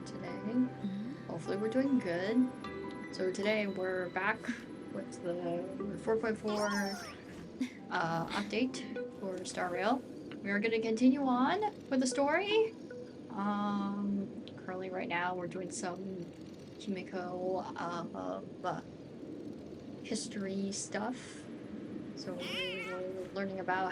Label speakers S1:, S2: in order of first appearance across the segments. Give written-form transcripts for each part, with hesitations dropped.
S1: today. Hopefully we're doing good. So today we're back with the 4.4 update for Star Rail. We are going to continue on with the story. Currently right now we're doing some Kimiko history stuff. So we're learning about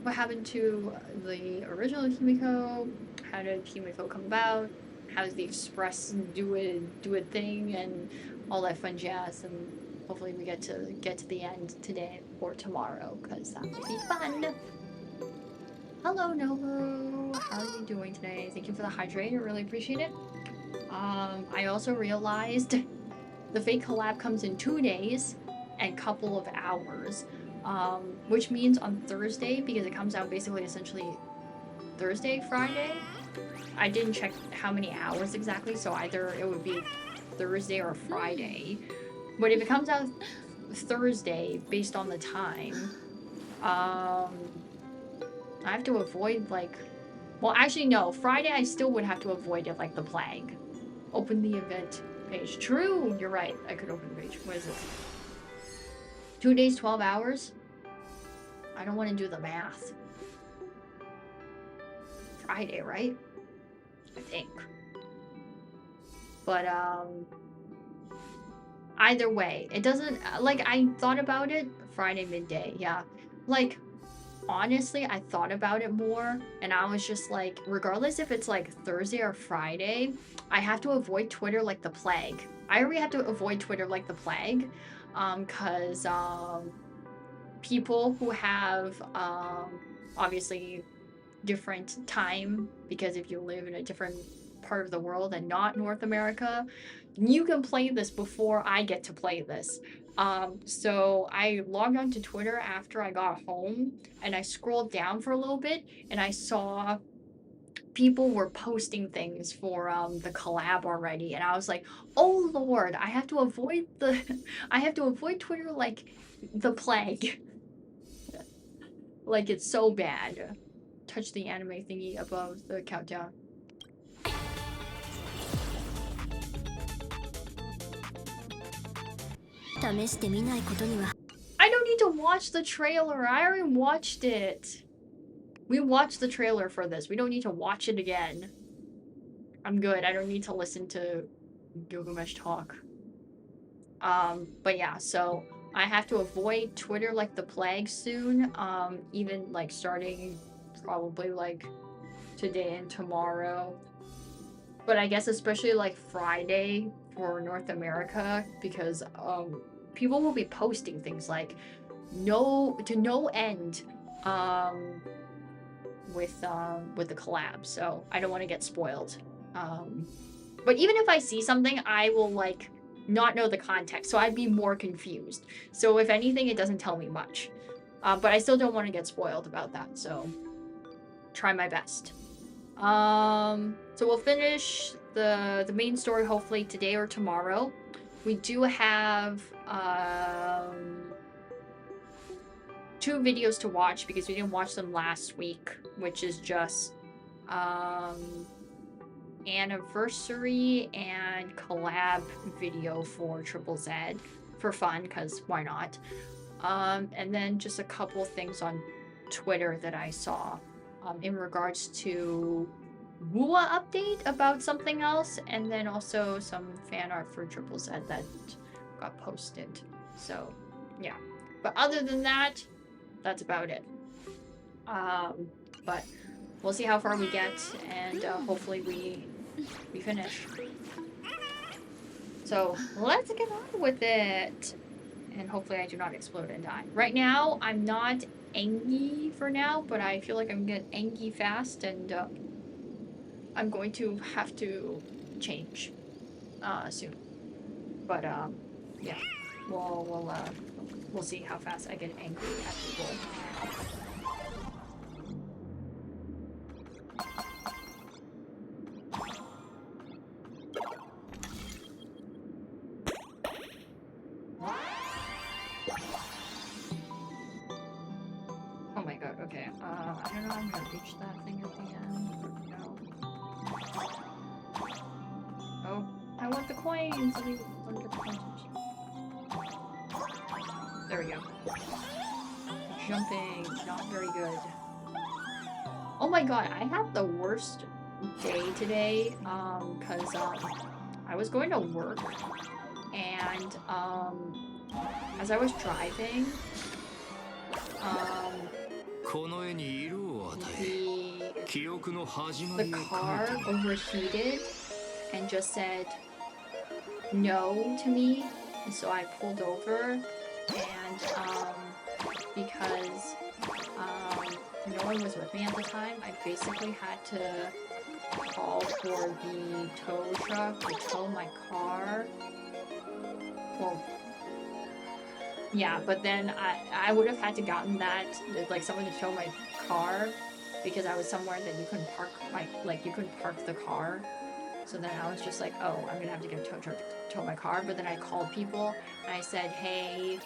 S1: what happened to the original Kimiko, how did Kimiko come about, how does the Express do a thing, and all that fun jazz. And hopefully we get to the end today or tomorrow, because that would be fun. Hello, Nobu. How are you doing today? Thank you for the hydrate. I really appreciate it. I also realized the fake collab comes in 2 days and couple of hours. Which means on Thursday, because it comes out basically essentially Thursday, Friday. I didn't check how many hours exactly, so either it would be Thursday or Friday. But if it comes out Thursday, based on the time, I have to avoid, like... Well, actually, no. Friday, I still would have to avoid it like the plague. Open the event page. True! You're right. I could open the page. What is it? 2 days, 12 hours? I don't want to do the math. Friday, right? I think. But, either way, it doesn't... Like, I thought about it Friday midday, yeah. Like, honestly, I thought about it more, and I was just like, regardless if it's, like, Thursday or Friday, I have to avoid Twitter like the plague. I already have to avoid Twitter like the plague, because, people who have, obviously different time, because if you live in a different part of the world and not North America, you can play this before I get to play this. So I logged onto Twitter after I got home, and I scrolled down for a little bit, and I saw people were posting things for the collab already, and I was like, oh lord, I have to avoid Twitter like the plague. Like, it's so bad. Touch the anime thingy above the countdown. I don't need to watch the trailer. I already watched it. We watched the trailer for this. We don't need to watch it again. I'm good. I don't need to listen to Gilgamesh talk. But yeah, so I have to avoid Twitter like the plague soon. Even like starting probably like today and tomorrow. But I guess especially like Friday for North America, because people will be posting things like no end with the collab, so I don't want to get spoiled. But even if I see something, I will like not know the context, so I'd be more confused. So if anything, it doesn't tell me much. But I still don't want to get spoiled about that, so try my best. So we'll finish the main story hopefully today or tomorrow. We do have 2 videos to watch because we didn't watch them last week, which is just anniversary and collab video for Triple Z for fun, because why not? And then just a couple things on Twitter that I saw in regards to Wua update about something else, and then also some fan art for Triple Z that got posted. So yeah, but other than that, that's about it. But we'll see how far we get, and hopefully we finish. So let's get on with it, and hopefully I do not explode and die. Right now I'm not angry for now, but I feel like I'm gonna get angry fast, and I'm going to have to change soon. But yeah, we'll see how fast I get angry at people. Oh my god, okay. I don't know how I'm gonna reach that thing at the end. No. coins. Let me get the coins. There we go. Jumping, not very good. Oh my god, I had the worst day today, cause I was going to work, and as I was driving, the car overheated and just said no to me, and so I pulled over, and because no one was with me at the time, I basically had to call for the tow truck to tow my car. Well, yeah, but then I would have had to gotten that, like, someone to tow my car, because I was somewhere that you couldn't park you couldn't park the car. So then I was just like, oh, I'm gonna have to get a tow truck to tow my car. But then I called people and I said, hey,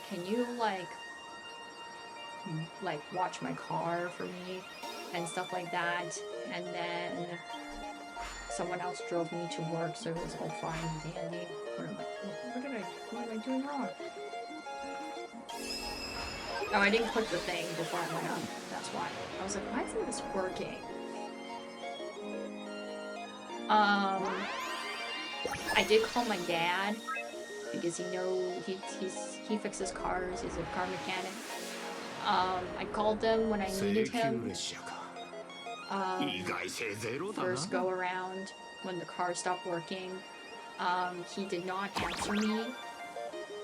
S1: can you like watch my car for me and stuff like that. And then someone else drove me to work, so it was all fine and dandy. What am I doing wrong? Oh, I didn't click the thing before I went up. That's why. I was like, why isn't this working? I did call my dad because he fixes cars. He's a car mechanic. I called him when I needed him. First go around when the car stopped working. He did not answer me.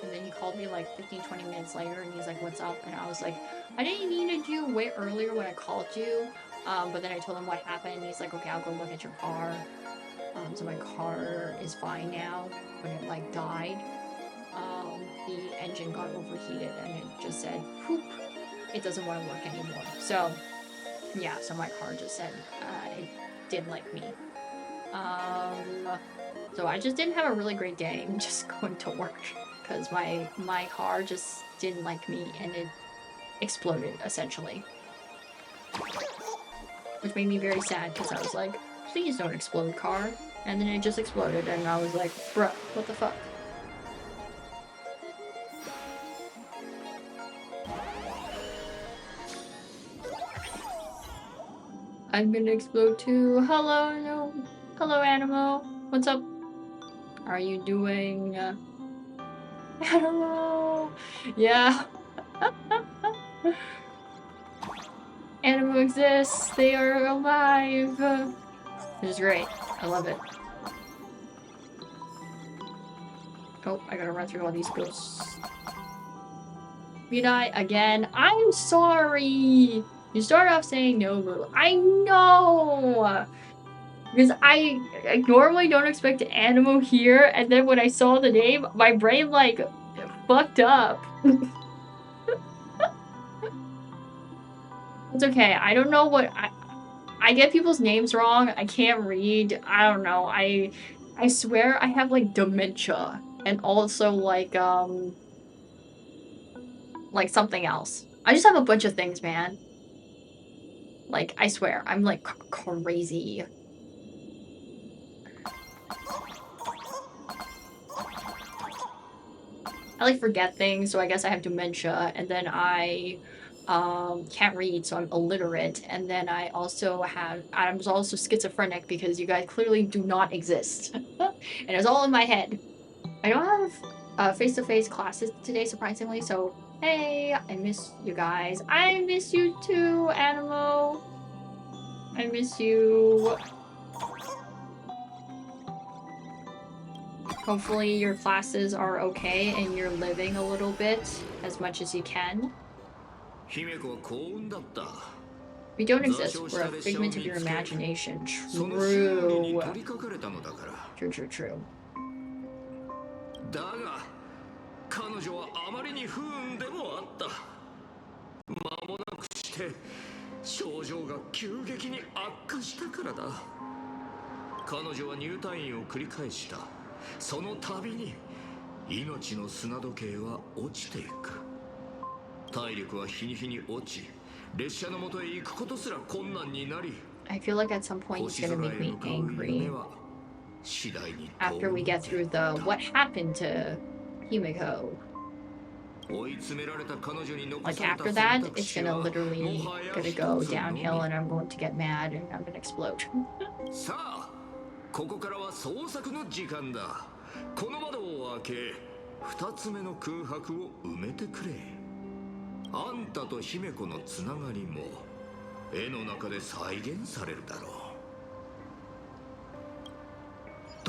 S1: And then he called me like 15-20 minutes later and he's like, what's up? And I was like, I didn't need you way earlier when I called you. But then I told him what happened and he's like, okay, I'll go look at your car. So my car is fine now, but it like died. The engine got overheated and it just said, poop, it doesn't want to work anymore. So yeah, so my car just said it didn't like me. So I just didn't have a really great day just going to work because my car just didn't like me and it exploded essentially. Which made me very sad because I was like, please don't explode, car. And then it just exploded and I was like, bruh, what the fuck? I'm gonna explode too. Hello, no. Hello, Animo. What's up? How are you doing? Animo! Yeah. Animo exists. They are alive. Which is great. I love it. Oh, I gotta run through all these ghosts. Mirai, again. I'm sorry! You start off saying no, Lou. I know! Because I normally don't expect Animo here, and then when I saw the name, my brain, like, fucked up. It's okay. I don't know what... I get people's names wrong. I can't read. I don't know. I swear I have, like, dementia. And also, like something else. I just have a bunch of things, man. Like, I swear. I'm, like, crazy. I, like, forget things, so I guess I have dementia. And then I... can't read, so I'm illiterate, and then I'm also schizophrenic because you guys clearly do not exist. And it's all in my head. I don't have face-to-face classes today, surprisingly, so hey, I miss you guys. I miss you too, Animo. I miss you. Hopefully your classes are okay and you're living a little bit as much as you can. We don't exist. We're a figment of your imagination. True. True. I feel like at some point he's gonna make me angry. after we get through the what happened to Himiko. Like after that, it's gonna literally gonna go downhill and I'm going to get mad and I'm gonna explode.
S2: ここからは創作の時間だ。この窓を開け、二つ目の空白を埋めてくれ。あんたと姫子のつながりも絵の中で再現されるだろう。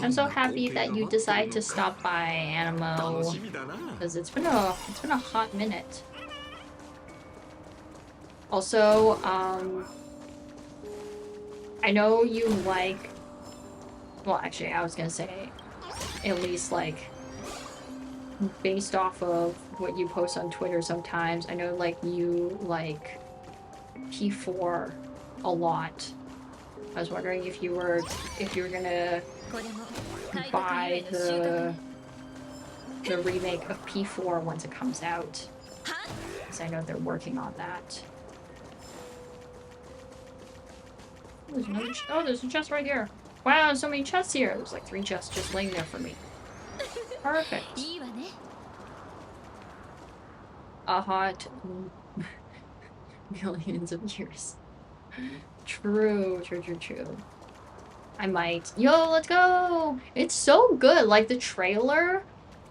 S1: I'm so happy that you decide to stop by, Animo, because it's been a hot minute. Also, I know you like. Well, actually, I was gonna say, at least like, based off of what you post on Twitter sometimes, I know like you like P4 a lot. I was wondering if you were gonna buy the remake of P4 once it comes out, because I know they're working on that. Oh, there's a chest right here. Wow, so many chests here. There's like 3 chests just laying there for me. Perfect. A hot millions of years. True. I might. Yo, let's go! It's so good. Like the trailer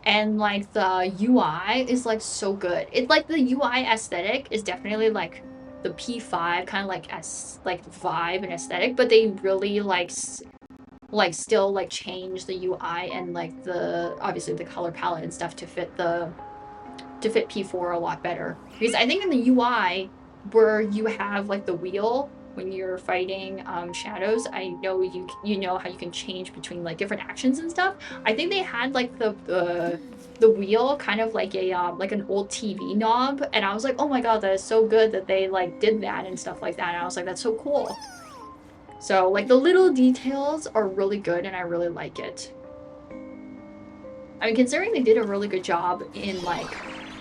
S1: and like the UI is like so good. It like the UI aesthetic is definitely like the P5 kind of like as like vibe and aesthetic, but they really like still like change the UI and like the obviously the color palette and stuff to fit P4 a lot better. Because I think in the UI where you have like the wheel when you're fighting shadows, I know you know how you can change between like different actions and stuff. I think they had like the wheel kind of like a like an old TV knob, and I was like, oh my god, that is so good that they like did that and stuff like that. And I was like, that's so cool. So like the little details are really good and I really like it. I mean, considering they did a really good job in like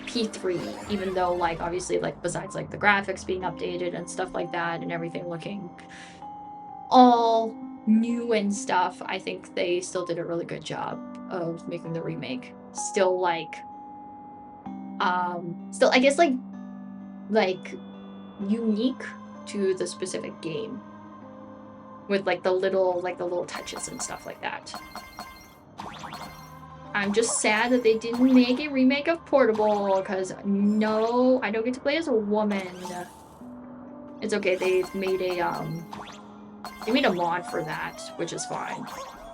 S1: P3, even though like obviously like besides like the graphics being updated and stuff like that and everything looking all new and stuff, I think they still did a really good job of making the remake still like still I guess like unique to the specific game with like the little touches and stuff like that. I'm just sad that they didn't make a remake of Portable, because no, I don't get to play as a woman. It's okay, they made a mod for that, which is fine.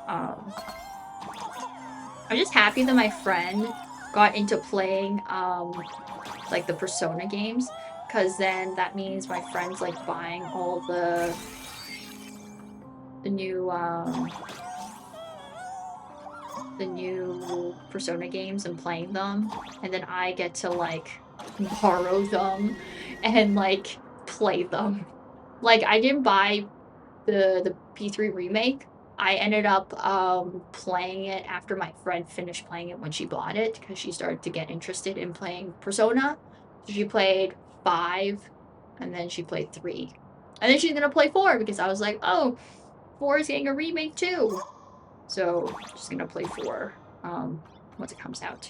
S1: I'm just happy that my friend got into playing like the Persona games, because then that means my friend's like buying all the new Persona games and playing them, and then I get to like borrow them and like play them. Like I didn't buy the P3 remake. I ended up playing it after my friend finished playing it when she bought it, because she started to get interested in playing Persona. So she played 5 and then she played 3. And then she's gonna play 4 because I was like, oh, 4 is getting a remake too. So she's gonna play 4 once it comes out.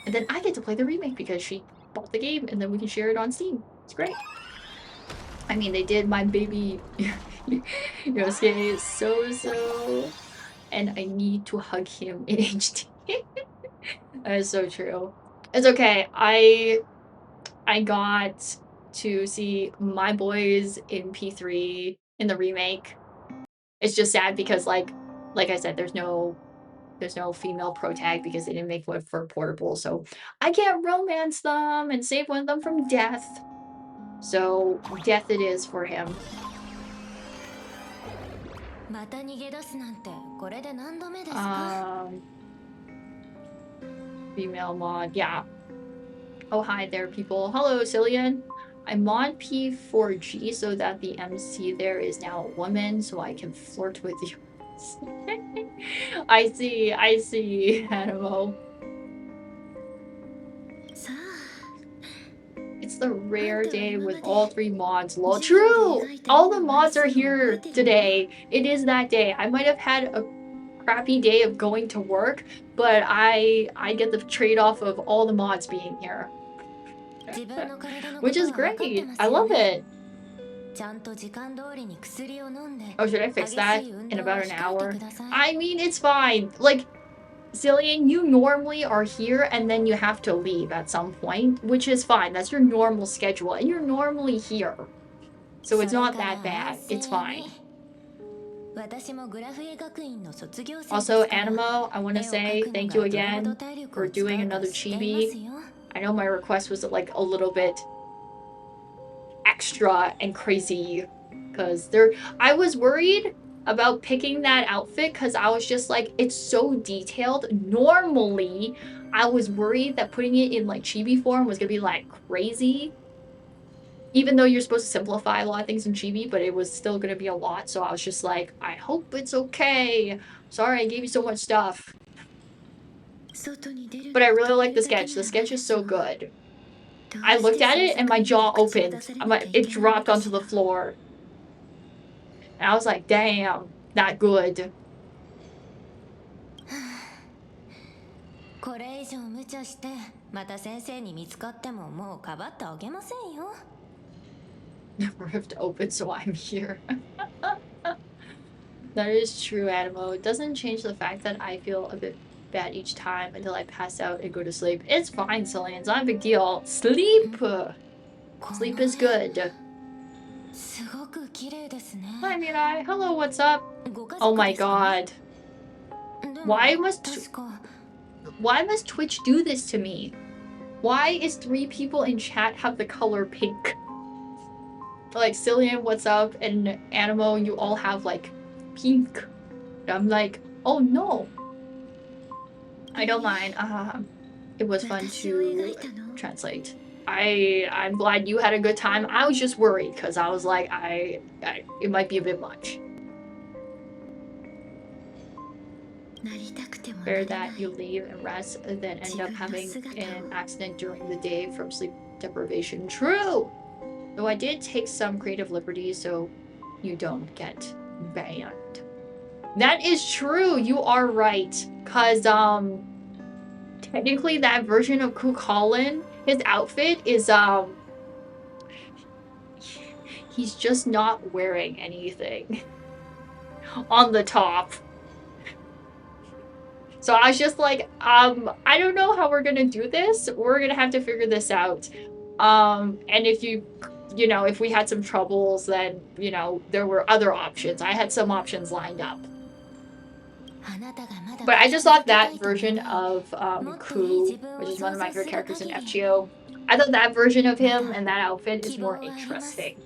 S1: And then I get to play the remake because she bought the game and then we can share it on Steam. It's great. I mean, they did my baby Yosuke is so, and I need to hug him in HD. That is so true. It's okay. I got to see my boys in P3 in the remake. It's just sad because like I said, there's no female pro tag because they didn't make one for Portable, so I can't romance them and save one of them from death. So death it is for him. Female mod, yeah. Oh hi there, people. Hello, Cillian. I mod P4G so that the MC there is now a woman, so I can flirt with you. I see, Animo. It's the rare day with all 3 mods. Lol. True! All the mods are here today. It is that day. I might have had crappy day of going to work, but I get the trade-off of all the mods being here. Which is great. I love it. Oh, should I fix that in about an hour? I mean, it's fine. Like, Zillion, you normally are here and then you have to leave at some point, which is fine. That's your normal schedule, and you're normally here. So it's not that bad. It's fine. Also, Animo, I want to say thank you again for doing another chibi. I know my request was like a little bit extra and crazy because I was worried about picking that outfit because I was just like, it's so detailed. Normally, I was worried that putting it in like chibi form was gonna be like crazy. Even though you're supposed to simplify a lot of things in chibi, but it was still gonna be a lot. So I was just like, I hope it's okay. Sorry, I gave you so much stuff. But I really like the sketch. The sketch is so good. I looked at it and my jaw opened. It dropped onto the floor. And I was like, damn, not good. Rift open, so I'm here. That is true, Animo. It doesn't change the fact that I feel a bit bad each time until I pass out and go to sleep. It's fine, Celine. It's not a big deal. Sleep! Sleep is good. Hi, Mirai. Hello, what's up? Oh my god. Why must Twitch do this to me? Why is 3 people in chat have the color pink? Like, Cillian, what's up? And Animo, you all have, like, pink. And I'm like, oh no. I don't mind. It was fun to translate. I'm glad you had a good time. I was just worried because I was like, it might be a bit much. Better that you leave and rest than end up having an accident during the day from sleep deprivation. True! Though I did take some creative liberties so you don't get banned. That is true. You are right. Because, technically that version of Kukulin, his outfit is, he's just not wearing anything on the top. So I was just like, I don't know how we're gonna do this. We're gonna have to figure this out. And if if we had some troubles, then, there were other options. I had some options lined up. But I just thought that version of Ku, which is one of my favorite characters in FGO, I thought that version of him and that outfit is more interesting.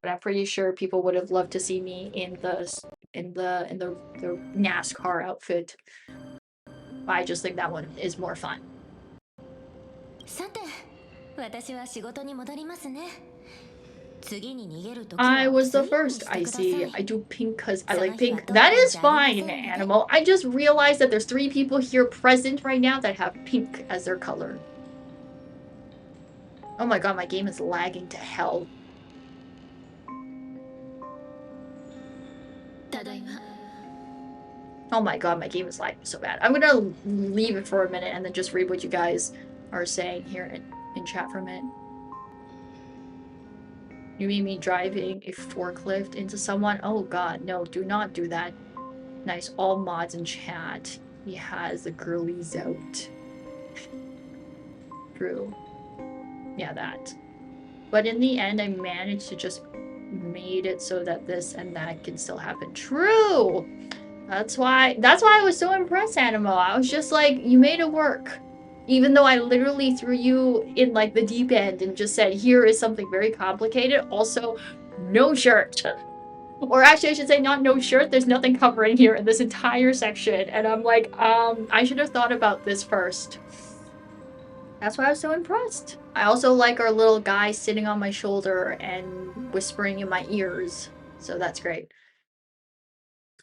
S1: But I'm pretty sure people would have loved to see me in the NASCAR outfit. I just think that one is more fun. I was the first, Icy. I do pink because I like pink. That is fine, Animal. I just realized that there's 3 people here present right now that have pink as their color. Oh my god, my game is lagging to hell. Oh my god, my game is lagging so bad. I'm gonna leave it for a minute and then just read what you guys are saying here in chat for a minute. You mean me driving a forklift into someone? Oh god, no, do not do that. Nice, all mods in chat. He has the girlies out. True. Yeah, that. But in the end, I managed to just made it so that this and that can still happen. True! That's why I was so impressed, Animo. I was just like, you made it work. Even though I literally threw you in like the deep end and just said, here is something very complicated. Also, no shirt. Or actually, I should say not no shirt. There's nothing covering here in this entire section. And I'm like, I should have thought about this first. That's why I was so impressed. I also like our little guy sitting on my shoulder and whispering in my ears. So that's great.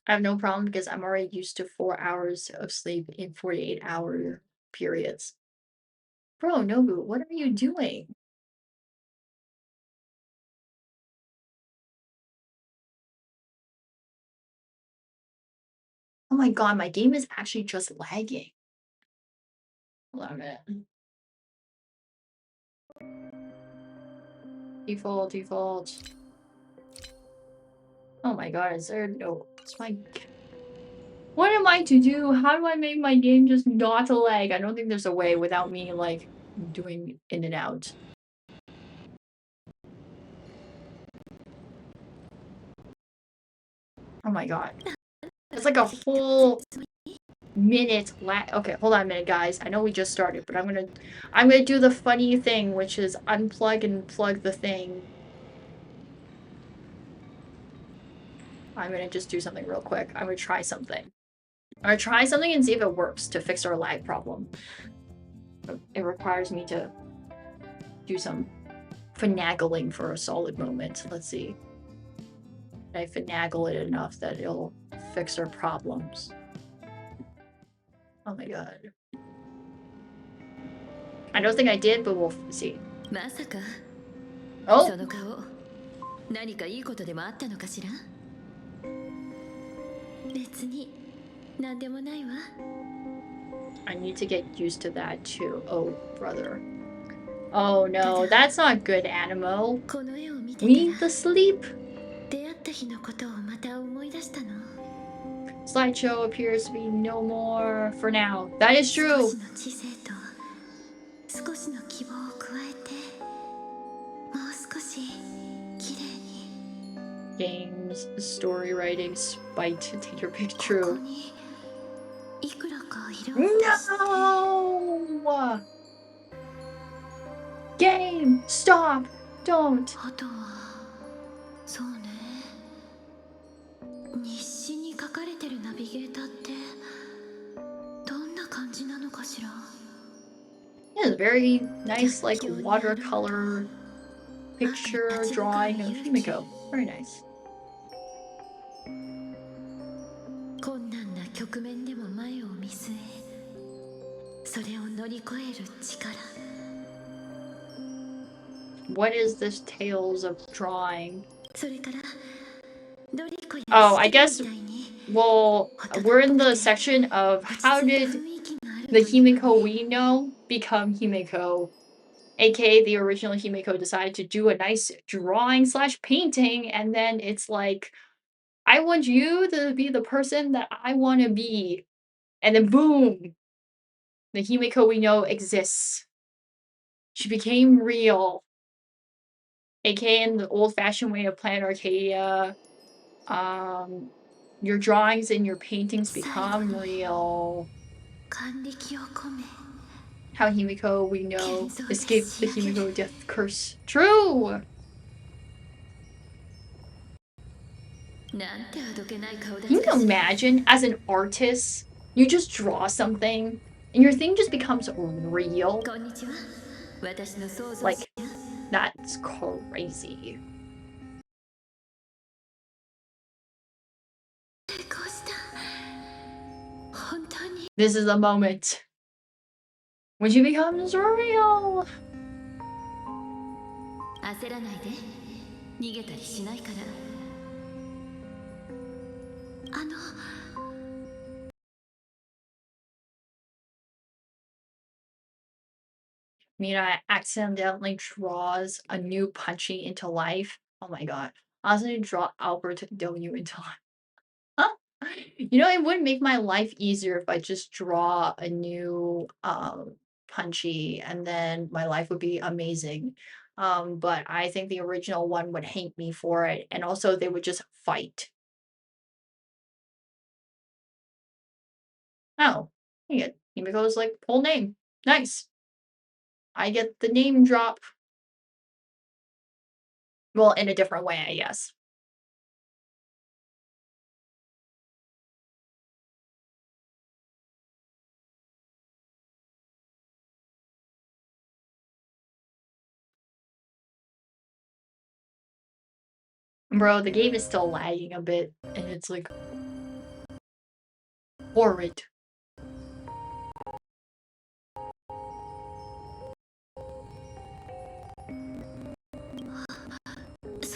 S1: I have no problem because I'm already used to 4 hours of sleep in 48-hour periods. Bro, Nobu, what are you doing? Oh my god, my game is actually just lagging. Hold on a minute. Default. Oh my god, is there no... It's my... What am I to do? How do I make my game just not lag? I don't think there's a way without me, like, doing in and out. Oh my god. It's like a whole minute lag. Okay, hold on a minute, guys. I know we just started, but I'm gonna do the funny thing, which is unplug and plug the thing. I'm gonna just do something real quick. I'm gonna try something. I'm gonna try something and see if it works to fix our lag problem. It requires me to do some finagling for a solid moment. Let's see. I finagle it enough that it'll fix our problems. Oh my god. I don't think I did, but we'll see. Oh!
S3: 何かいいことでもあったのかしら？別に何でもないわ。
S1: I need to get used to that too. Oh, brother. Oh no, that's not good, Animo. We need to sleep.
S3: 出会った日のことをまた思い出したの。
S1: Slideshow appears to be no more for now. That is true.
S3: 少しの知性と少しの希望を加えて、もう少し綺麗に。
S1: Games, story writing, spite, take your pick. True.
S3: ここにいくらか色を
S1: No! Game, stop! Don't.
S3: あとはそうね。日誌に書かれてるナビゲーターってどんな感じなのかしら。
S1: Yeah, very nice, like watercolor picture drawing of Himiko. Very nice.
S3: 困難な局面でも前を見据え、それを乗り越える力。
S1: What is this tales of drawing?
S3: それからドリコや
S1: Oh, I guess, well, we're in the section of how did the Himiko we know become Himiko, aka the original Himiko decided to do a nice drawing / painting, and then it's like, I want you to be the person that I want to be. And then boom, the Himiko we know exists. She became real. aka in the old-fashioned way of Planarcadia. Your drawings and your paintings become real. How Himiko we know escaped the Himiko death curse. True! Can you imagine, as an artist, you just draw something and your thing just becomes real? Like, that's crazy. This is the moment when she becomes real.
S3: 焦らないで、逃げたりしないから。
S1: Mirai accidentally draws a new Punchy into life. Oh my god. I was gonna draw Albert W into life. You know, it would make my life easier if I just draw a new Punchy and then my life would be amazing. But I think the original one would hate me for it, and also they would just fight. Oh, you get Himiko's like whole name. Nice. I get the name drop. Well, in a different way, I guess. Bro, the game is still lagging a bit, and it's like horrid.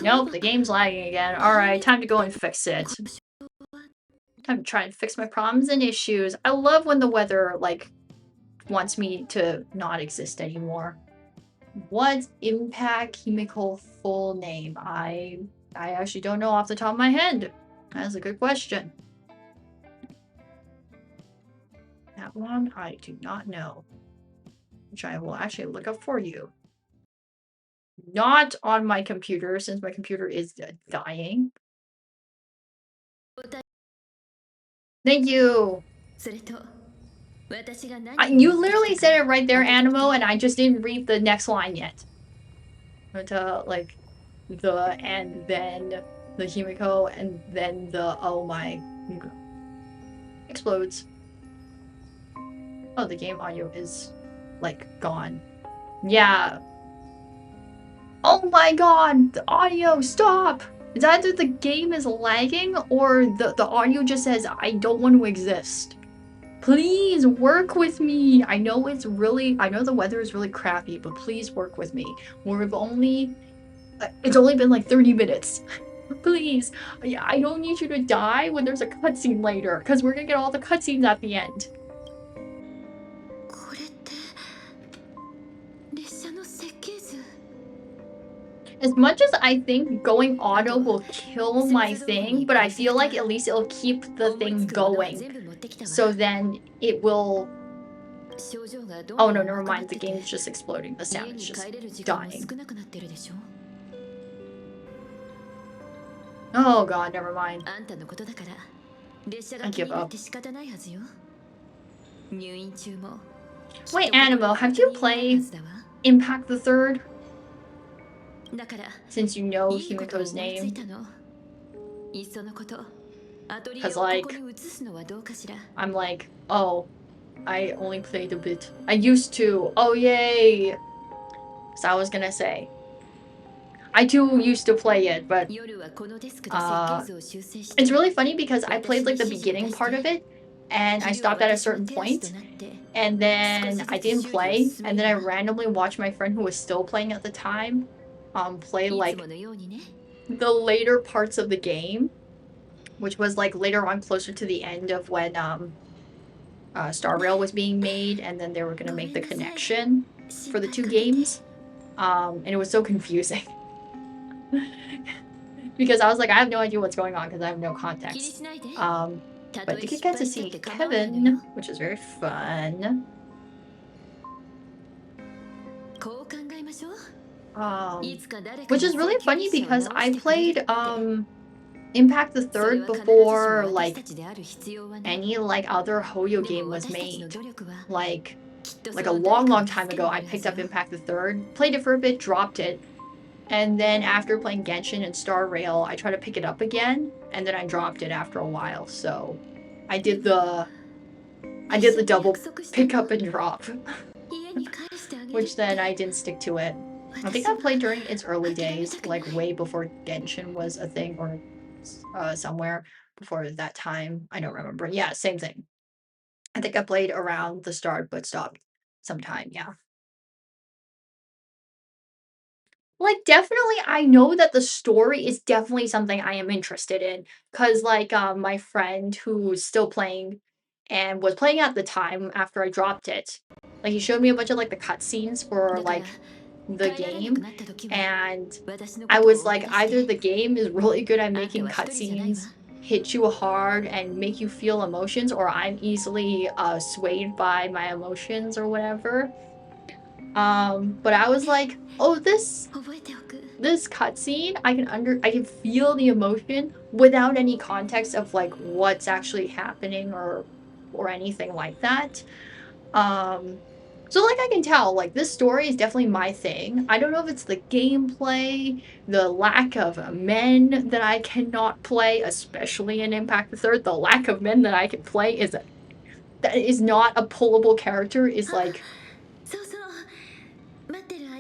S1: Nope, the game's lagging again. Alright, time to go and fix it. I'm trying to fix my problems and issues. I love when the weather, like, wants me to not exist anymore. What's Impact Chemical full name? I actually don't know off the top of my head. That's a good question. That one I do not know. Which I will actually look up for you. Not on my computer, since my computer is dying. Thank you! You literally said it right there, Animo, and I just didn't read the next line yet. Like, the and then the Himiko and then the oh my explodes. Oh, the game audio is like gone. Yeah. Oh my god, the audio, stop! It's either the game is lagging or the audio just says I don't want to exist. Please work with me. I know the weather is really crappy, but please work with me. It's only been like 30 minutes. Please, I don't need you to die when there's a cutscene later, because we're gonna get all the cutscenes at the end. As much as I think going auto will kill my thing, but I feel like at least it'll keep the thing going. So then it will... Oh no, never mind, the game's just exploding. The sound is just dying. Oh god, never mind. I give up. Wait, Animo, have you played Impact the Third? Since you know Himiko's name. Because, like, I'm like, oh, I only played a bit. I used to. Oh, yay! So I was gonna say. I too used to play it, but it's really funny because I played like the beginning part of it and I stopped at a certain point and then I didn't play, and then I randomly watched my friend who was still playing at the time play like the later parts of the game, which was like later on closer to the end of when Star Rail was being made, and then they were gonna make the connection for the two games, and it was so confusing. Because I was like, I have no idea what's going on because I have no context. But you get to see Kevin, which is very fun. Which is really funny because I played Impact the Third before like any like other Hoyo game was made. Like a long time ago, I picked up Impact the Third, played it for a bit, dropped it. And then after playing Genshin and Star Rail, I tried to pick it up again, and then I dropped it after a while. So I did the double pick up and drop, which then I didn't stick to it. I think I played during its early days, like way before Genshin was a thing, or somewhere before that time. I don't remember. Yeah, same thing. I think I played around the start, but stopped sometime. Yeah. Like, definitely, I know that the story is definitely something I am interested in. Cause like, my friend who's still playing and was playing at the time after I dropped it, like, he showed me a bunch of, like, the cutscenes for, like, the game, and I was like, either the game is really good at making cutscenes hit you hard and make you feel emotions, or I'm easily, swayed by my emotions or whatever. But I was like, oh, this cutscene, I can feel the emotion without any context of like what's actually happening or anything like that. So like I can tell like this story is definitely my thing. I don't know if it's the gameplay, the lack of men that I cannot play, especially in Impact the Third. The lack of men that I can play that is not a pullable character is like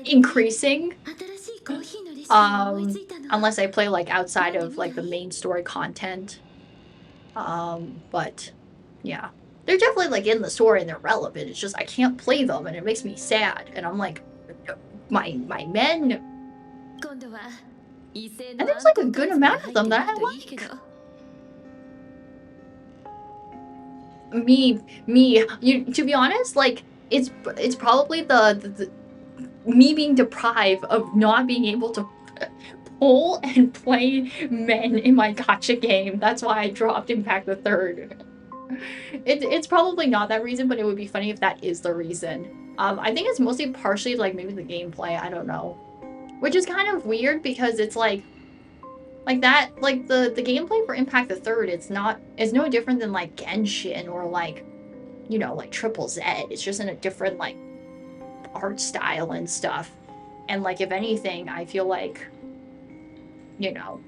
S1: increasing. Unless I play like outside of like the main story content. But yeah, they're definitely like in the story and they're relevant. It's just I can't play them and it makes me sad. And I'm like, my men. And there's like a good amount of them that I like. me. To be honest, like, it's probably the me being deprived of not being able to pull and play men in my gacha game. That's why I dropped Impact the Third. It's probably not that reason, but it would be funny if that is the reason. I think it's mostly partially like maybe the gameplay. I don't know, which is kind of weird because it's like that, like the gameplay for Impact the Third. It's no different than like Genshin or like, you know, like Triple Z. It's just in a different like art style and stuff. And like if anything, I feel like, you know,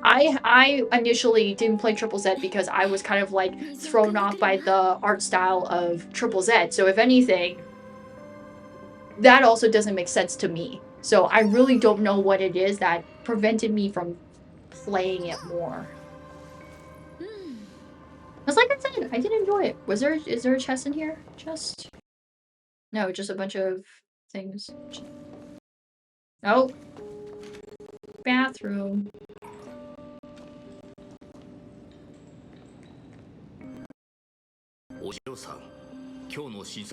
S1: I initially didn't play Triple Z because I was kind of like thrown off by the art style of Triple Z. So if anything, that also doesn't make sense to me. So I really don't know what it is that prevented me from playing it more. Because like I said, I did enjoy it. Is there a chest in here? Chest? No, just a bunch of things. Oh. Bathroom. Oh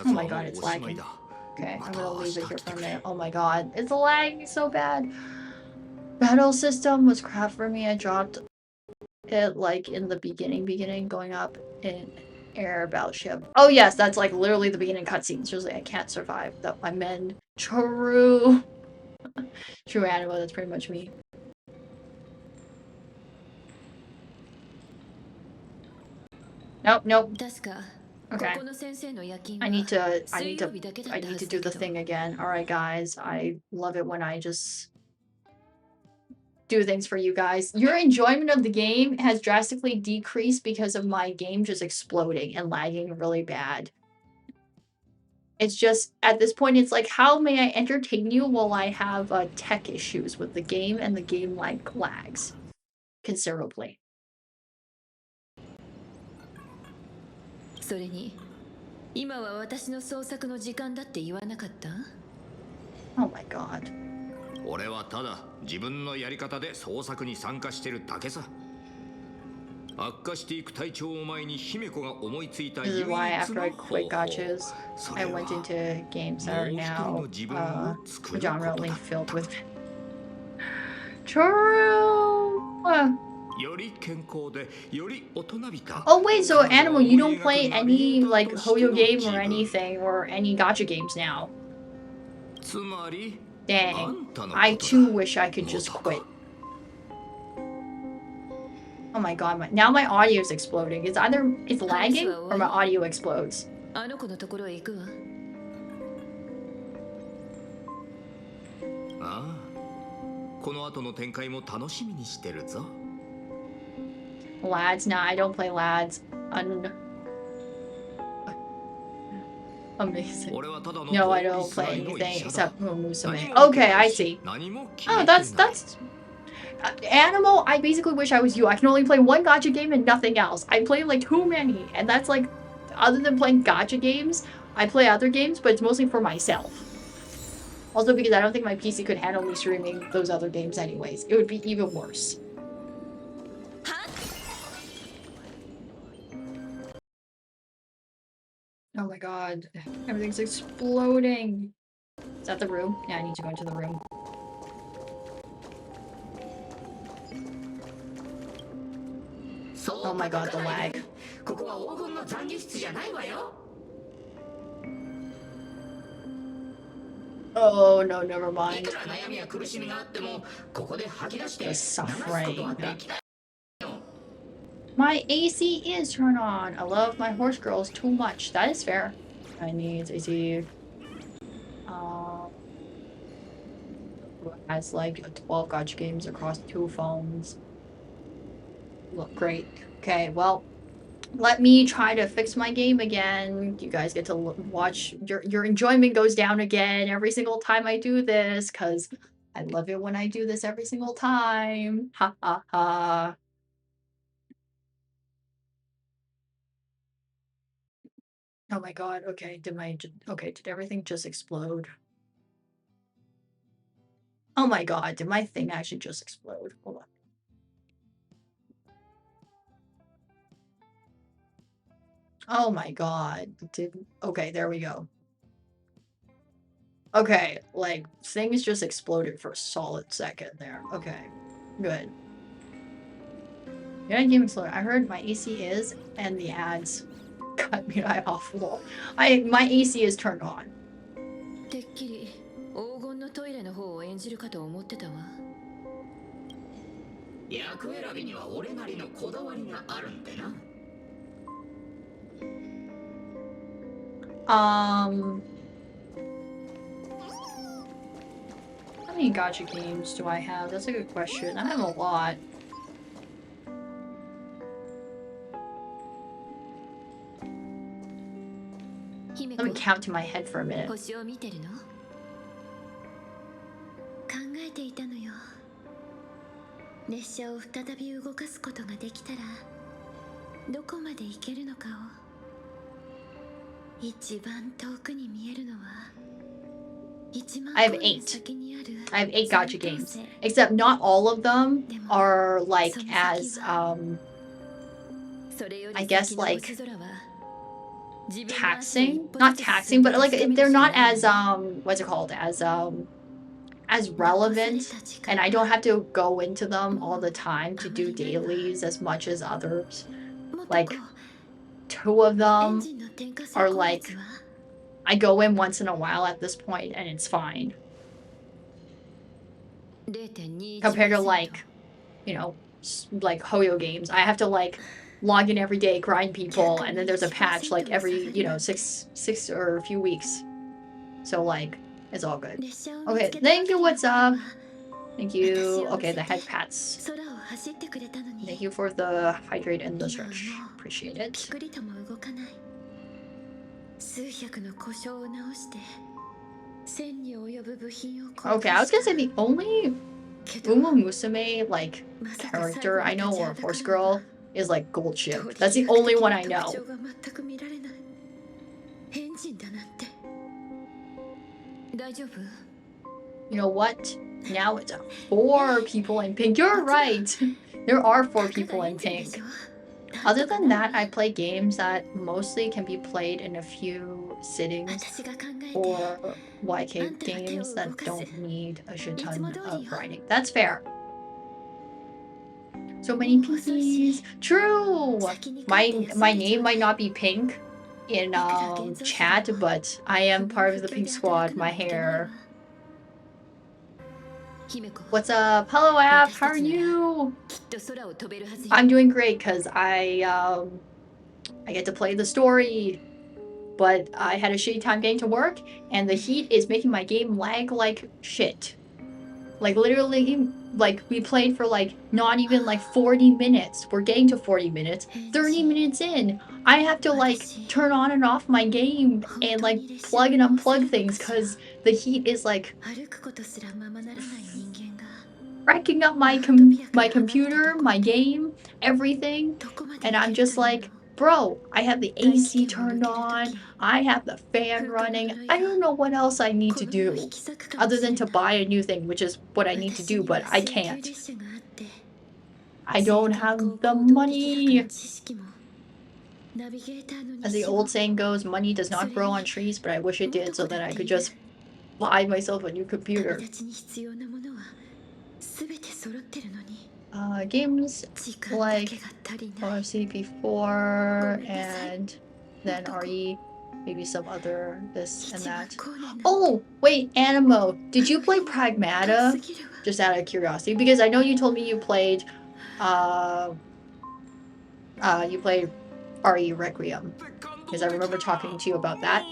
S1: my god, it's lagging. Okay, I'm gonna leave it here for a minute. Oh my god, it's lagging so bad. Battle system was crap for me. I dropped it like in the beginning going up in air battleship. Oh yes, that's like literally the beginning cutscenes. Usually I can't survive that. I meant true. True anime, that's pretty much me. Nope. Okay. I need to do the thing again. Alright guys, I love it when I just do things for you guys. Your enjoyment of the game has drastically decreased because of my game just exploding and lagging really bad. It's just, at this point, it's like, how may I entertain you while I have tech issues with the game and the game like lags considerably. Oh my god.
S2: 俺はただ自分のやり方で創作に参加してるだけさ。悪化していく体調を前に姫子が思いついた唯一
S1: This is why
S2: の
S1: after I
S2: 方
S1: quit
S2: 法。
S1: gachas,
S2: そ
S1: I
S2: れ
S1: went
S2: は
S1: into games that are now predominantly filled with true. Oh wait, so Animal, you don't play any like Hoyo game or anything or any gacha games now? Dang, I too wish I could just quit. Oh my god, now my audio is exploding. It's either it's lagging or my audio explodes. Lads, nah, I don't play lads. Amazing. No, I don't play anything except Musume. Okay, I see. Oh, that's Animal. I basically wish I was you. I can only play one gacha game and nothing else. I play like too many, and that's like, other than playing gacha games, I play other games, but it's mostly for myself. Also because I don't think my PC could handle me streaming those other games anyways. It would be even worse. Oh my god. Everything's exploding. Is that the room? Yeah, I need to go into the room. Oh my god, the lag. Oh no, never mind. The suffering. My AC is turned on. I love my horse girls too much. That is fair. I need AC. Who has like 12 gacha games across 2 phones. Look great. Okay, well, let me try to fix my game again. You guys get to watch your enjoyment goes down again every single time I do this, because I love it when I do this every single time. Ha ha ha. Oh my god, okay, did everything just explode? Oh my god, did my thing actually just explode? Hold on. Oh my god. Okay, there we go. Okay, like, things just exploded for a solid second there. Okay, good. Yeah, game slower. I heard my AC is, and the ads cut me off. Well, my AC is turned on.
S3: てっきり黄金のトイレの方を演じるかと思ってたわ。
S2: 役選びには俺なりのこだわりがあるんでな。
S1: How many gacha games do I have? That's a good question. I have a lot. Let me count to my head for a minute.
S3: 星を見てるの？考えていたのよ。列車を再び動かすことができたらどこまで行けるのかを。一番遠くに見えるのは
S1: I have 8. I have 8 gacha games. Except not all of them are like as I guess like taxing. Not taxing, but like they're not as what's it called? As relevant, and I don't have to go into them all the time to do dailies as much as others. Like 2 of them are like I go in once in a while at this point and it's fine. Compared to like, you know, like Hoyo games, I have to like log in every day, grind people, and then there's a patch like every, you know, six or a few weeks. So like, it's all good. Okay, thank you, what's up? Thank you. Okay, the head pats. Thank you for the hydrate and the stretch. Appreciate it. Okay, I was gonna say the only Uma Musume like character I know, or horse girl, is like Gold Ship. That's the only one I know. You know what? Now it's 4 people in pink. You're right. There are 4 people in pink. Other than that, I play games that mostly can be played in a few sittings, or YK games that don't need a shit ton of grinding. That's fair. So many PCs. True! My name might not be pink in chat, but I am part of the pink squad. My hair. What's up? Hello, app. How are you? I'm doing great because I get to play the story, but I had a shitty time getting to work, and the heat is making my game lag like shit. Like literally, like we played for like not even like 40 minutes. We're getting to 40 minutes. 30 minutes in, I have to like turn on and off my game and like plug and unplug things because the heat is like wrecking up my computer, my game, everything. And I'm just like, bro, I have the AC turned on, I have the fan running, I don't know what else I need to do other than to buy a new thing, which is what I need to do, but I can't. I don't have the money. As the old saying goes, money does not grow on trees, but I wish it did so that I could just buy myself a new computer. Games like CP4 and then RE, maybe some other this and that. Oh, wait, Animo, did you play Pragmata? Just out of curiosity, because I know you told me you played RE Requiem, because I remember talking to you about that.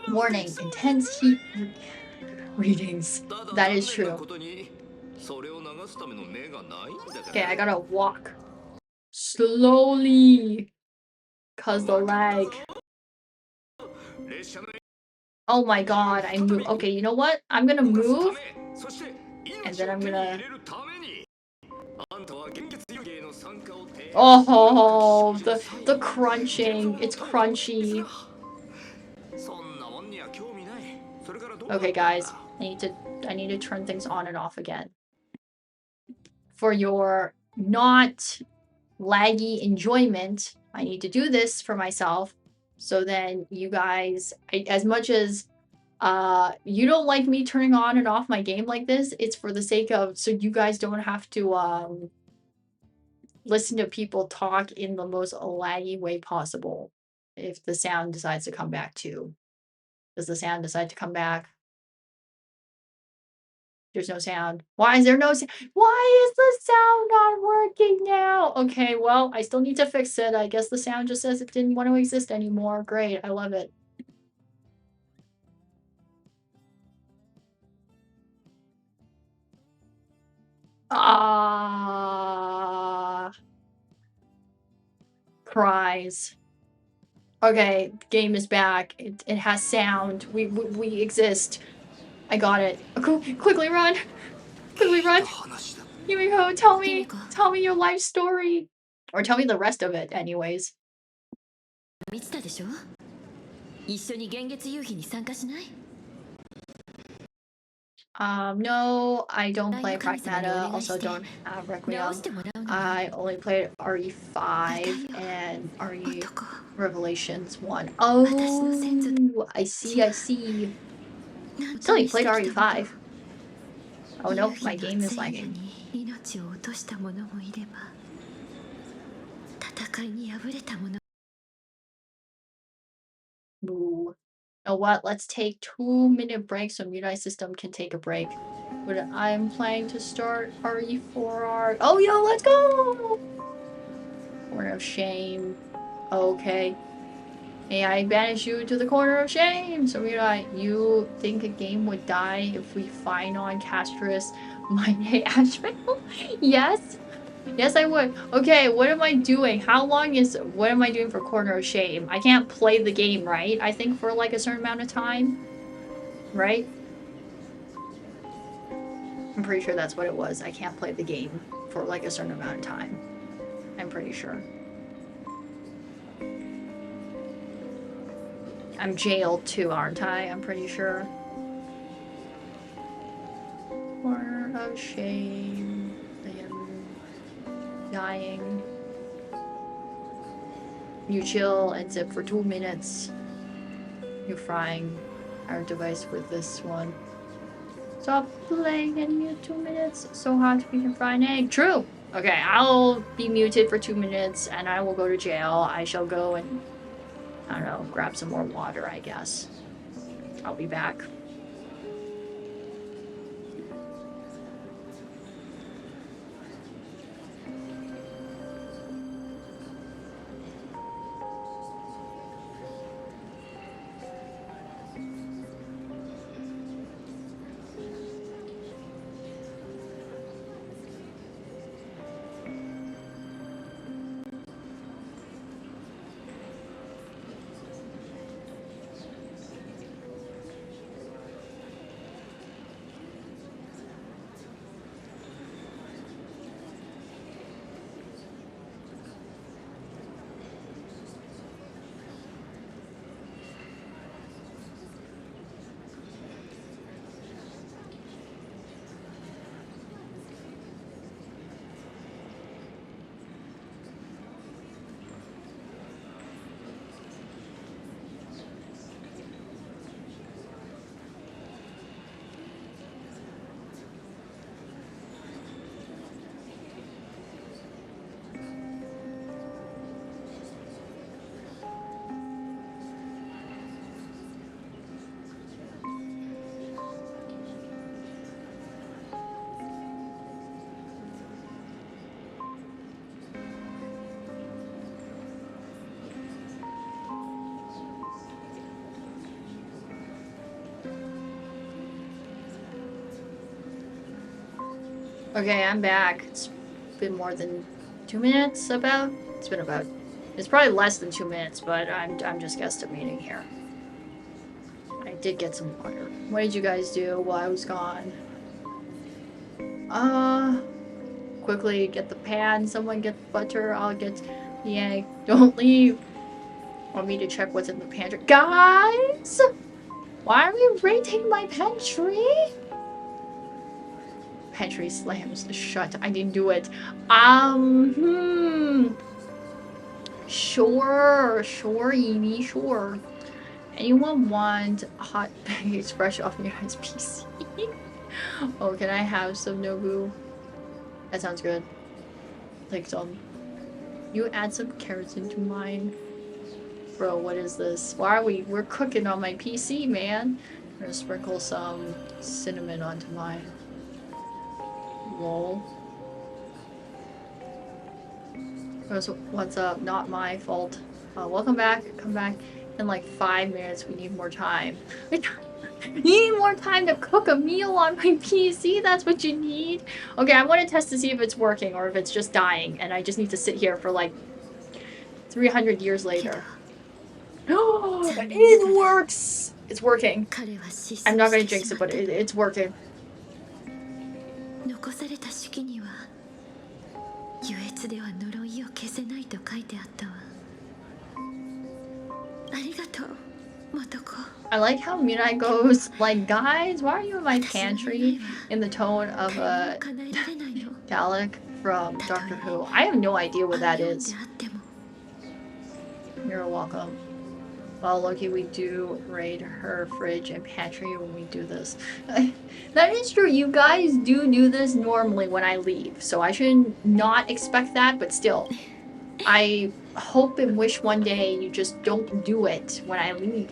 S1: Warning, intense heat readings. That is true. Okay, I gotta walk slowly cause the lag. Oh my god, I move. Okay, you know what? I'm gonna move and then I'm gonna... Oh, the crunching. It's crunchy. Okay, guys, I need to turn things on and off again. For your not laggy enjoyment, I need to do this for myself. So then you guys, as much as you don't like me turning on and off my game like this, it's for the sake of so you guys don't have to listen to people talk in the most laggy way possible. If the sound decides to come back too. Does the sound decide to come back? There's no sound. Why is there no sound? Why is the sound not working now? Okay, well, I still need to fix it. I guess the sound just says it didn't want to exist anymore. Great, I love it. Ah, cries. Okay, game is back. It has sound. We exist. I got it. Quickly run! Quickly run! Yumiko, tell me your life story. Or tell me the rest of it, anyways.
S3: 見てたでしょ一緒に幻月夕日に参加しない
S1: No, I don't play Pragmata, also don't have Requiem. I only played RE5 and RE Revelations 1. Oh, I see. Still, you played RE5. Oh no, my game is lagging.
S3: 命を落とした者もいれば戦いに敗れた者
S1: Boo. You know what? Let's take 2-minute break so Mirai System can take a break. But I'm planning to start RE4R. Oh, yo, let's go! Corner of Shame. Okay. May I banish you to the corner of shame? So Mirai, you think a game would die if we find on Castris my Asheville? Yes? Yes, I would. Okay, what am I doing? What am I doing for Corner of Shame? I can't play the game, right? I think for like a certain amount of time, right? I'm pretty sure that's what it was. I can't play the game for like a certain amount of time. I'm pretty sure. I'm jailed too, aren't I? I'm pretty sure. Corner of Shame. I am dying. You chill and zip for 2 minutes. You're frying our device with this one. Stop playing in 2 minutes. So hot to be fry an egg. True. Okay, I'll be muted for 2 minutes and I will go to jail. I shall go and, I don't know, grab some more water, I guess. I'll be back. Okay, I'm back. It's been more than 2 minutes, about? It's probably less than 2 minutes, but I'm just guesstimating here. I did get some water. What did you guys do while I was gone? Quickly get the pan, someone get the butter, I'll get the egg. Don't leave. Want me to check what's in the pantry? Guys! Why are we raiding my pantry? Pantry slams shut. I didn't do it. Sure, Evie, sure. Anyone want a hot pancakes fresh off your guys' PC? Oh, can I have some Nobu? That sounds good. Like some. You add some carrots into mine. Bro, what is this? Why are we're cooking on my PC, man. I'm gonna sprinkle some cinnamon onto mine. Lol. What's up? Not my fault. Welcome back. Come back in like 5 minutes. We need more time. You need more time to cook a meal on my PC? That's what you need? Okay, I want to test to see if it's working or if it's just dying and I just need to sit here for like 300 years later. Oh, it works! It's working. I'm not gonna jinx it, but it's working.
S3: 残された手記には優越では呪いを消せないと書いてあったわ。ありがとう、元子。
S1: I like how Mirai goes, like, guys, why are you in my pantry? In the tone of a Gallic from Doctor Who. I have no idea what that is. You're welcome. Well, Loki, we do raid her fridge and pantry when we do this. That is true. You guys do this normally when I leave, so I should not expect that, but still. I hope and wish one day you just don't do it when I leave.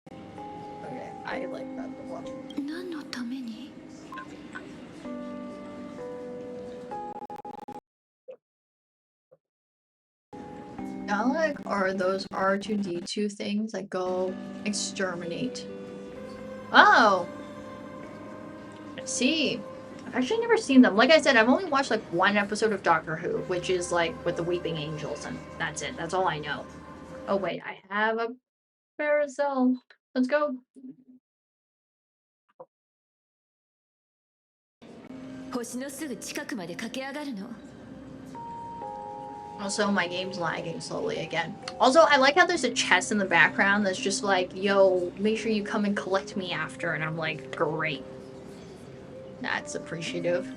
S1: Okay, I like that one. Alec are those R2D2 things that go exterminate. Oh! I see. I've actually never seen them. Like I said, I've only watched like one episode of Doctor Who, which is like with the Weeping Angels, and that's it. That's all I know. Oh wait, I have a Paracel. Let's go. Also, my game's lagging slowly again. Also, I like how there's a chest in the background that's just like, yo, make sure you come and collect me after. And I'm like, great. That's appreciative.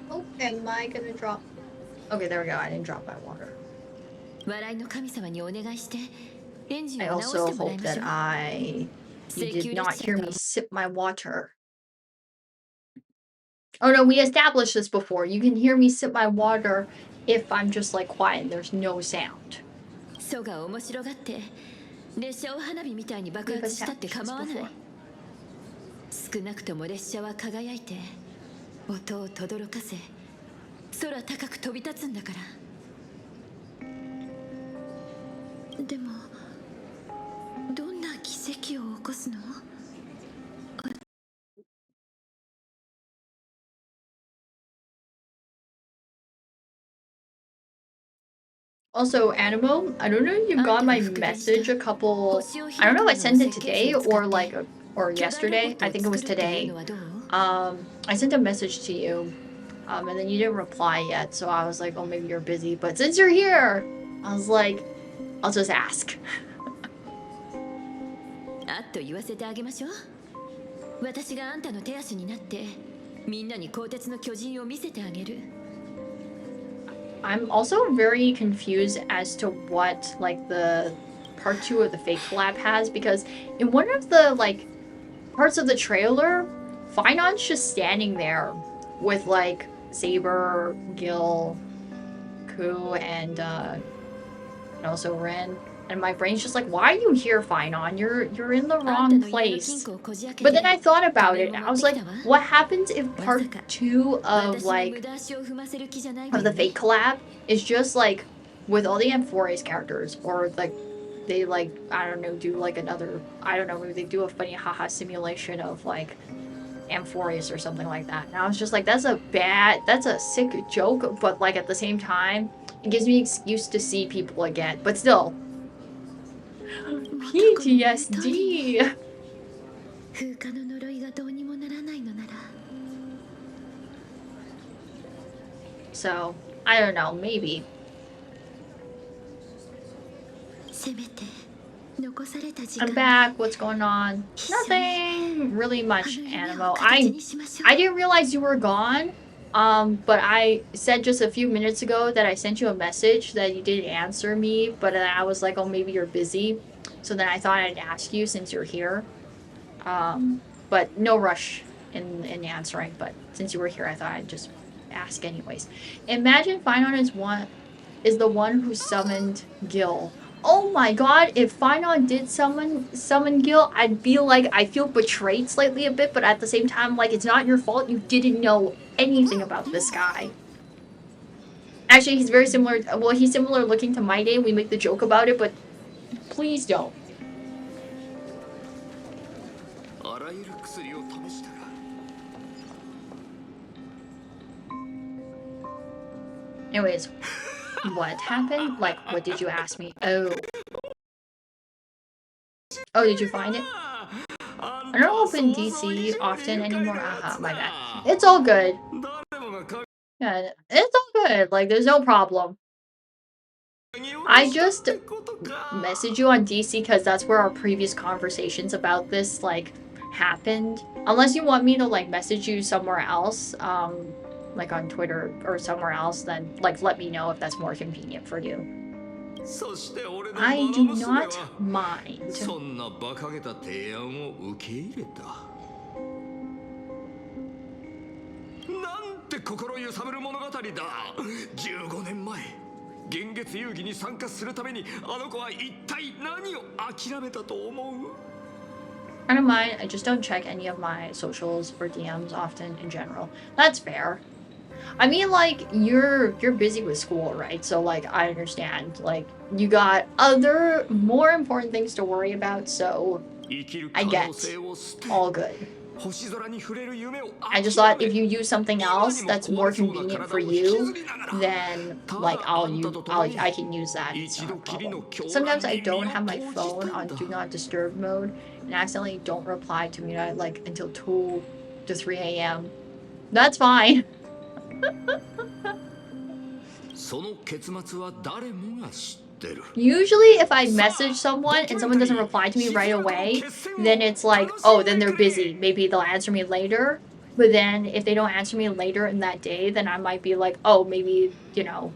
S1: Oh, am I gonna drop? Okay, there we go. I didn't drop my water. I also hope that you did not hear me sip my water. Oh no, we established this before. You can hear me sip my water if I'm just like quiet and there's no sound. We've established this before.
S3: 少なくとも列車は輝いて音を轟かせ空高く飛び立つんだから。でもどんな奇跡を起こすの？
S1: Also, Animo, I don't know if you got my message I don't know if I sent it today or yesterday. I think it was today. I sent a message to you, and then you didn't reply yet, so I was like, oh, maybe you're busy. But since you're here, I was like, I'll just ask. I'm also very confused as to what, like, the part 2 of the fake collab has, because in one of the, like, parts of the trailer, Finon's just standing there with, like, Saber, Gil, Ku, and also Ren. And my brain's just like, why are you here, Finon? You're in the wrong place. But then I thought about it, and I was like, what happens if part 2 of, like, of the fake collab is just, like, with all the M4A's characters, or, like, they, like, I don't know, do, like, another, I don't know, maybe they do a funny haha simulation of, like, M4A's or something like that. And I was just like, that's a sick joke, but, like, at the same time, it gives me an excuse to see people again. But still, PTSD. So, I don't know, maybe. I'm back. What's going on? Nothing really much, Animo. I didn't realize you were gone. But I said just a few minutes ago that I sent you a message that you didn't answer me, but then I was like, oh, maybe you're busy. So then I thought I'd ask you since you're here. But no rush in answering. But since you were here, I thought I'd just ask anyways. Imagine Finon is the one who summoned Gil. Oh my god, if Finon did summon Gil, I'd feel like I feel betrayed slightly a bit, but at the same time, like, it's not your fault. You didn't know anything about this guy. Actually, he's very similar. Well, he's similar looking to my day. We make the joke about it, but please don't. Anyways, what happened? Like, what did you ask me? Oh, did you find it? I don't open DC often anymore. My bad. It's all good. Yeah, it's all good. Like, there's no problem. I just messaged you on DC because that's where our previous conversations about this, like, happened. Unless you want me to, like, message you somewhere else, like on Twitter or somewhere else, then, like, let me know if that's more convenient for you. I do not mind.
S2: 15年前現月遊戯に参加するためにあの子は一体何を諦めたと思う
S1: I don't mind. I just don't check any of my socials or DMs often in general. That's fair. I mean, like, you're busy with school, right? So, like, I understand. Like, you got other, more important things to worry about, so I get. All good. I just thought if you use something else that's more convenient for you, then, like, I can use that. It's not a problem. Sometimes I don't have my phone on Do Not Disturb mode and accidentally don't reply to Mirai, like, until 2 to 3 a.m. That's fine. Usually if I message someone and someone doesn't reply to me right away, then it's like, oh, then they're busy. Maybe they'll answer me later. But then if they don't answer me later in that day, then I might be like, oh, maybe, you know,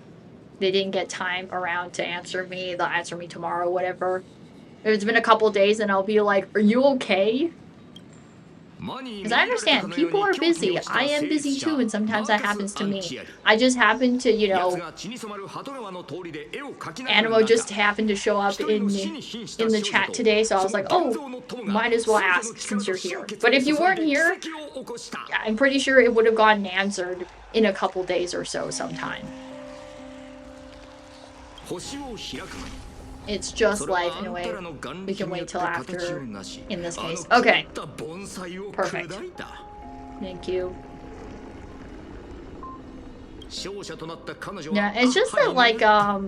S1: they didn't get time around to answer me. They'll answer me tomorrow, whatever. If it's been a couple days, and I'll be like, are you okay? Because I understand, people are busy. I am busy too, and sometimes that happens to me. I just happen to, you know, Animo just happened to show up in the chat today, so I was like, oh, might as well ask since you're here. But if you weren't here, I'm pretty sure it would have gotten answered in a couple days or so sometime. It's just life in a way. We can wait till after, in this case. Okay. Perfect. Thank you. Yeah, it's just that, like, I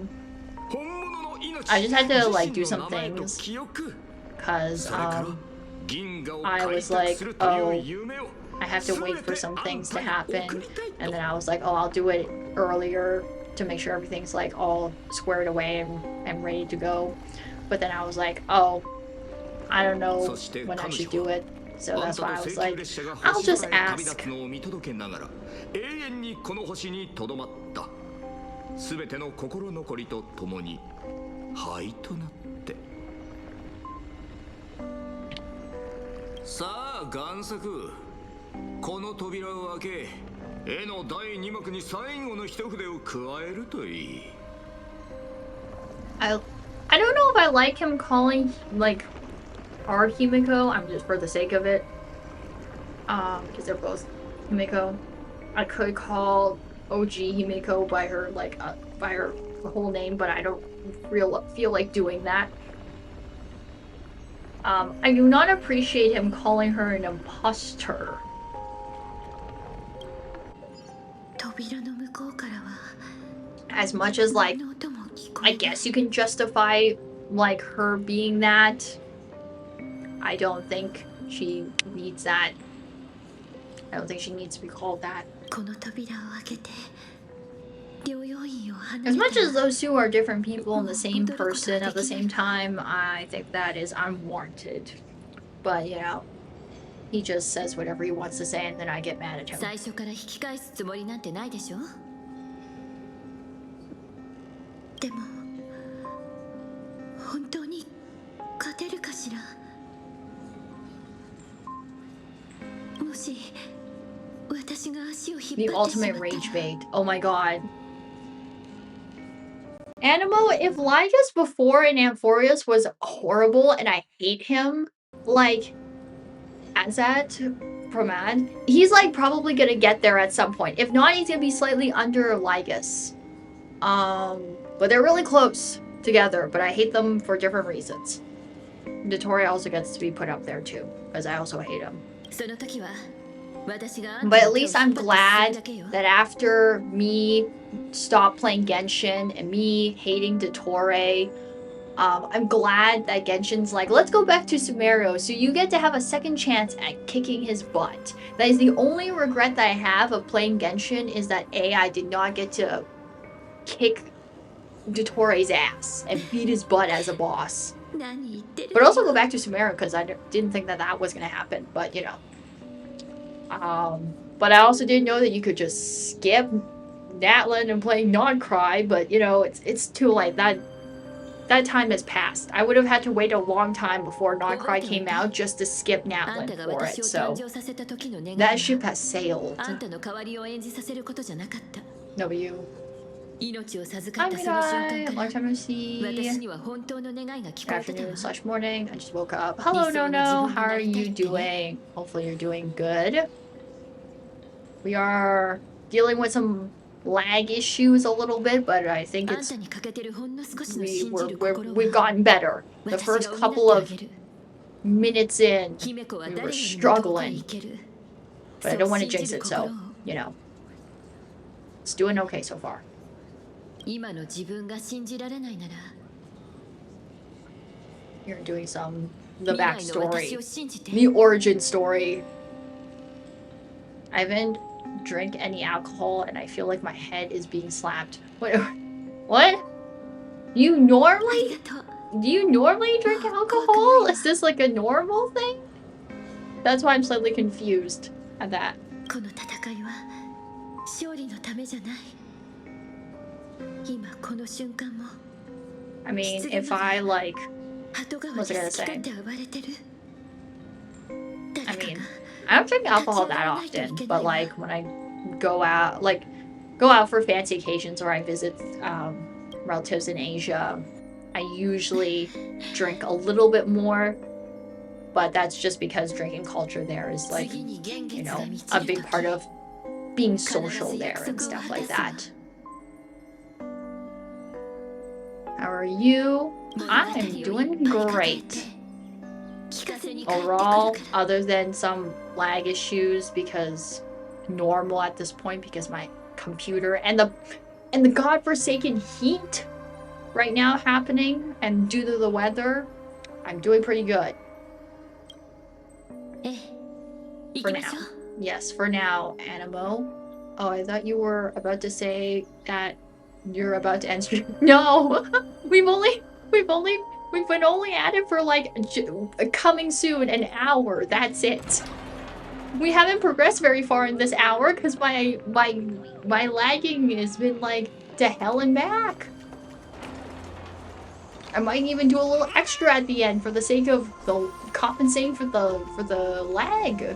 S1: just had to, like, do some things. Because, I was like, oh, I have to wait for some things to happen. And then I was like, oh, I'll do it earlier to make sure everything's, like, all squared away and ready to go. But then I was like, oh, I don't know when I should do it. So that's why I was like, I'll just ask. I don't know if I like him calling, like, our Himiko. I'm just for the sake of it. Because they're both Himiko. I could call OG Himiko by her, like, by her whole name, but I don't feel like doing that. I do not appreciate him calling her an imposter. As much as, like, I guess you can justify, like, her being that, I don't think she needs that. I don't think she needs to be called that. As much as those two are different people and the same person at the same time, I think that is unwarranted. But, you know, he just says whatever he wants to say and then I get mad at him.
S3: 最初から引き返すつもりなんてないでしょ。でも本当に勝てるかしら。もし私が足を引っ
S1: The
S3: 張ってしま
S1: ultimate
S3: ったら
S1: rage bait. Oh my god. Animo, if Lygus before in Amphorius was horrible and I hate him, like, Azat, Promad, he's like probably gonna get there at some point. If not, he's gonna be slightly under Lygus. But they're really close together, but I hate them for different reasons. Dottore also gets to be put up there too, because I also hate him.
S3: その時は私があん
S1: But
S3: た
S1: at
S3: の手を
S1: least
S3: 引
S1: I'm
S3: っ張って進むだ
S1: glad
S3: けよ。
S1: that after me stop playing Genshin and me hating Dottore, I'm glad that Genshin's like, let's go back to Sumeru, so you get to have a second chance at kicking his butt. That is the only regret that I have of playing Genshin, is that A, I did not get to kick Dottore's ass and beat his butt as a boss.
S3: 何言ってる
S1: But also go back to Sumeru, because I didn't think that that was going to happen, but you know. But I also didn't know that you could just skip Natlan and play Non-Cry, but you know, it's too late. That time has passed. I would have had to wait a long time before Non-Cry came out just to skip
S3: あんた
S1: Natlan
S3: が
S1: for
S3: 私
S1: it,
S3: を
S1: so
S3: 誕生させた時の願い
S1: that
S3: は
S1: ship has sailed.
S3: あんたの代わりを演じさせることじゃなかった。
S1: W.
S3: 命を授か
S1: Hi,
S3: ったその瞬
S1: Mirai.
S3: 間か
S1: Long
S3: ら
S1: time no see.
S3: 私には本当の願いが聞こえてたわ。
S1: Afternoon / morning. I just woke up. Hello, Nono. How are you doing? Hopefully you're doing good. We are dealing with some lag issues a little bit, but I think
S3: あん
S1: it's
S3: たに欠けてるほんの少しの信じる
S1: we've
S3: 心は
S1: gotten better. The
S3: 私が
S1: first
S3: 補って
S1: couple
S3: あ
S1: of
S3: げる。
S1: minutes in,
S3: 姫子は
S1: we
S3: 誰
S1: were
S3: よりも遠くへ
S1: struggling,
S3: 行ける。
S1: but I
S3: そ
S1: don't
S3: う
S1: want to
S3: 信
S1: jinx
S3: じる
S1: it,
S3: 心
S1: so
S3: を
S1: you know, it's doing okay so far.
S3: 今の自分が信じられないなら
S1: You're doing the
S3: 未来の私
S1: backstory,
S3: を信じて
S1: the origin story. I haven't drank any alcohol, and I feel like my head is being slapped. What? You
S3: あり
S1: normally
S3: がとう。
S1: Do you normally drink alcohol? Is this like a normal thing? That's why I'm slightly confused at that.
S3: この戦いは勝利のためじゃない。今この瞬間も
S1: I mean, if I like,
S3: 鳩川
S1: What's
S3: で
S1: I
S3: 好
S1: gonna
S3: き
S1: say?
S3: 勝手暴れてる。
S1: I
S3: 誰か
S1: mean,
S3: が
S1: I don't drink alcohol that often, but like when I go out for fancy occasions or I visit relatives in Asia, I usually drink a little bit more, but that's just because drinking culture there is like,
S3: 次に現
S1: you
S3: 月が
S1: know,
S3: 満
S1: a
S3: ちる
S1: big
S3: 時
S1: part of being social there and stuff like that. How are you? I'm doing great. Overall, other than some lag issues because normal at this point because my computer and the godforsaken heat right now happening and due to the weather, I'm doing pretty good.
S3: ええ、行
S1: For
S3: きましょ
S1: now.
S3: う。
S1: Yes, for now, Animo. Oh, I thought you were about to say that you're about to end stream. No! We've been only at it for like coming soon an hour. That's it. We haven't progressed very far in this hour because my lagging has been like to hell and back. I might even do a little extra at the end for the sake of the compensating for the lag.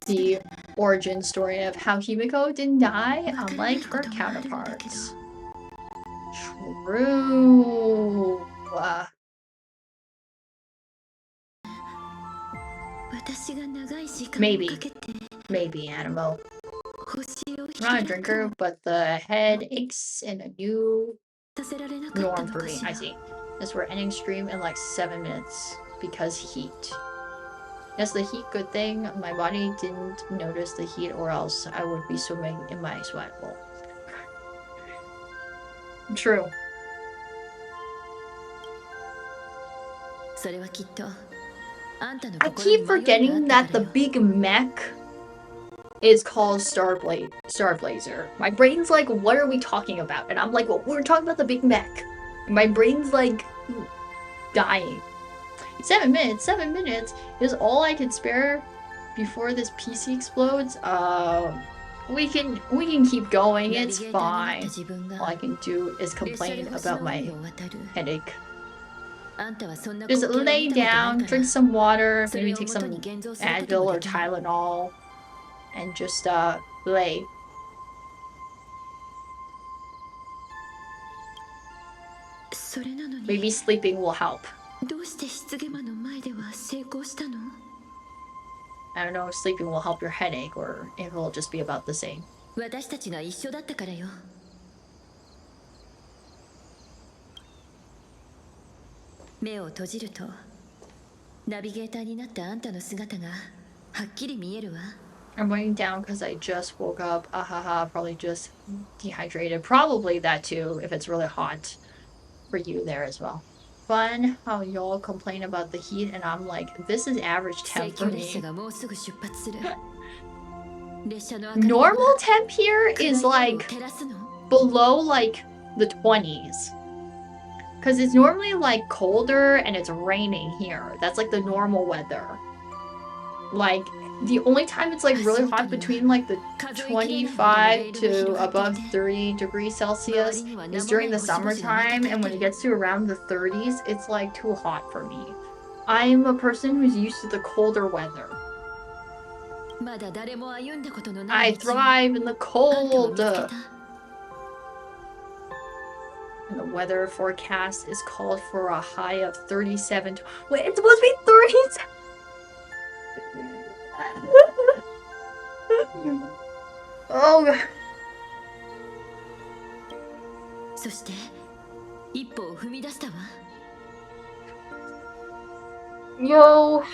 S1: The origin story of how Himiko didn't die, unlike her counterparts. True. Maybe, Animo. I'm not a drinker, but the head aches in a new norm for me. I see. This we're ending stream in like 7 minutes because heat. Yes, the heat, good thing. My body didn't notice the heat or else I would be swimming in my sweat bowl. True. I keep forgetting that the big mech is called Starblazer. My brain's like, what are we talking about? And I'm like, well, we're talking about the Big Mac. And my brain's like dying. 7 minutes. 7 minutes is all I can spare before this PC explodes. We can keep going. It's fine. All I can do is complain about my headache. Just lay down, drink some water, maybe take some Advil or Tylenol, and just lay. Maybe sleeping will help. I don't know if sleeping will help your headache or if it'll just be about the same.
S3: 私たちが一緒だったからよ。目を閉じるとナビゲーターになったあんたの姿がはっきり見えるわ。
S1: I'm laying down because I just woke up. Ahaha, probably just dehydrated. Probably that too, if it's really hot for you there as well. Fun how y'all complain about the heat and I'm like, this is average temp for me. Normal temp here is like below like the 20s. Because it's normally like colder and it's raining here. That's like the normal weather. Like the only time it's like really hot between like the 25 to above 30 degrees Celsius is during the summertime, and when it gets to around the 30s, it's like too hot for me. I'm a person who's used to the colder weather. I thrive in the cold. And the weather forecast is called for a high of 37. Wait, it's supposed to be 37. Oh god. Yo,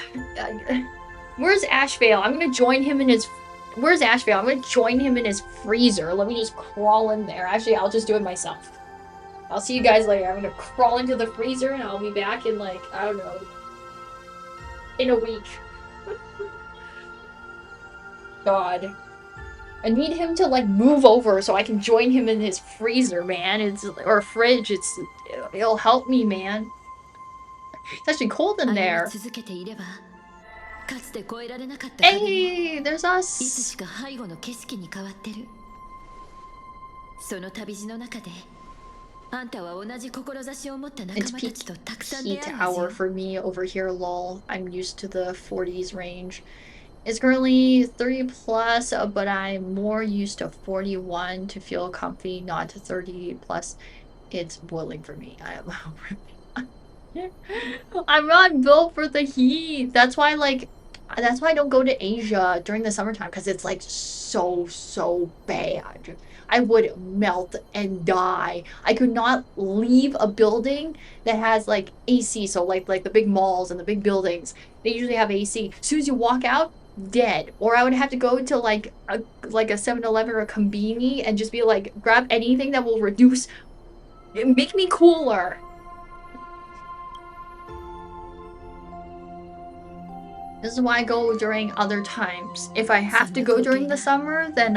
S1: where's Ashvale? I'm gonna join him in his. Where's Ashvale? I'm gonna join him in his freezer. Let me just crawl in there. Actually, I'll just do it myself. I'll see you guys later. I'm gonna crawl into the freezer and I'll be back in like, I don't know, in a week. God. I need him to like move over so I can join him in his freezer, man. Or fridge. It'll help me, man. It's actually cold in there. Hey, there's us. It's peak hour for me over here, lol. I'm used to the 40s range. It's currently 30 plus, but I'm more used to 41 to feel comfy, not to 30 plus. It's boiling for me. I'm not built for the heat. That's why I don't go to Asia during the summertime, because it's like so bad. I would melt and die. I could not leave a building that has like AC. So like the big malls and the big buildings, they usually have AC. As soon as you walk out, dead. Or I would have to go to like a 7-Eleven or a Conveni and just be like, grab anything that will make me cooler. This is why I go during other times. If I have to go during the summer, then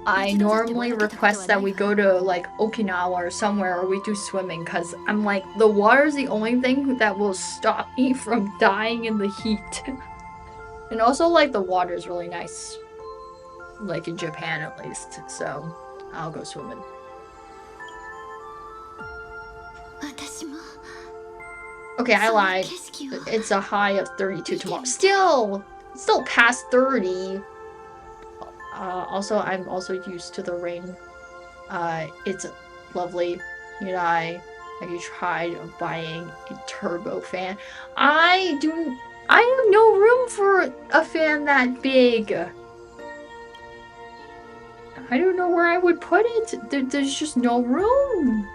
S1: I normally request that we go to like Okinawa or somewhere, or we do swimming, because I'm like, the water is the only thing that will stop me from dying in the heat. And also like the water is really nice, like in Japan at least, so I'll go swimming. Okay, I lied. It's a high of 32 tomorrow. Still past 30. Also, I'm also used to the rain. It's lovely. Have you tried buying a turbo fan? I have no room for a fan that big. I don't know where I would put it. There's just no room.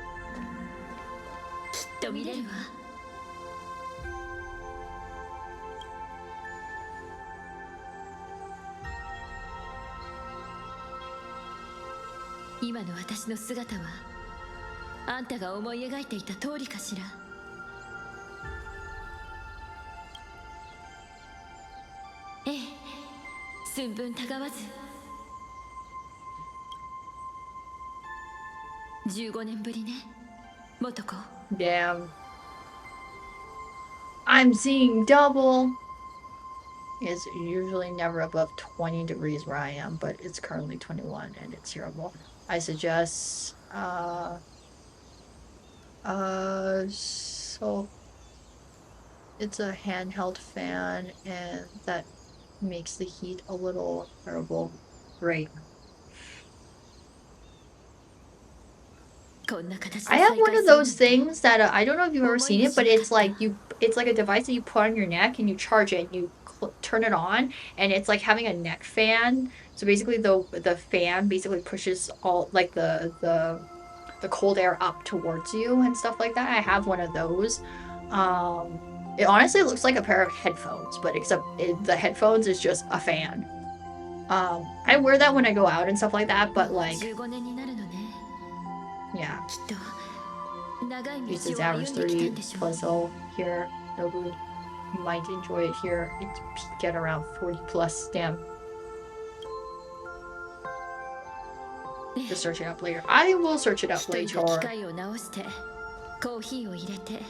S3: 寸分たがわず15年ぶりね元子
S1: Damn. I'm seeing double. It's usually never above 20 degrees where I am, but it's currently 21 and it's terrible. I suggest, so it's a handheld fan and that makes the heat a little terrible. Great. I have one of those things that I don't know if you've ever seen it, but it's like it's like a device that you put on your neck and you charge it and you turn it on, and it's like having a neck fan. So basically, the fan basically pushes all like the cold air up towards you and stuff like that. I have one of those. It honestly looks like a pair of headphones, but except the headphones is just a fan. I wear that when I go out and stuff like that, but like. Yeah. This is average 30 plus L here. Nobu, you might enjoy it here. It's peak at around 40 plus. Damn. Just search it up later. I will search it up later.
S3: コーヒーを入れて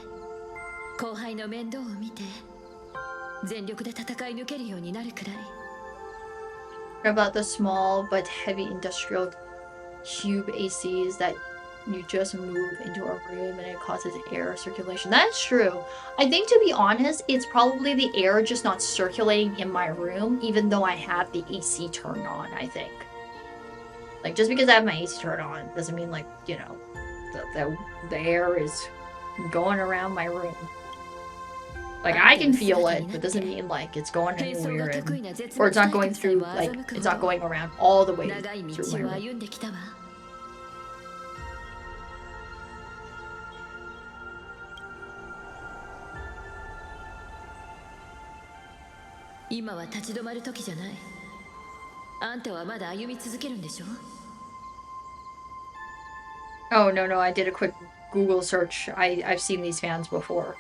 S3: 後輩の面倒を見て全力で戦い抜けるようになるくらい
S1: About the small but heavy industrial cube ACs that you just move into a room and it causes air circulation. That's true. I think, to be honest, it's probably the air just not circulating in my room, even though I have the AC turned on, I think. Like, just because I have my AC turned on doesn't mean, like, you know, the air is going around my room. Like, I can feel it, but doesn't mean, like, it's going anywhere, or it's not going through, like, it's not going around all the way through my room.
S3: 今は立ち止まる時じゃない。あんたはまだ歩み続けるんでしょ?
S1: Oh, no, I did a quick Google search. I've seen these fans before.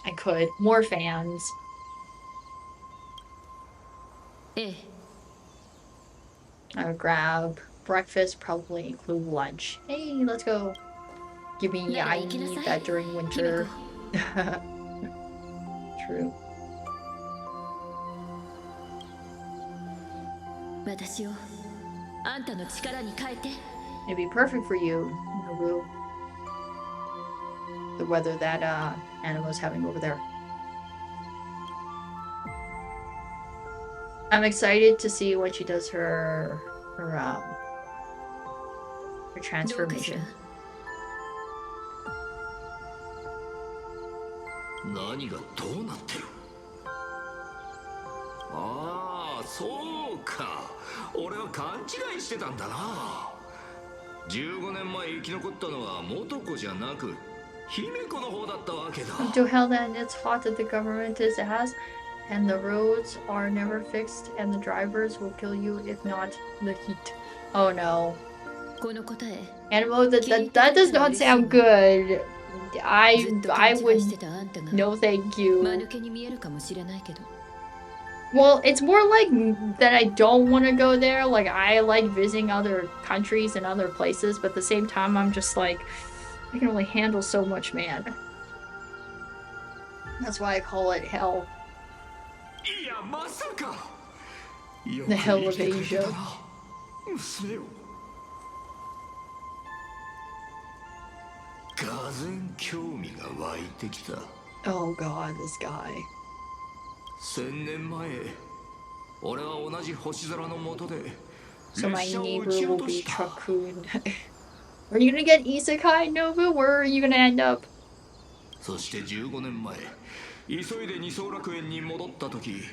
S1: I could. More fans.
S3: ええ。
S1: I would grab breakfast, probably include lunch. Hey, let's go. Give me, I need that during winter. True.
S3: 私をあんたの力に変えて。
S1: It'd be perfect for you, Nobu. The weather that Animo's having over there. I'm excited to see when she does her transformation.
S2: 何がどうなってる？ああ、そうか。俺は勘違いしてたんだな。15年前生き残ったのは元子じゃなく姫子の方だったわけだ。
S1: To hell then, it's hot that the government is ass, and the roads are never fixed, and the drivers will kill you if not the heat. Oh no.
S3: この答え。
S1: Animo, that does not sound good. I would no thank you. Well, it's more like that I don't want to go there. Like, I like visiting other countries and other places, but at the same time, I'm just like, I can only handle so much, man. That's why I call it hell. The hell of Asia. Oh god, this guy.
S2: 1000年前、俺は同じ星空の下で
S1: So my neighbor will be Truckun. Are you gonna get Isekai, Nobu? Where are you gonna end up?
S2: そして15年前、急いで二層楽園に戻った時、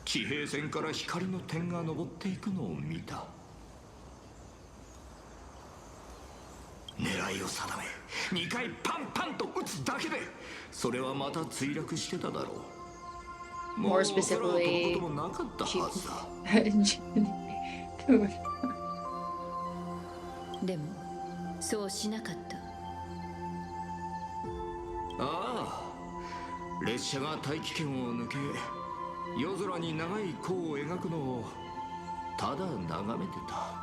S2: 地平線から光の点が昇っていくのを見た。狙いを定め、2回パンパンと撃つだけで、それはまた墜落してただろう。
S1: More specifically, Dude.
S3: でもそうしなかった。
S2: ああ、列車が大気圏を抜け、夜空に長い弧を描くのをただ眺めてた。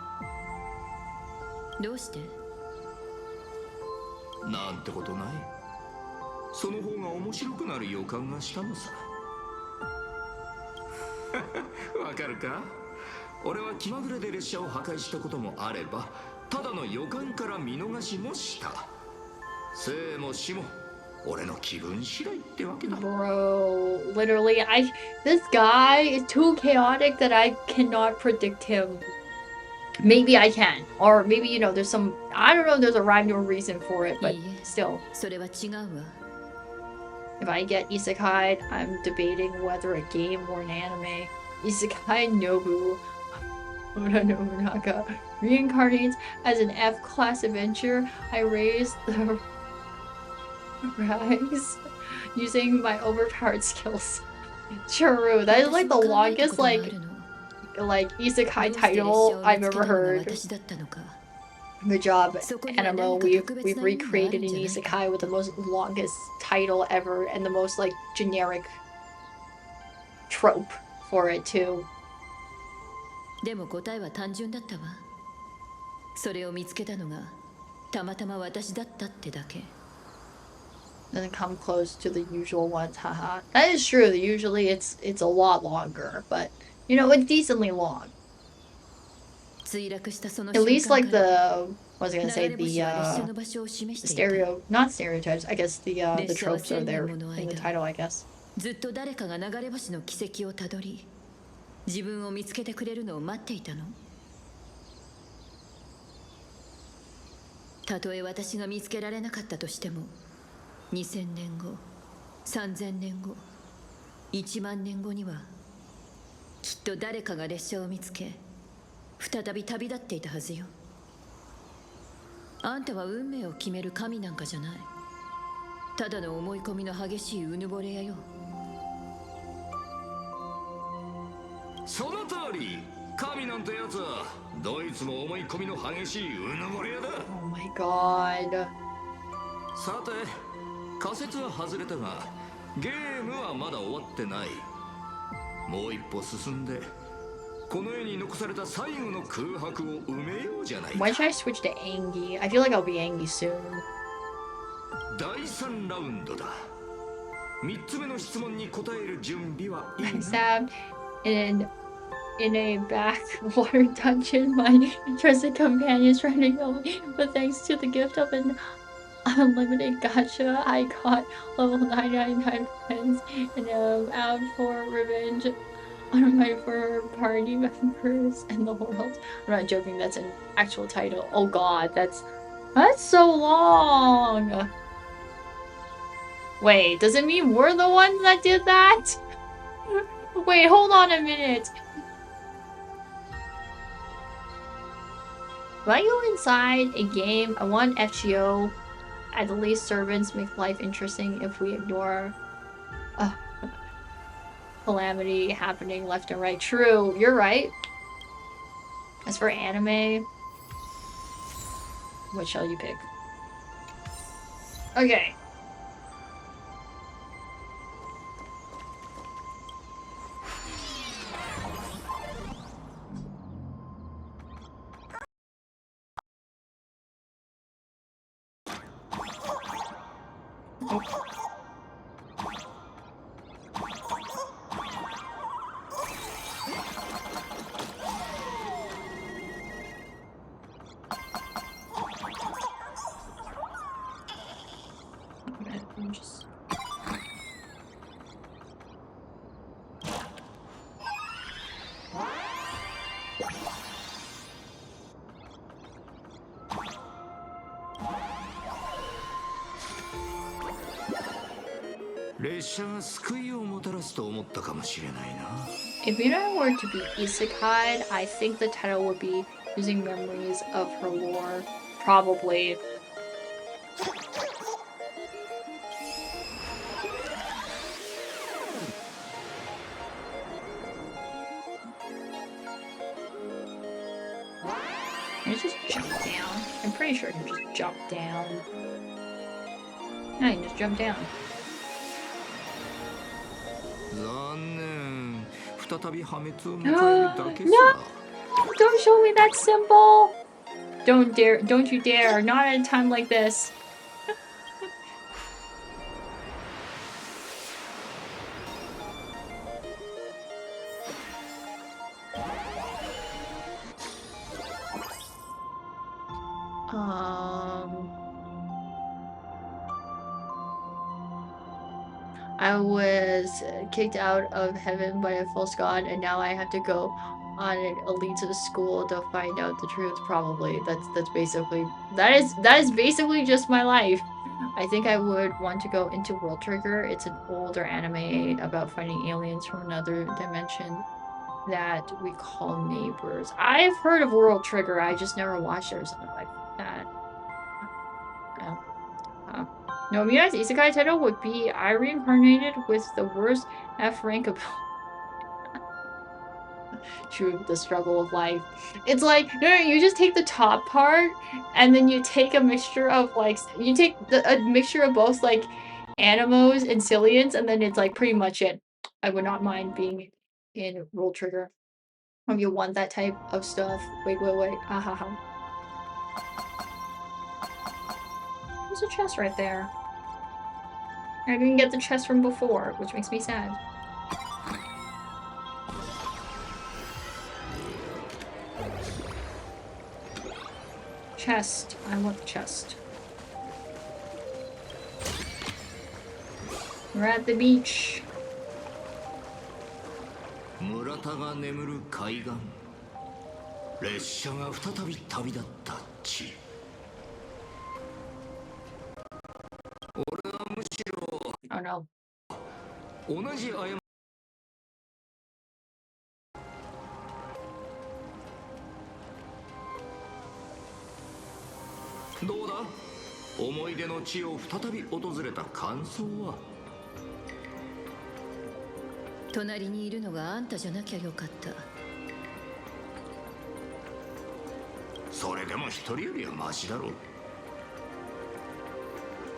S3: どうして？
S2: なんてことない。その方が面白くなる予感がしたのさ。わかるか？俺は気まぐれで列車を破壊したこともあれば、ただの予感から見逃しもした。生も死も俺の気分次第ってわけだ。
S1: Bro, literally, this guy is too chaotic that I cannot predict him. Maybe I can, or maybe, you know, there's some, I don't know, there's a rhyme or reason for it, but
S3: いいえ、
S1: still,
S3: それは違うわ。
S1: if I get isekai, I'm debating whether a game or an anime. Isekai Nobu Oda Nobunaga reincarnates as an F-class adventure. I raised the rags using my overpowered skills. True, that is like the longest like isekai title I've ever heard. Good job, Animo. We've recreated an isekai with the most longest title ever and the most like generic trope for it too.
S3: でも答えは単純だったわ。それを見つけたのがたまたま私だったってだけ。
S1: Doesn't come close to the usual ones, haha. That is true. Usually it's a lot longer, but you know, it's decently long. At least like the, what was I gonna say, the not stereotypes, I guess the tropes are there in the title, I guess.
S3: ずっと誰かが流れ星の軌跡をたどり、自分を見つけてくれるのを待っていたの。たとえ私が見つけられなかったとしても、2000年後、3000年後、1万年後にはきっと誰かが列車を見つけ、再び旅立っていたはずよ。あんたは運命を決める神なんかじゃない。ただの思い込みの激しいうぬぼれ屋よ。
S2: その通り。神なんてやつはどいつも思い込みの激しいうぬぼれ屋だ。
S1: Oh my god.
S2: さて、仮説は外れたがゲームはまだ終わってない。もう一歩進んでこの世に残された最後の空白を埋めようじゃないか。
S1: Why should I switch to Angie? I feel like I'll be Angie soon.
S2: 第3ラウンドだ。3つ目の質問に答える準備はいいな。
S1: I'm stabbed in a backwater dungeon. My trusted companion is trying to kill me, but thanks to the gift of an unlimited gacha, I got level 999 friends and am out for revenge on my former party members and the world. I'm not joking, that's an actual title. Oh god, that's so long! Wait, does it mean we're the ones that did that? Wait, hold on a minute. If I go inside a game, I want FGO. At the least, servants make life interesting if we ignore calamity happening left and right. True, you're right. As for anime, what shall you pick? Okay. Oh. I'm just...
S2: 列車が救いをもたらすと思ったかもしれないな。
S1: If Mirai were to be isekai, I think the title would be using memories of her lore. Probably. Can I just jump down? I'm pretty sure I can just jump down. No, I can just jump down.
S2: 残念。再び破滅を迎えるだけさ。
S1: Don't show me that symbol! Don't you dare, not at a time like this. I was kicked out of heaven by a false god, and now I have to go on an elite school to find out the truth. Probably that's basically that is basically just my life. I think I would want to go into World Trigger. It's an older anime about fighting aliens from another dimension that we call neighbors. I've heard of World Trigger. I just never watched it or something like that. No, Mia's isekai title would be I reincarnated with the worst F rank ability. True, the struggle of life. It's like, no, you just take the top part, and then you take a mixture of, like, you take a mixture of both, like, Animos and Cillians, and then it's, like, pretty much it. I would not mind being in Roll Trigger. If you want that type of stuff. Wait. Ahaha. There's a chest right there. I didn't get the chest from before, which makes me sad. Chest. I want the chest. We're at the beach.
S2: 村田が眠る海岸。列車が再び旅立った地。俺はむしろ
S1: Oh no.
S2: 同じ過どうだ、思い出の地を再び訪れた感想は。
S3: 隣にいるのがあんたじゃなきゃよかった。
S2: それでも一人よりはマシだろう。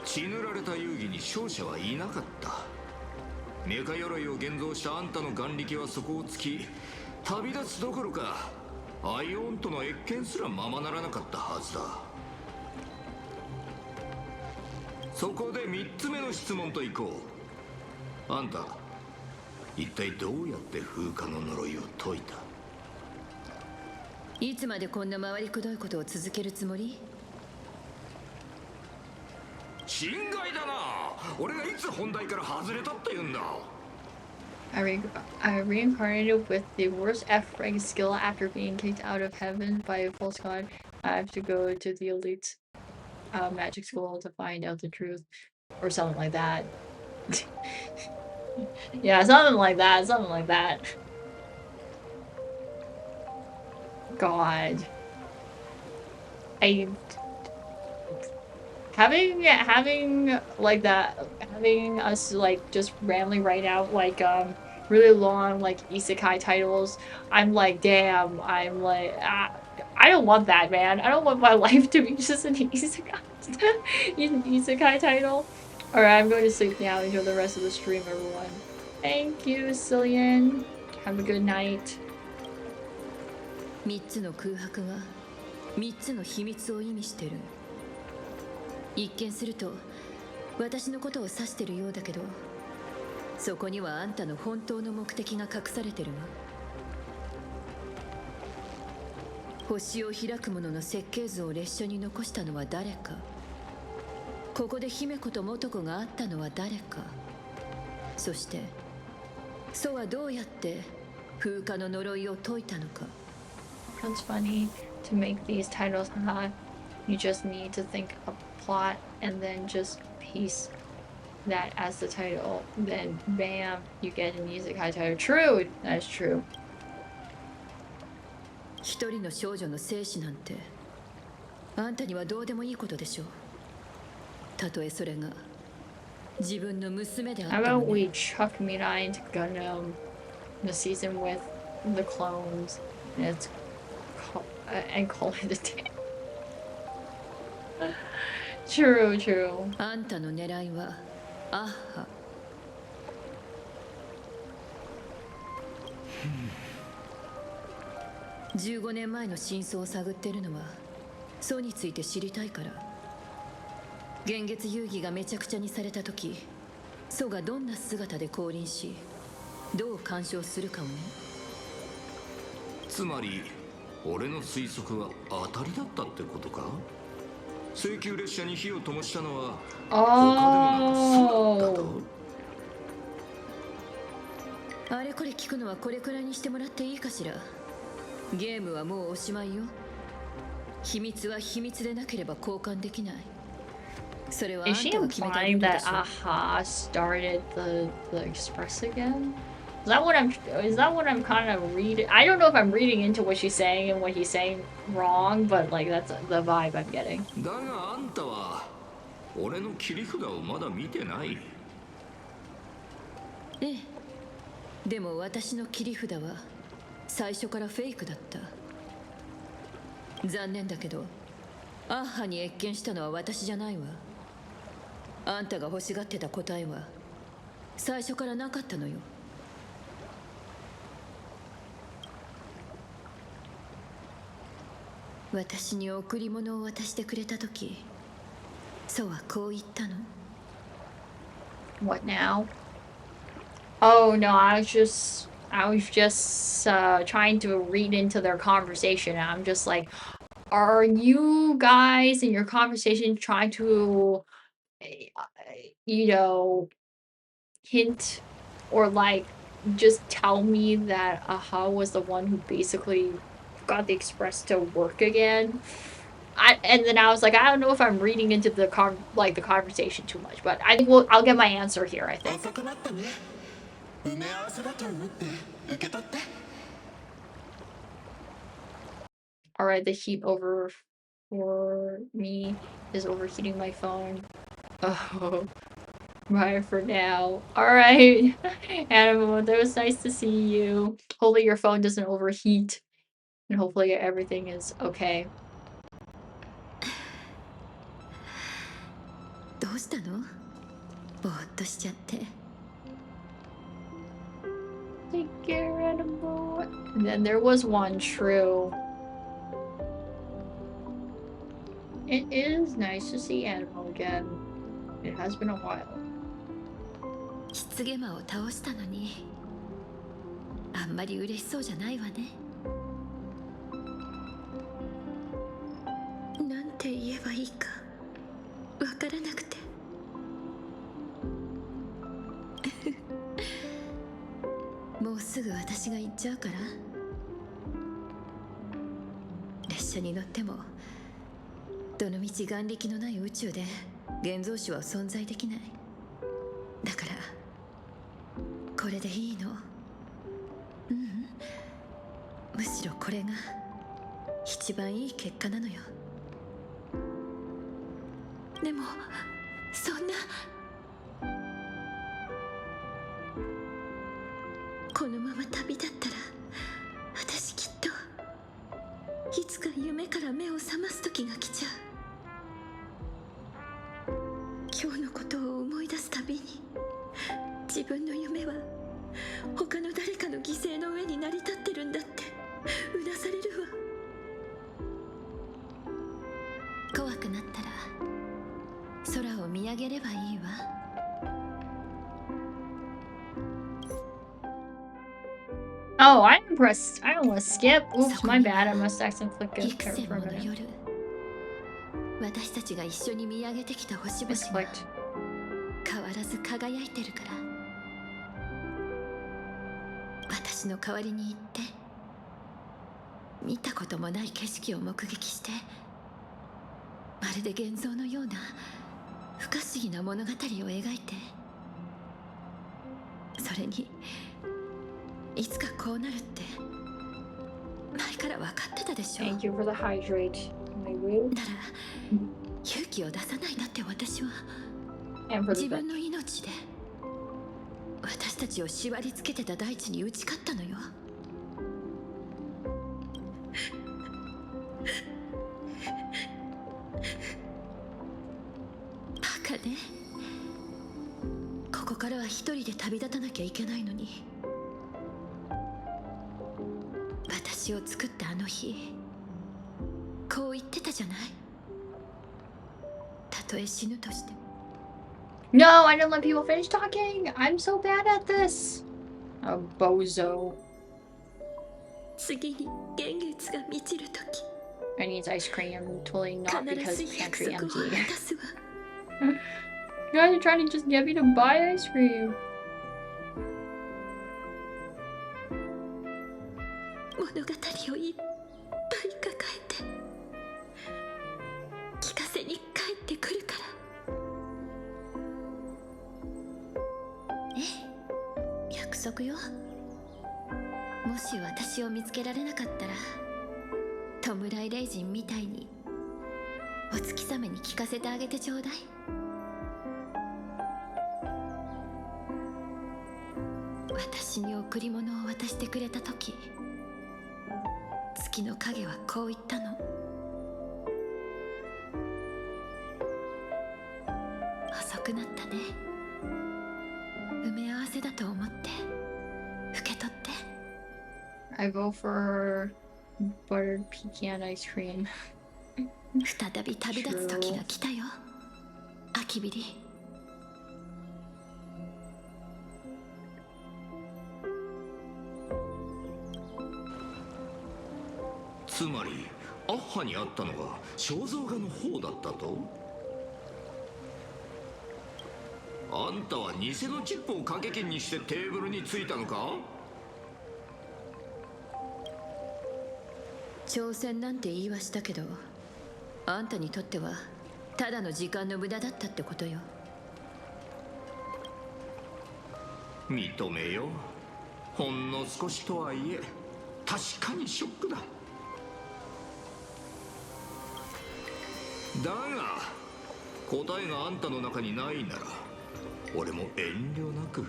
S2: 血塗られた遊戯に勝者はいなかった。メカ鎧を現像したあんたの眼力はそこを突き、旅立つどころかアイオンとの謁見すらままならなかったはずだ。そこで3つ目の質問といこう。あんた一体どうやって風化の呪いを解いた？
S3: いつまでこんな回りくどいことを続けるつもり？
S2: 心外だな。俺がいつ本題から外れたって言うんだ。
S1: I reincarnated with the worst F rank skill after being kicked out of heaven by a false god. I have to go to the elite magic school to find out the truth, or something like that. Yeah, something like that. God, having like that, having us like just rambling right out like really long like isekai titles. I'm like, damn. I'm like, I don't want that, man. I don't want my life to be just an isekai title. Alright, I'm going to sleep now. Enjoy the rest of the stream, everyone. Thank you, Cillian. Have a good night.
S3: 3つの空白は3つの秘密を意味してる。一見すると私のことを指してるようだけど、そこにはあんたの本当の目的が隠されてるわ。星を開く者の設計図を列車に残したのは誰か。ここで姫子と元子があったのは誰か。そしてソはどうやって風化の呪いを解いたのか。
S1: It's funny to make these titles, haha. You just need to think a plot and then just piece that as the title. Then bam, you get a isekai title. True, that's true.
S3: 一人の少女の生死なんてあんたにはどうでもいいことでしょう。たとえそれが自分の娘であってもね。
S1: How about we chuck Mirai into Gundam the season with the clones and call it a day. True.
S3: あんたの狙いはアッハ。15年前の真相を探ってるのはソについて知りたいから。幻月遊戯がめちゃくちゃにされた時、ソがどんな姿で降臨しどう干渉するかをね。
S2: つまり俺の推測は当たりだったってことか。請求列車に火を灯したのは他でもなくソだったと。
S3: あれこれ聞くのはこれくらいにしてもらっていいかしら。ゲームはもうおしまいよ。秘密は秘密でなければ交換できない。それはあん
S1: Is she
S3: たが決めたこ
S1: implying
S3: とで
S1: that
S3: しょ。
S1: Aha started the Express again? Is that what I'm kind of reading? I don't know if I'm reading into what she's saying and what he's saying wrong, but like that's the vibe I'm getting.
S2: だがあんたは俺の切り札をまだ見てない。
S3: ええ。でも私の切り札は最初からフェイクだった。残念だけどアッハに謁見したのは私じゃないわ。あんたが欲しがってた答えは最初からなかったのよ。私に贈り物を渡してくれた時、ソはこう言ったの。
S1: What now? Oh no, I was just trying to read into their conversation. And I'm just like, are you guys in your conversation trying to, you know, hint or like just tell me that Aha was the one who basically got the Express to work again? And then I was like, I don't know if I'm reading into the conversation too much, but I think I'll get my answer here. I think. All right, the heat over for me is overheating my phone. Oh, bye for now. All right, Animal, that was nice to see you. Hopefully your phone doesn't overheat, and hopefully everything is okay.
S3: どうしたの？ぼーっとしちゃって。
S1: Take care, Animal. And then there was one true. It is nice to see Animal again. It has been a while.
S3: 失ゲマを倒したのにあんまり嬉しそうじゃないわね。なんて言えばいいかわからなくて。もうすぐ私が行っちゃうから。列車に乗ってもどのみち眼力のない宇宙で現像紙は存在できない。だからこれでいいの。ううん、むしろこれが一番いい結果なのよ。でもそんな、このまま旅立ったら私きっといつか夢から目を覚ます時が来ちゃう。今日のことを思い出すたびに自分の夢は他の誰かの犠牲の上に成り立ってるんだってうなされるわ。怖くなったら空を見上げればいいわ。
S1: Oh, I didn't press. I don't want to skip. Oops, my bad. I must accidentally click it for a minute.
S3: 私たちが一緒に見上げてきた星々が変わらず輝いてるから。私の代わりに行って見たこともない景色を目撃してまるで現像のような不可思議な物語を描いて、それにいつかこうなるって前から分かってたでしょ。
S1: Thank you for the hydrate. My room.
S3: なら勇気を出さないなって私は
S1: And for the
S3: 自分の命で私たちを縛り付けてた大地に打ち勝ったのよ。バカね。ここからは一人で旅立たなきゃいけないのに私を作ったあの日、こう言ってたじゃない。たとえ死ぬとしても。
S1: No, I didn't let people finish talking. I'm so bad at this. A bozo.
S3: 次に幻月が満ちるとき、
S1: I need ice cream. Totally not
S3: 必
S1: because
S3: ず
S1: pantry
S3: 約束を
S1: empty.
S3: 果たすわ。
S1: You guys are trying to just get me to buy ice cream.
S3: 物語をいっぱい抱えて聞かせに帰ってくるから。ええ、約束よ。もし私を見つけられなかったら、弔い霊人みたいにお月様に聞かせてあげてちょうだい。私に贈り物を渡してくれた時、月の影はこう言ったの。遅くなったね。埋め合わせだと思って受け取って。
S1: I go for buttered pecan ice cream.
S3: 再び旅立つ時が来たよ、アキビリ。
S2: つまりアッハにあったのは肖像画の方だったと。あんたは偽のチップを掛け金にしてテーブルについたのか。
S3: 挑戦なんて言いはしたけど、あんたにとってはただの時間の無駄だったってことよ。
S2: 認めよう。ほんの少しとはいえ確かにショックだ。だが答えがあんたの中にないなら、俺も遠慮なく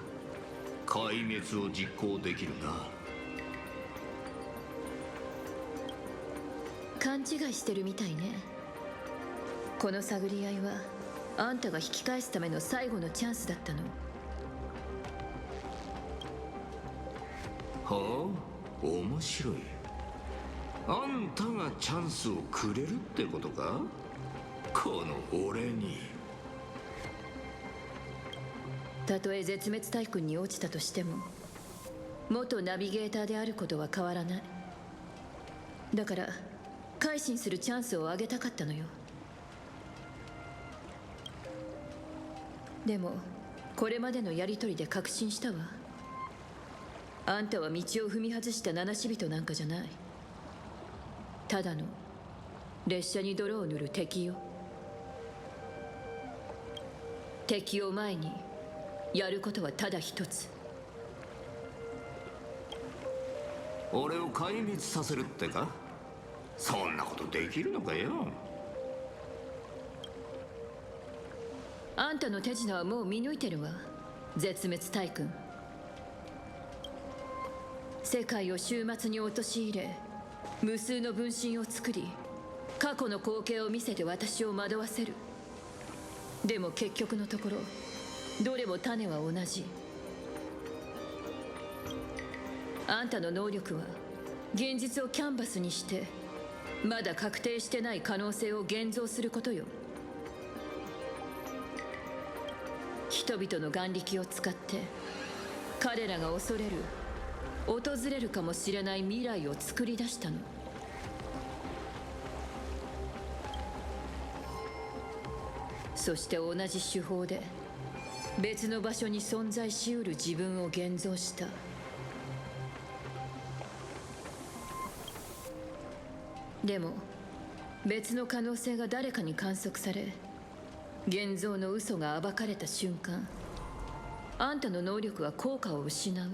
S2: 壊滅を実行できるな。
S3: 勘違いしてるみたいね。この探り合いはあんたが引き返すための最後のチャンスだったの。
S2: はあ、面白い。あんたがチャンスをくれるってことか、この俺に。
S3: たとえ絶滅大軍に落ちたとしても、元ナビゲーターであることは変わらない。だから改心するチャンスをあげたかったのよ。でもこれまでのやりとりで確信したわ。あんたは道を踏み外した七死人なんかじゃない。ただの列車に泥を塗る敵よ。敵を前にやることはただ一つ。
S2: 俺を壊滅させるってか。そんなことできるのかよ。
S3: あんたの手品はもう見抜いてるわ、絶滅大君。世界を終末に陥れ、無数の分身を作り、過去の光景を見せて私を惑わせる。でも結局のところ、どれも種は同じ。あんたの能力は現実をキャンバスにしてまだ確定してない可能性を現像することよ。人々の眼力を使って彼らが恐れる、訪れるかもしれない未来を作り出したの。そして同じ手法で別の場所に存在しうる自分を現像した。でも別の可能性が誰かに観測され、現像の嘘が暴かれた瞬間、あんたの能力は効果を失う。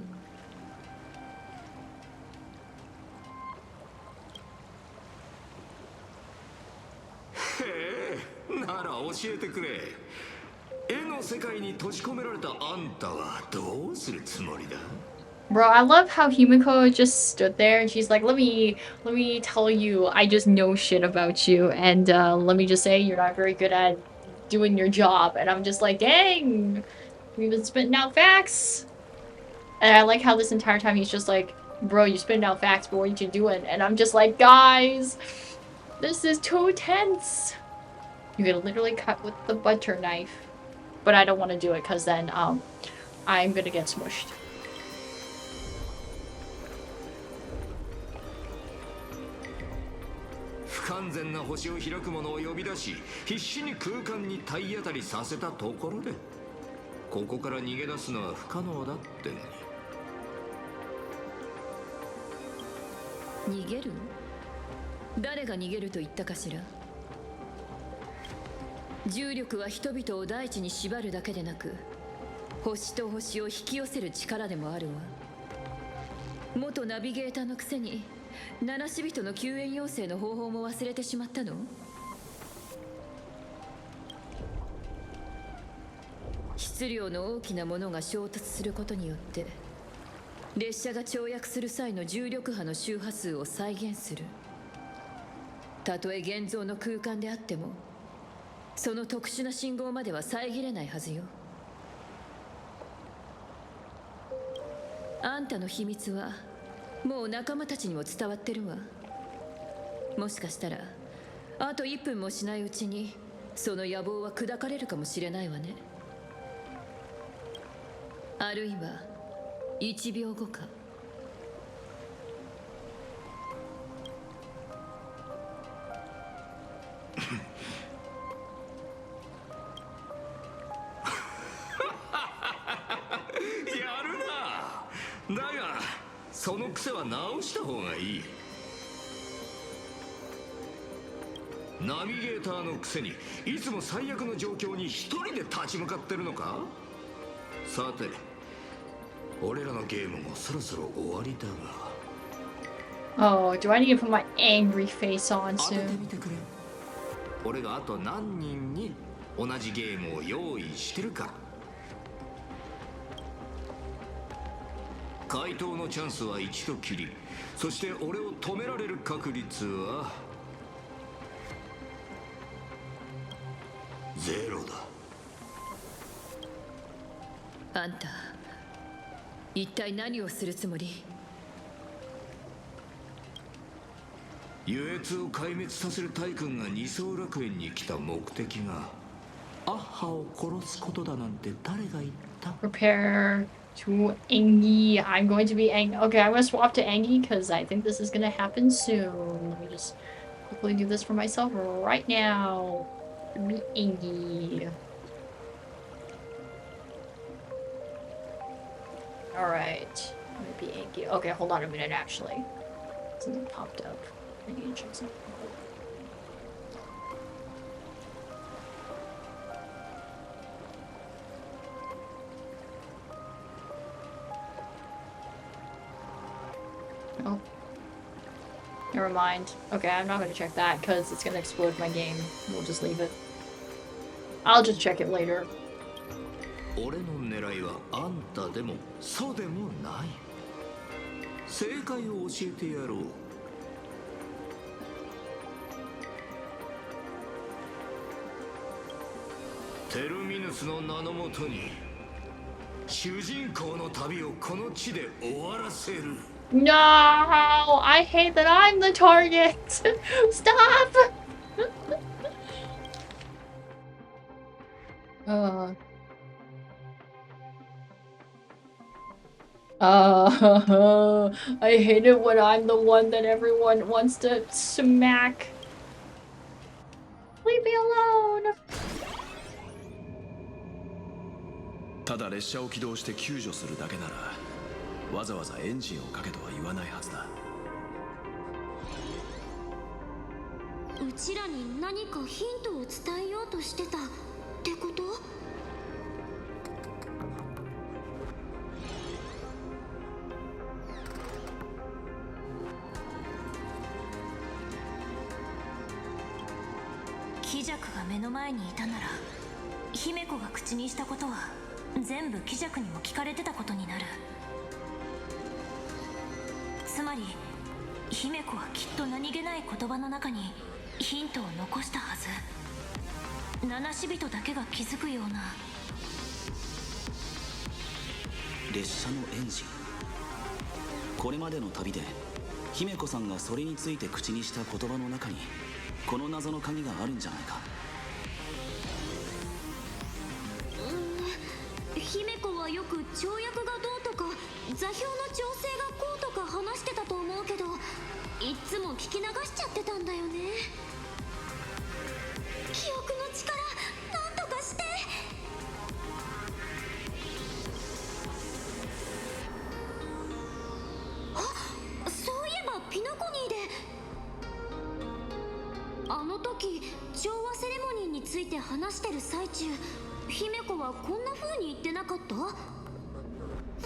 S2: へえ、なら教えてくれ。絵の世界に閉じ込められたあんたはどうするつもりだ。
S1: Bro, I love how Himiko just stood there and she's like, let me tell you, I just know shit about you, and let me just say you're not very good at doing your job. And I'm just like, dang, we've been spitting out facts. And I like how this entire time he's just like, Bro, you spitting out facts, but what you doing? And I'm just like, guys, this is too tense. You can literally cut with the butter knife. But I don't want to do it because then I'm gonna get smushed.
S2: 不完全な星を開く者を呼び出し、必死に空間に体当たりさせたところで、ここから逃げ出すのは不可能だってのに。
S3: 逃げる？誰が逃げると言ったかしら。重力は人々を大地に縛るだけでなく、星と星を引き寄せる力でもあるわ。元ナビゲーターのくせに七死人の救援要請の方法も忘れてしまったの？質量の大きなものが衝突することによって列車が跳躍する際の重力波の周波数を再現する。たとえ現像の空間であってもその特殊な信号までは遮れないはずよ。あんたの秘密はもう仲間たちにも伝わってるわ。もしかしたらあと1分もしないうちにその野望は砕かれるかもしれないわね。あるいは1秒後か。
S2: だがその癖は直した方がいい。ナビゲーターのくせにいつも最悪の状況に一人で立ち向かってるのか。さて俺らのゲームもそろそろ終わりだが。
S1: Oh, do I need to put my angry face on
S2: 当てて
S1: soon?
S2: みてくれ。俺があと何人に同じゲームを用意してるか。回答のチャンスは一度きり。そして俺を止められる確率はゼロだ。
S3: あんた一体何をするつもり？
S2: 優越を壊滅させる大君が二層楽園に来た目的がアッハを殺すことだなんて誰が言った？
S1: Prepare to Angie. I'm going to be Angie. Okay, I'm going to swap to Angie because I think this is going to happen soon. Let me just quickly do this for myself right now. Be Angie. Alright. I'm going to be Angie. Okay, hold on a minute actually. Something popped up. I need to check something. Oh. Never mind. Okay, I'm not gonna check that because it's gonna explode my game. We'll just leave it. I'll just check it later.
S2: 俺の狙いはあんたでもそうでもない。正解を教えてやろう。テルミヌスの名のもとに主人公の旅をこの地で終わらせる。
S1: No! I hate that I'm the target! Stop! I hate it when I'm the one that everyone wants to smack. Leave me alone!
S4: ただ列車を起動して救助するだけならわざわざエンジンをかけとは言わないはずだ。
S5: うちらに何かヒントを伝えようとしてたってこと？キジャクが目の前にいたなら姫子が口にしたことは全部キジャクにも聞かれてたことになる。つまり姫子はきっと何気ない言葉の中にヒントを残したはず。七死人だけが気づくような。
S6: 列車のエンジン、これまでの旅で姫子さんがそれについて口にした言葉の中にこの謎の鍵があるんじゃないか。
S5: 姫子はよく跳躍がどうとか座標の調整がこうとか話してたと思うけど、いっつも聞き流しちゃってたんだよね。記憶の力なんとかして。あ、そういえばピノコニーであの時調和セレモニーについて話してる最中、姫子はこんな風に言ってなかった？フ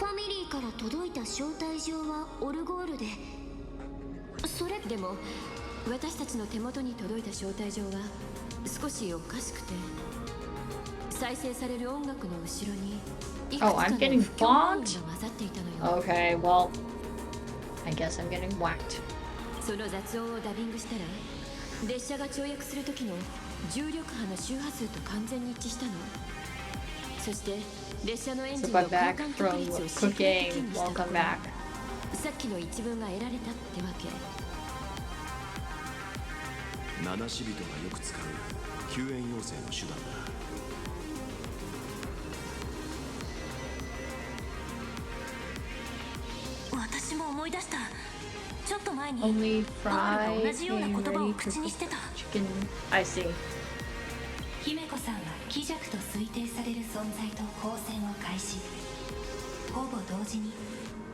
S5: ァミリーから届いた招待状はオルゴールで、それ
S3: でも私たちの手元に届いた招待状は少しおかしくて、再生される音楽の後ろにいくつか
S1: Oh,
S3: の
S1: I'm
S3: 不
S1: getting
S3: 協和音が
S1: bonked?
S3: 混ざっていたのよ。
S1: Okay, well, I guess I'm getting whacked.
S3: その雑音をダビングしたら、列車が跳躍する時の重力波の周波数と完全に一致したの。そして列車のエンジ
S1: So
S3: ンの
S1: I'm
S3: 交
S1: back
S3: 換確
S1: from
S3: 率をシンクロ的
S1: cooking.
S3: にした
S1: Welcome
S3: 頃、
S1: back.
S3: さっきの一文が得られたってわけ。
S4: 七死人がよく使う救援要請の手段だ。
S5: 私も思い出した。ちょっと前に
S1: Only
S5: パール
S1: fry
S5: が同じような言
S1: came
S5: 葉を
S1: ready
S5: 口
S1: to
S5: にしてた。
S1: chicken. I see.
S7: 姫子さんは希弱と推定される存在と交戦を開始。ほぼ同時に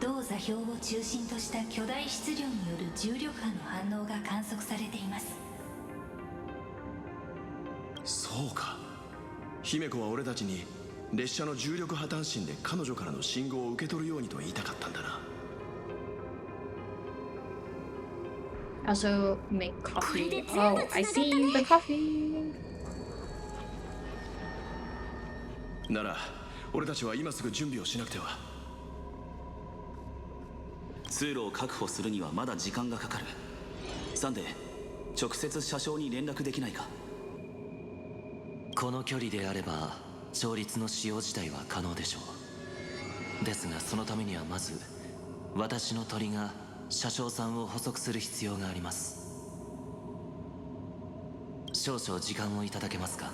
S7: 同座標を中心とした巨大質量による重力波の反応が観測されています。
S4: そうか。姫子は俺たちに列車の重力波単身で彼女からの信号を受け取るようにと言いたかったんだな。
S1: Also make coffee. Oh, I see the coffee.
S4: なら俺たちは今すぐ準備をしなくては。
S6: 通路を確保するにはまだ時間がかかる。サンデー、直接車掌に連絡できないか。
S8: この距離であれば調律の使用自体は可能でしょう。ですがそのためにはまず私の鳥が車掌さんを捕捉する必要があります。少々時間をいただけますか。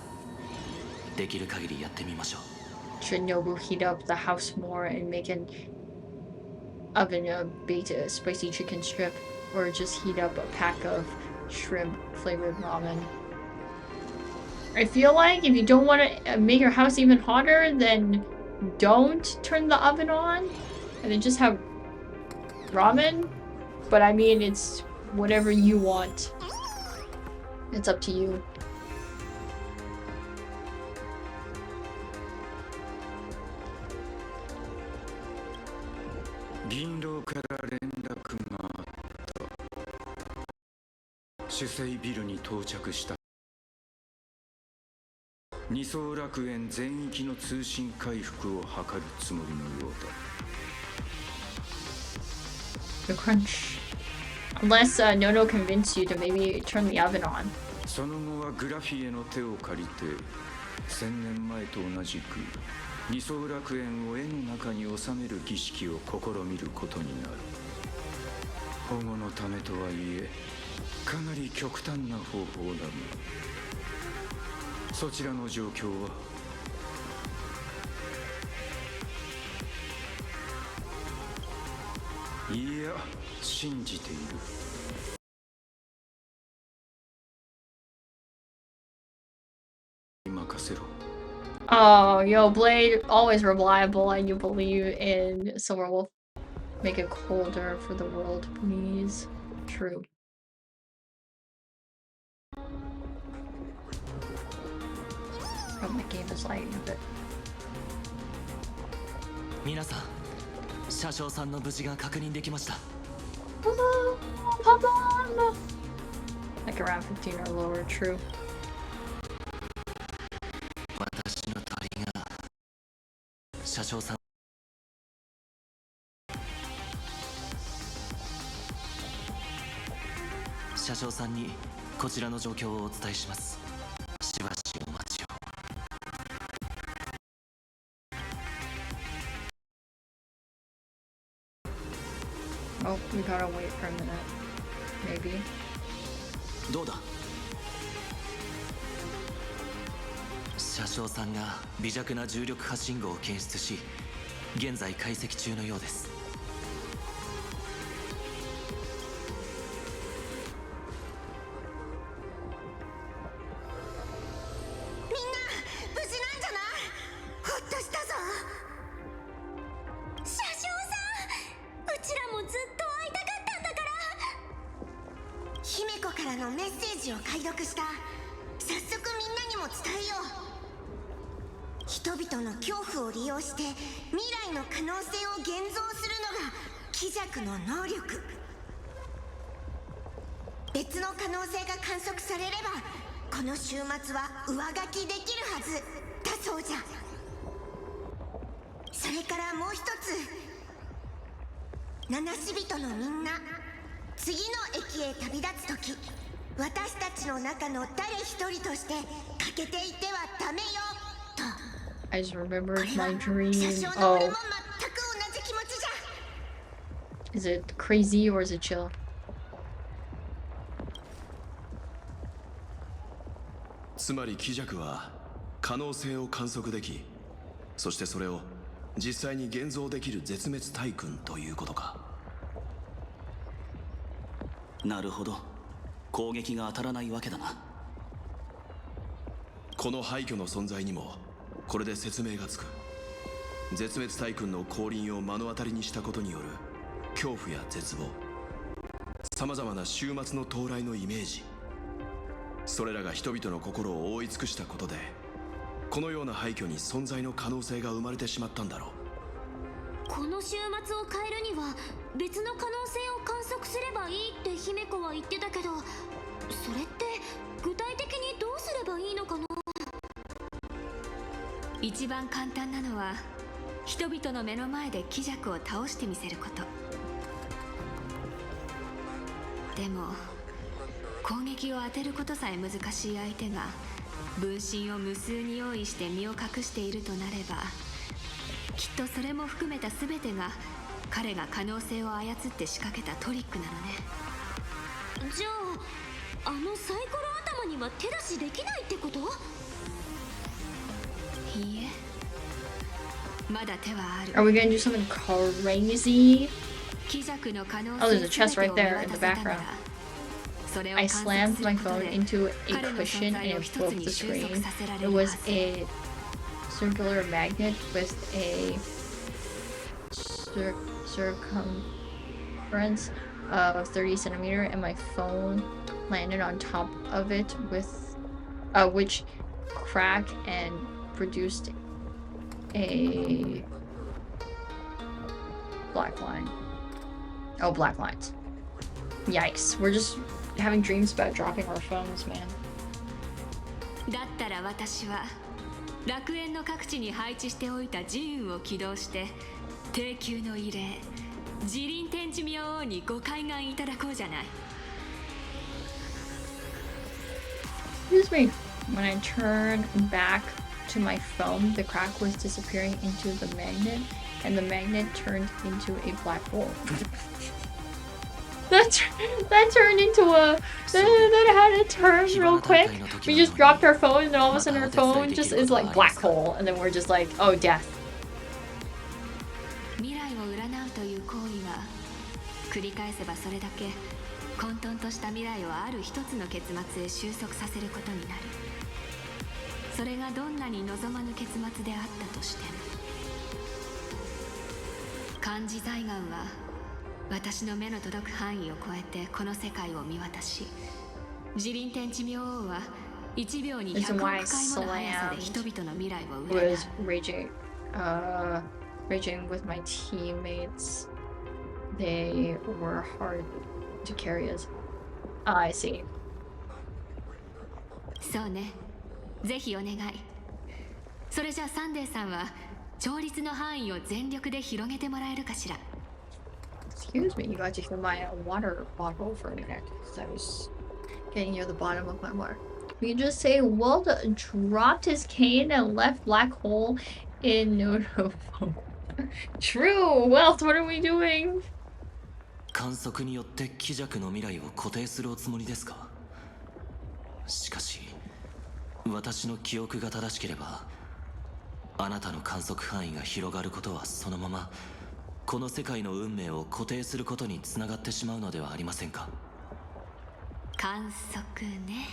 S8: できる限りやってみましょう。
S1: Should Nobu heat up the house more and make an oven a beta spicy chicken strip, or just heat up a pack of shrimp flavored ramen? I feel like if you don't want to make your house even hotter, then don't turn the oven on and then just have ramen. But I mean, it's whatever you want. It's up to you.
S2: 銀狼から連絡があった。主催ビルに到着した。二層楽園全域の通信回復を図るつもりのようだ。
S1: The crunch. Unless Nono convinced you to maybe turn the oven on.
S2: その後はグラフィエの手を借りて1000年前と同じく二層楽園を絵の中に収める儀式を試みることになる。保護のためとはいえかなり極端な方法だが、そちらの状況は？いや、信じている。任せろ。
S1: Oh, yo, Blade, always reliable, and you believe in Silverwolf. Make it colder for the world, please. True. Oh, my game is lagging a bit.
S8: 皆さん、車掌さんの無事が確認できました。
S1: Hold on! Like around 15 or lower, true.
S8: 私の鳥が車掌さん。車掌さんにこちらの状況をお伝えします。しばしお待ちを。
S1: Okay, gotta wait for a minute. Maybe.
S6: どうだ。
S8: 車掌さんが微弱な重力波信号を検出し、現在解析中のようです。
S5: みんな無事なんじゃない？ほっとしたぞ。車掌さん、うちらもずっと会いたかったんだから。姫子からのメッセージを解読した。早速みんなにも伝えよう。人々の恐怖を利用して未来の可能性を現像するのが気弱の能力。別の可能性が観測されればこの週末は上書きできるはずだそうじゃ。それからもう一つ、七死人のみんな、次の駅へ旅立つ時、私たちの中の誰一人として欠けていてはダメよと。
S1: I just remembered my dream.
S5: 車掌の俺
S1: Oh,
S5: も全く同じ気持ちじゃ。
S1: is it crazy or is it chill?
S4: つまり気弱は可能性を観測でき、そしてそれを実際に現像できる絶滅体群ということか。
S6: なるほど。攻撃が当たらないわけだな。
S4: この廃墟の存在にもこれで説明がつく。絶滅体群の降臨を目の当たりにしたことによる恐怖や絶望、さまざまな終末の到来のイメージ、それらが人々の心を覆い尽くしたことで、このような廃墟に存在の可能性が生まれてしまったんだろう。
S5: この週末を変えるには別の可能性を観測すればいいって姫子は言ってたけど、それって具体的にどうすればいいのかな。
S7: 一番簡単なのは人々の目の前で気弱を倒してみせること。でも攻撃を当てることさえ難しい相手が分身を無数に用意して身を隠しているとなれば、きっとそれも含めた全てが彼が可能性を操って仕掛けたトリックなのね。
S5: じゃああのサイコロ頭には手出しできないってこと？
S7: いいえ、まだ手はある。
S1: Are we gonna do something crazy?
S7: 気弱の可能
S1: Oh,
S7: 性
S1: there's a chest
S7: 全
S1: right
S7: てを
S1: there
S7: 見
S1: in
S7: 渡
S1: the
S7: せたな
S1: background.
S7: ら、それを
S1: I
S7: 観
S1: slammed
S7: 測
S1: my
S7: すること
S1: phone
S7: で
S1: into a
S7: 彼の
S1: cushion
S7: 存
S1: and
S7: 在を
S1: it
S7: 一つ
S1: broke
S7: に
S1: the
S7: 収束
S1: screen.
S7: させられ
S1: It
S7: るは
S1: was
S7: ず。
S1: a circular magnet with a circumference of 30 centimeter, and my phone landed on top of it with which cracked and produced a black line. Oh, black lines. Yikes. We're just having dreams about dropping our phones, man.
S7: だったら私は楽園の各地に配置しておいた寺運を起動して低級の異霊自輪天地明王にご開眼いただこうじゃない。
S1: Excuse me. When I turned back to my phone, the crack was disappearing into the magnet, and the magnet turned into a black hole. that turned into a... That had a turn real quick. We just dropped our phone, and all of a sudden our phone just is like black hole, and then we're just like, oh, death.
S7: 未来を占うという行為は繰り返せばそれだけ混沌とした未来をある一つの結末へ収束させることになる。それがどんなに望まぬ結末であったとしても。漢字財願は私の目の届く範囲を超えてこの世界を見渡し、自輪天地明王は1秒に100億回もの速さで人々の未来を占う。
S1: Was raging with my teammates. They were hard to carry us. I see.
S7: そうね。ぜひお願い。それじゃあサンデーさんは調律の範囲を全力で広げてもらえるかしら。
S1: Excuse me, you got to fill my water bottle for a minute because I was getting near the bottom of my water. We can just say Walt dropped his cane and left black hole in Noto. True. Walt, what are we doing?
S8: 観測によって気弱の未来を固定するおつもりですか？しかし私の記憶が正しければ、あなたの観測範囲が広がることはそのままこの世界の運命を固定することにつながってしまうのではありませんか？
S7: 観測ね。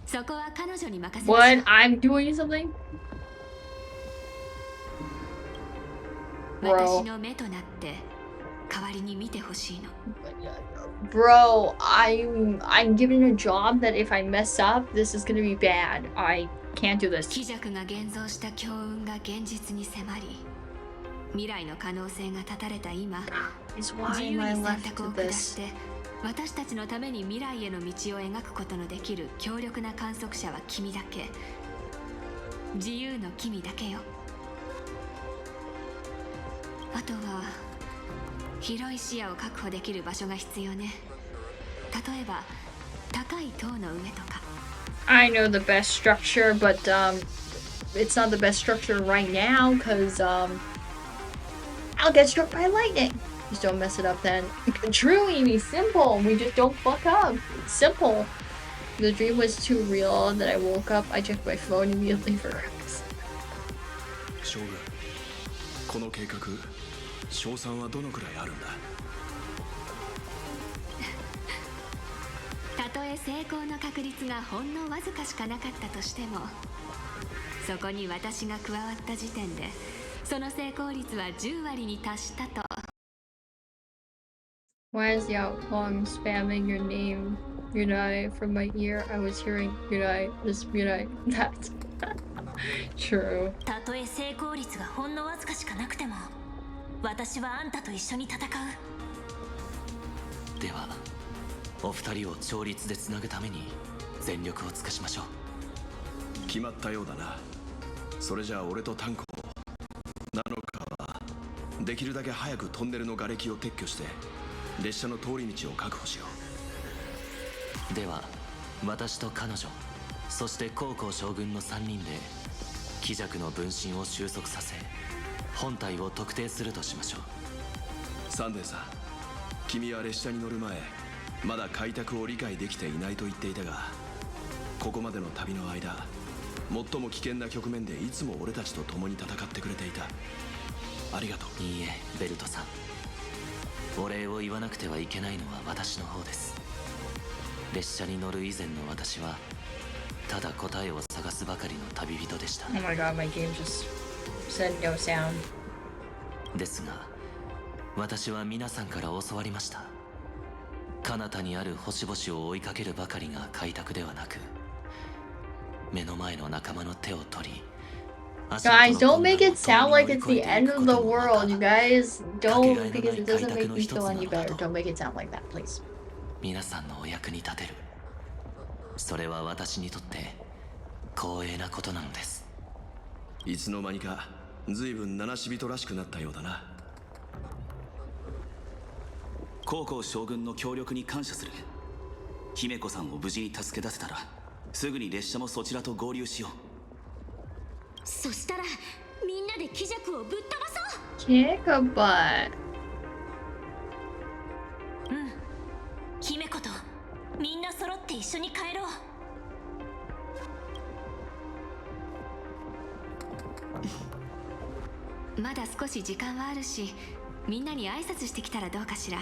S7: そこは彼女に任せましょう。
S1: What? I'm doing something?
S7: 私の目となって代わりに見てほしいの。
S1: Bro, I'm given a job that if I mess up, this is gonna be bad. I can't do this.
S7: 気弱が現像した強運が現実に迫り、未来の可能性が断たれた今、
S1: It's
S7: 自
S1: why
S7: 由
S1: am I
S7: に選
S1: left
S7: 択を
S1: to
S7: 下
S1: this?
S7: して私たちのために未来への道を描くことのできる強力な観測者は君だけ。自由の君だけよ。あとは広い視野を確保できる場所が必要ね。例えば高い塔の上とか。
S1: I know the best structure, but it's not the best structure right now because I'll get struck by lightning. Just don't mess it up then. True, Amy, simple. We just don't fuck up. It's simple. The dream was too real that I woke up. I checked my phone immediately for cracks.
S4: 将軍、この計画勝算はどのくらいあるんだ？
S7: たとえ成功の確率がほんのわずかしかなかったとしても、そこに私が加わった時点でその成功率は10割に達したと。
S1: Why is the outlaw spamming your name, Mirai, from my ear? I was hearing Mirai, this Mirai, that. True.
S5: たとえ成功率がほんのわずかしかなくても、私はあんたと一緒に戦う。
S8: ではお二人を調律でつなぐために全力を尽くしましょう。
S4: 決まったようだな。それじゃあ俺と炭鉱なのかはできるだけ早くトンネルの瓦礫を撤去して列車の通り道を確保しよ
S8: う。では私と彼女、そして高校将軍の3人で気弱の分身を収束させ本体を特定するとしましょう。
S4: サンデーさん、君は列車に乗る前まだ開拓を理解できていないと言っていたが、ここまでの旅の間最も危険な局面でいつも俺たちと共に戦ってくれていた。ありがとう。
S8: いいえベルトさん、お礼を言わなくてはいけないのは私の方です。列車に乗る以前の私はただ答えを探すばかりの旅人でした。
S1: Oh my god, my game just said no sound.
S8: ですが私は皆さんから教わりました。彼方にある星々を追いかけるばかりが開拓ではなく、目の前の仲間の手を取り、
S1: Guys, don't make it sound like it's the end of the world. You guys don't, because it doesn't make me feel any better. Don't make it sound like that, please.
S8: 皆さんのお役に立てる、それは私にとって光栄なことなのです。
S4: いつの間にか随分七死人らしくなったようだな。
S6: 高校将軍の協力に感謝する。姫子さんを無事に助け出せたらすぐに列車もそちらと合流しよう。
S5: そしたらみんなで気弱をぶっ飛ばそう。
S1: Kick a butt.
S5: うん、姫子とみんな揃って一緒に帰ろ
S7: う。まだ少し時間はあるし、みんなに挨拶してきたらどうかしら。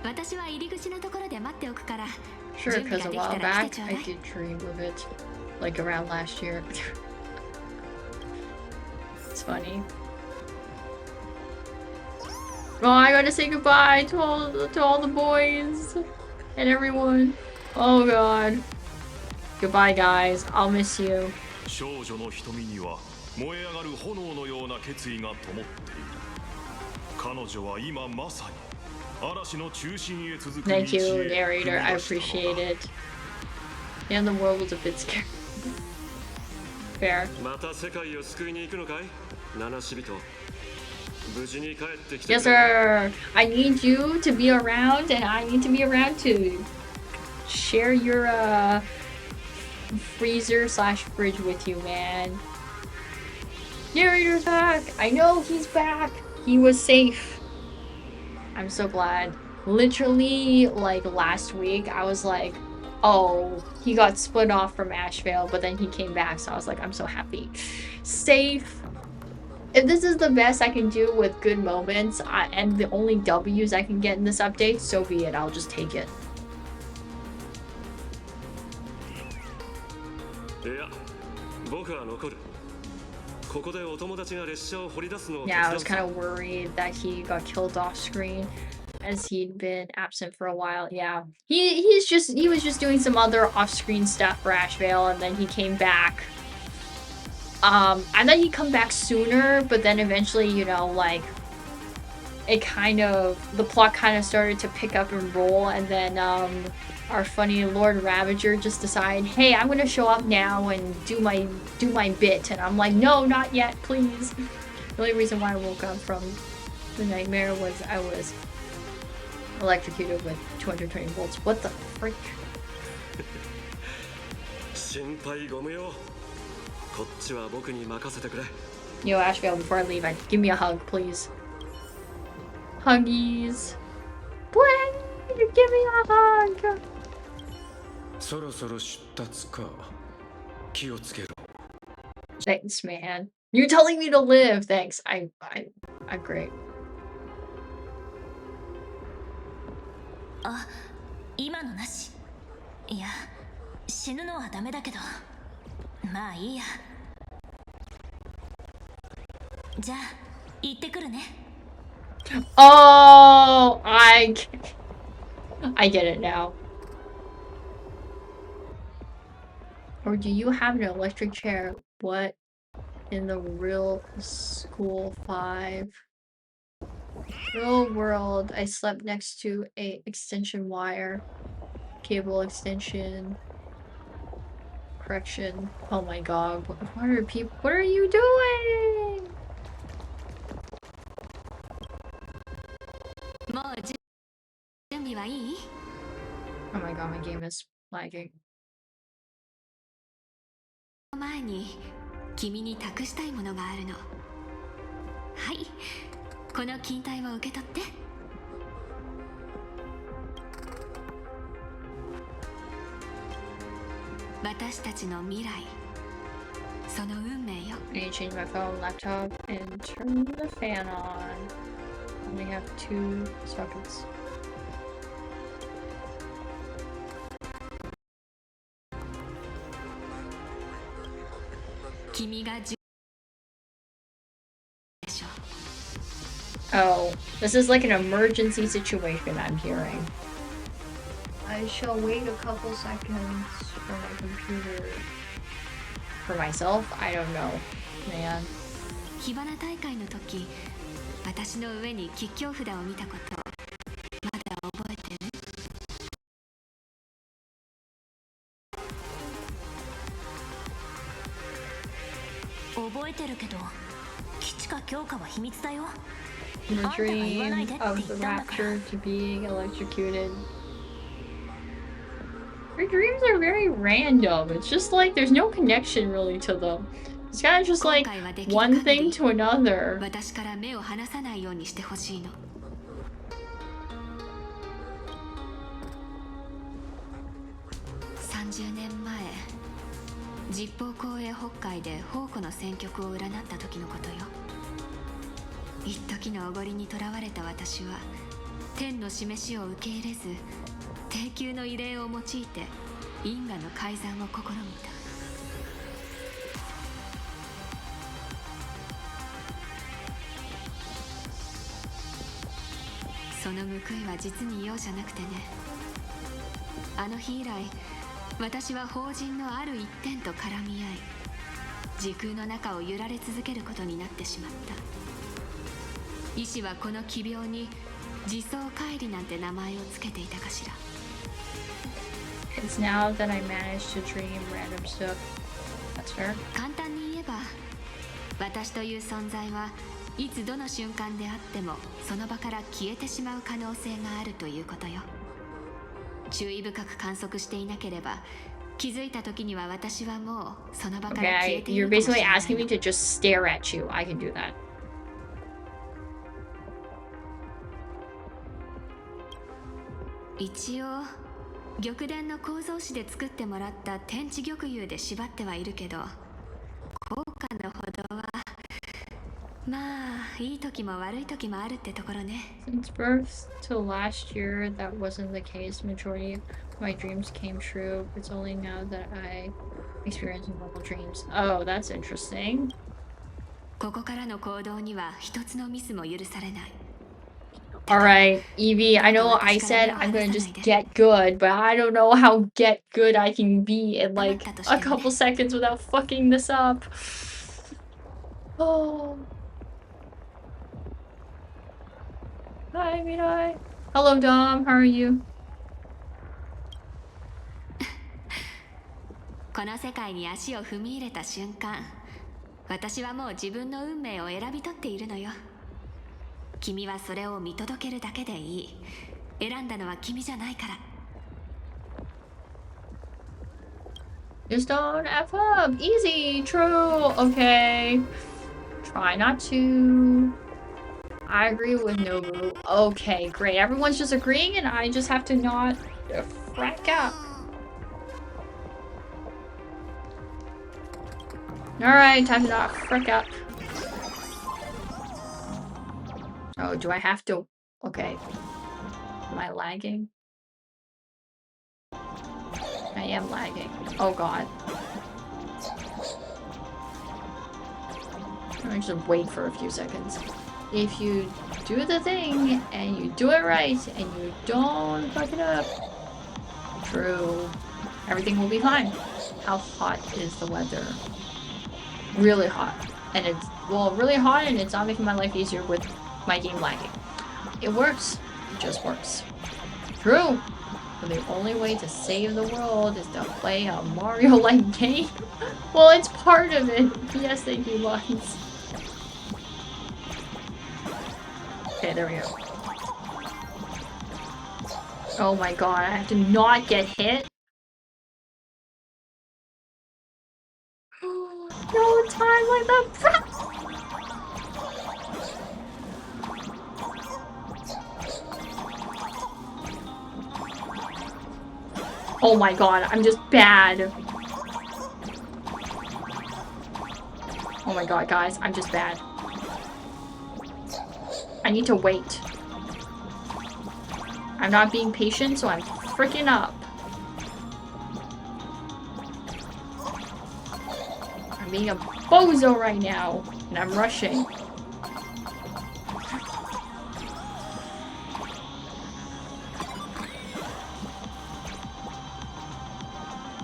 S7: 私は入り口のところで待っておくから。
S1: Sure, because a while back I did dream of it, like around last year. It's funny. Oh, I gotta say goodbye to all the boys and everyone. Oh god. Goodbye, guys. I'll miss you.
S9: 少女の瞳には燃え上がる炎のような決意が灯っている。彼女は今まさに嵐の中心へ続く道へ
S1: Thank you,
S9: 踏み出
S1: narrator.
S9: したのだ。
S1: I appreciate it. And the world was a bit scary. Fair.
S10: また世界を救いに行くのかい、七死人。無事に帰ってきて
S1: Yes, sir. I need you to be around, and I need to be around to share your freezer slash fridge with you, man. Narrator's back. I know he's back. He was safe. I'm so glad. Literally, like, last week, I was like, oh, he got split off from Ashvale, but then he came back, so I was like, I'm so happy. Safe. If this is the best I can do with good moments, and the only W's I can get in this update, so be it. I'll just take it.
S10: いや、僕は残る。ここでお友達が列車を掘り出すのを手
S1: Yeah, I
S10: 伝う
S1: was kind of worried that he got killed off screen as he'd been absent for a while. Yeah. He was just doing some other off-screen stuff for Ashvale, and then he came back. I thought he'd come back sooner, but then eventually, you know, like, the plot kind of started to pick up and roll, and then our funny Lord Ravager just decided, hey, I'm gonna show up now and do my bit, and I'm like, no, not yet, please. The only reason why I woke up from the nightmare was I was electrocuted with 220 volts. What the frick?
S10: 心配ご無用。こっちは僕に任せてくれ。
S1: Yo, Ashvale, before I leave, give me a hug, please. Huggies. Please, give me a hug.
S11: そろそろ出立か。気をつけろ。
S1: Thanks, man. You're telling me to live. Thanks. I'm great.
S5: あ、今のなし。いや、死ぬのはダメだけど。まあいいや。じゃあ、行ってくるね。
S1: Oh, I get it now. Or do you have an electric chair? What in the real school 5? Real world, I slept next to a extension wire. Cable extension. Correction. Oh my god. What are you doing?
S5: もう準備はいい？
S1: Oh my god, my game is lagging.
S5: 前に君に託したいものがあるの。はい、この金体を受け取って。私たちの未来、その運命よ。
S1: I need to change my phone, laptop, and turn the fan on. Only have 2 sockets.
S5: 君がでしょ。
S1: Oh, this is like an emergency situation I'm hearing. I shall wait a couple seconds for my computer. For myself? I don't know, man.
S5: 火花大会の時、私の上に吉祥札を見たこと、まだ覚えてる？覚えてるけど、基地か強化は秘密だよ。
S1: The dream of the rapture to being electrocuted. Your dreams are very random. It's just like there's no connection really to them. It's kind of just like one thing to another.
S5: 私から目を離さないようにしてほしいの。30年前、実報公営北海で宝庫の戦局を占った時のことよ。一時のおごりにとらわれた私は、天の示しを受け入れず、低級の異例を用いて因果の改ざんを試みた。その報いは実に容赦なくてね。あの日以来、私は法人のある一点と絡み合い、時空の中を揺られ続けることになってしまった。医師はこの奇病に自走乖離なんて名前をつけていたかしら。
S1: It's now that I managed to dream random stuff. That's fair.
S5: 簡単に言えば、私という存在はいつどの瞬間であってもその場から消えてしまう可能性があるということよ。注意深く観測していなければ、気づいた時には私はもうその場から消えているかもしれないの。
S1: You're basically asking me to just stare at you. I can do that.
S7: 一応玉殿の構造紙で作ってもらった天地玉釉で縛ってはいるけど、効果のほどはまあいい時も悪い時もあるってところね。
S1: Since birth till last year, that wasn't the case. Majority of my dreams came true. It's only now that I experience normal dreams. Oh, that's interesting.
S7: ここからの行動には一つのミスも許されない。
S1: Alright, Evie, I know I said I'm gonna just get good, but I don't know how get good I can be in like a couple seconds without fucking this up. Oh. Hi, Mirai. Hello, Dom. How are you?
S7: この世界に足を踏み入れた瞬間、私はもう自分の運命を選び取っているのよ。君はそれを見届けるだけでいい。選んだのは君じゃないから。
S1: Just don't F up. Easy. True. Okay. Try not to. I agree with Nobu. Okay, great. Everyone's just agreeing and I just have to not frack out. Alright, time to not frack out. Oh, do I have to? Okay. Am I lagging? I am lagging. Oh god. I'm gonna just wait for a few seconds. If you do the thing and you do it right and you don't fuck it up, true, everything will be fine. How hot is the weather? Really hot. And it's, well, really hot and it's not making my life easier with my game lagging. It works. It just works. True. But the only way to save the world is to play a Mario-like game. Well, it's part of it. Yes, thank you, Lines. Okay, there we go. Oh my god, I have to not get hit? No time like that. Oh my god, I'm just bad. Oh my god, guys, I'm just bad. I need to wait. I'm not being patient, so I'm freaking up. I'm being a bozo right now, and I'm rushing.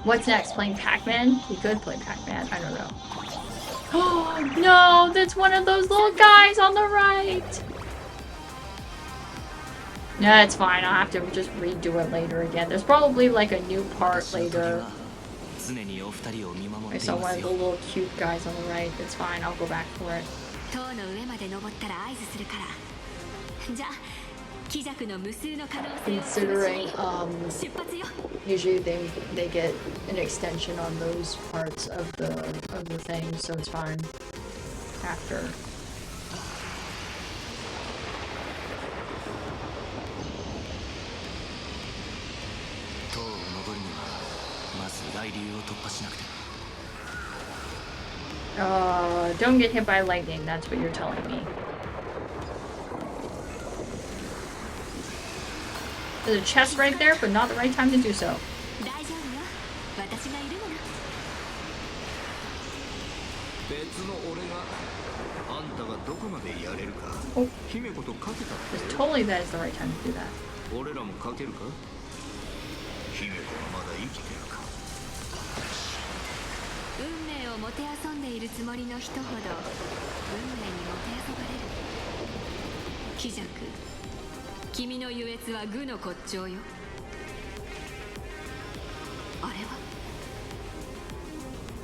S1: What's next? Playing Pac-Man? We could play Pac-Man. I don't know. Oh no! That's one of those little guys on the right! Yeah, it's fine. I'll have to just redo it later again. There's probably like a new part later. I saw one of the little cute guys on the right. It's fine. I'll go back for it. Considering usually they get an extension on those parts of the thing, so it's fine after. Don't get hit by lightning, that's what you're telling me. There's a chest right there, but not the right time to do so. Oh. It's totally that is the right time to do that.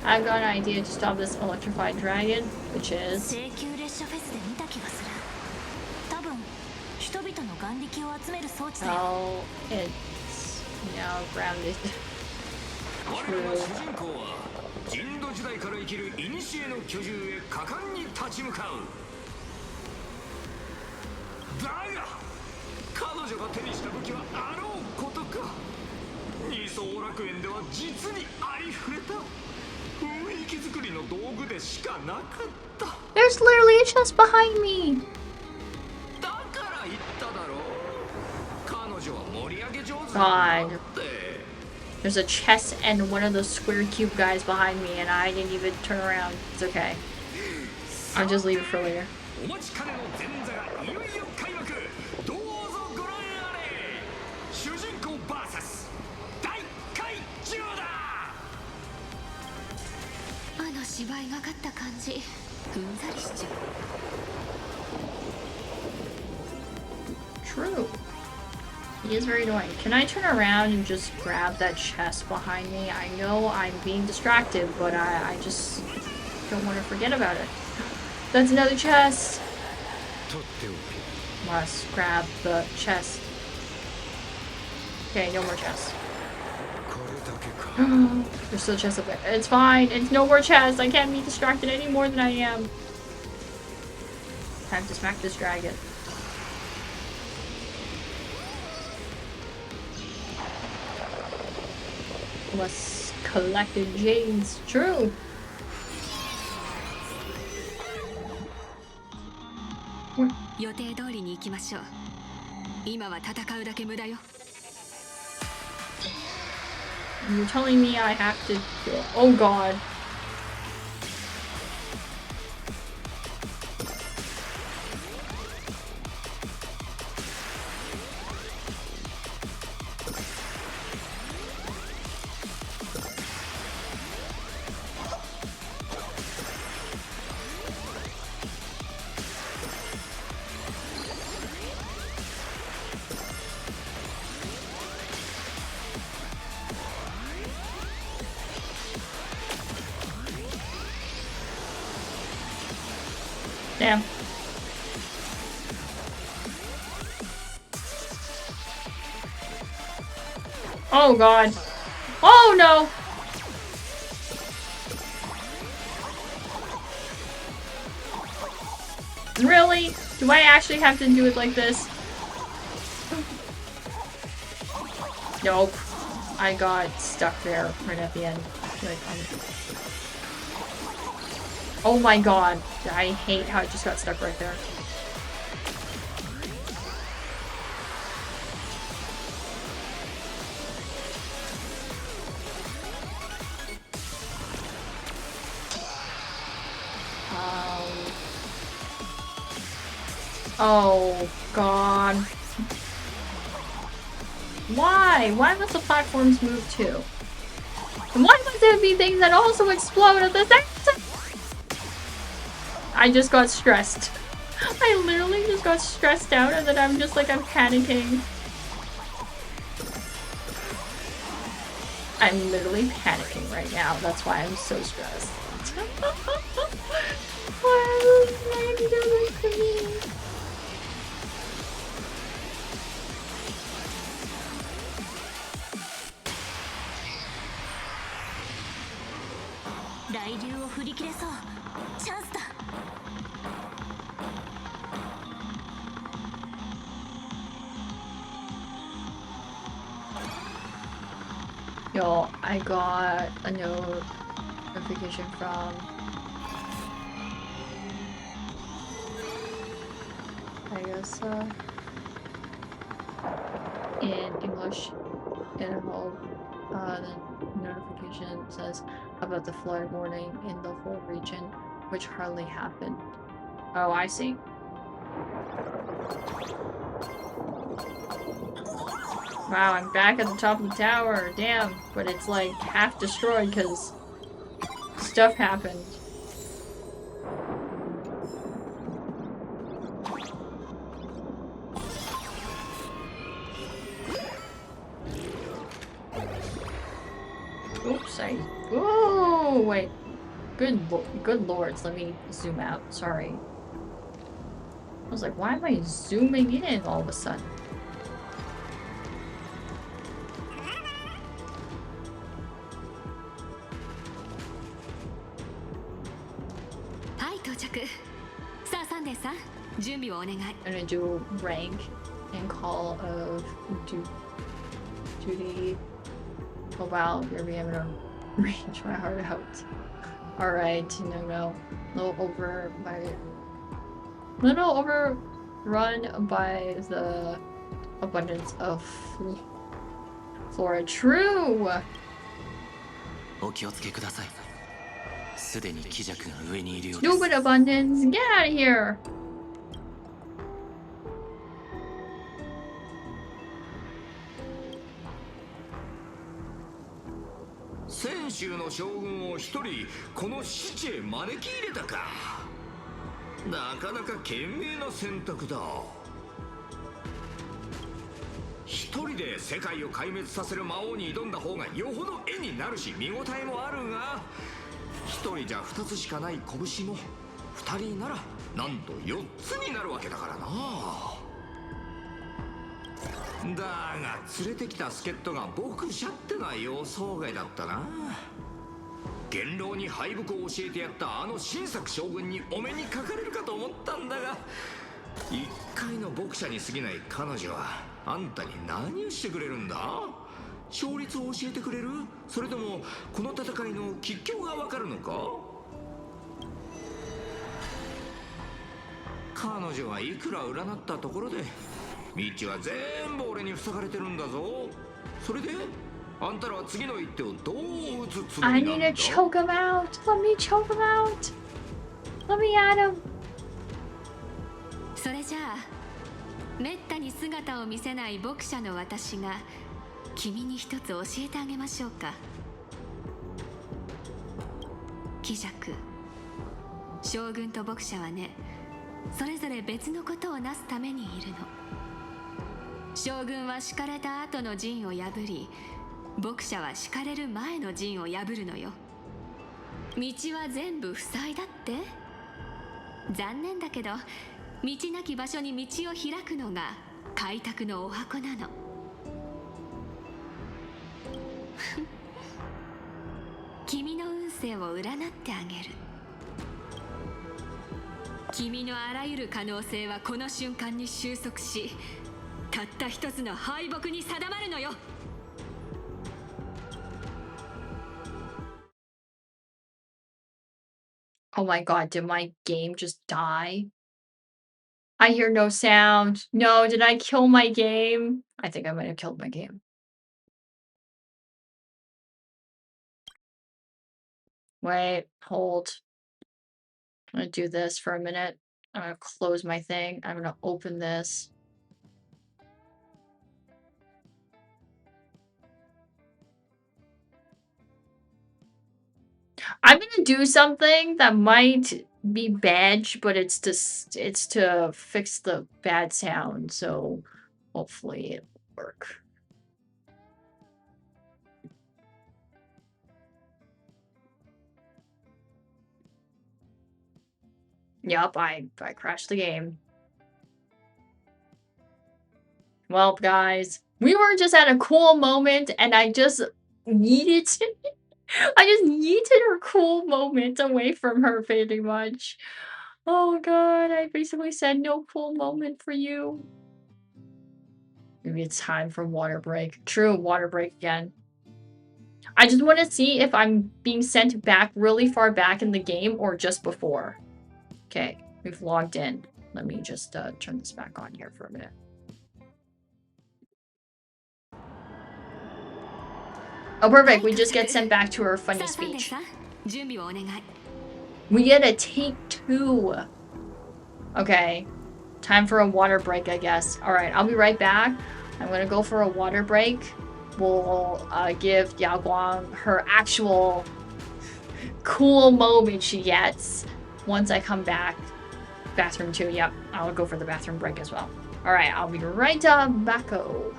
S1: I've got an idea to stop this electrified dragon, which is... Oh, it's now grounded. True.
S2: 二層楽園では実にありふれた雰囲気作りの道具でしかなかった。
S1: There's literally a chest behind me.
S2: だから言っただろう。彼女は盛り上げ上手
S1: God. There's a chest and one of those square cube guys behind me, and I didn't even turn around. It's okay. I'll just leave it for later.
S2: お待ちかねの前座がいよいよ開幕。どうぞご覧あれ。主人公 VS 大怪獣だ。
S5: あの芝居がかった感じうんざりしちゃう。
S1: True. He is very annoying. Can I turn around and just grab that chest behind me? I know I'm being distracted, but I just don't want to forget about it. That's another chest! Must grab the chest. Okay, no more chests. There's still chests up there. It's fine. It's no more chests. I can't be distracted any more than I am. Time to smack this dragon. Must collect the jades. True.
S5: You're
S1: telling me I have to go. Oh god. Damn. Oh god. Oh no! Really? Do I actually have to do it like this? Nope. I got stuck there right at the end. Like, oh my god. I hate how I just got stuck right there. Oh god. Why? Why must the platforms move too? And why must there be things that also explode at the same time? I just got stressed. I literally just got stressed out and then I'm just like, I'm panicking. I'm literally panicking right now. That's why I'm so stressed. Why would I do this to me? Yo, I got a notification from I guess in English in a whole the notification says about the flood warning in the whole region, which hardly happened. Oh, I see. Wow, I'm back at the top of the tower. Damn, but it's like half destroyed because stuff happened. Oops, oh, wait. Good lords, let me zoom out. Sorry. I was like, why am I zooming in all of a sudden? I'm gonna do rank and call of duty Oh wow, you're being able to reach my heart out. Alright, no. Little overrun by the abundance of flora. True!
S8: お気をつけください。すでに気弱が上にいるようです。
S1: Stupid abundance! Get out of here!
S2: 泉州の将軍を一人この死地へ招き入れたか。なかなか賢明な選択だ。一人で世界を壊滅させる魔王に挑んだ方がよほど絵になるし見応えもあるが、一人じゃ二つしかない拳も二人ならなんと四つになるわけだからな。だが連れてきた助っ人が牧者ってのは予想外だったな。元老に敗北を教えてやったあの新作将軍にお目にかかれるかと思ったんだが、一回の牧者に過ぎない彼女はあんたに何をしてくれるんだ。勝率を教えてくれる？それともこの戦いの吉凶がわかるのか？彼女はいくら占ったところで道は全部俺に塞がれてるんだぞ。それであんたらは次の一手をどう打つつも
S1: I
S2: りなん
S1: need
S2: だ？
S1: to choke him out! Let me choke him out! Let me at him!
S7: それじゃあめったに姿を見せない牧者の私が君に一つ教えてあげましょうか。貴弱、将軍と牧者はね、それぞれ別のことをなすためにいるの。将軍は敷かれた後の陣を破り、牧者は敷かれる前の陣を破るのよ。道は全部塞いだって？残念だけど道なき場所に道を開くのが開拓のお箱なの。君の運勢を占ってあげる。君のあらゆる可能性はこの瞬間に収束し、たった一つの敗北に定まるのよ。
S1: Oh my god, did my game just die? I hear no sound. No, did I kill my game? I think I might have killed my game. Wait, hold. I'm gonna do this for a minute. I'm gonna close my thing. I'm gonna open this. I'm gonna do something that might be bad, but it's to fix the bad sound, so hopefully it'll work. Yup, I crashed the game. Well, guys, we were just at a cool moment, and I just yeeted her cool moment away from her pretty much. Oh god, I basically said no cool moment for you. Maybe it's time for water break. True, water break again. I just want to see if I'm being sent back really far back in the game or just before. Okay, we've logged in. Let me just turn this back on here for a minute. Oh, perfect. We just get sent back to her funny speech. We get a take 2. Okay. Time for a water break, I guess. Alright, I'll be right back. I'm gonna go for a water break. We'll give Yao Guang her actual cool moment she gets once I come back. Bathroom 2, yep. I'll go for the bathroom break as well. Alright, I'll be right back-o.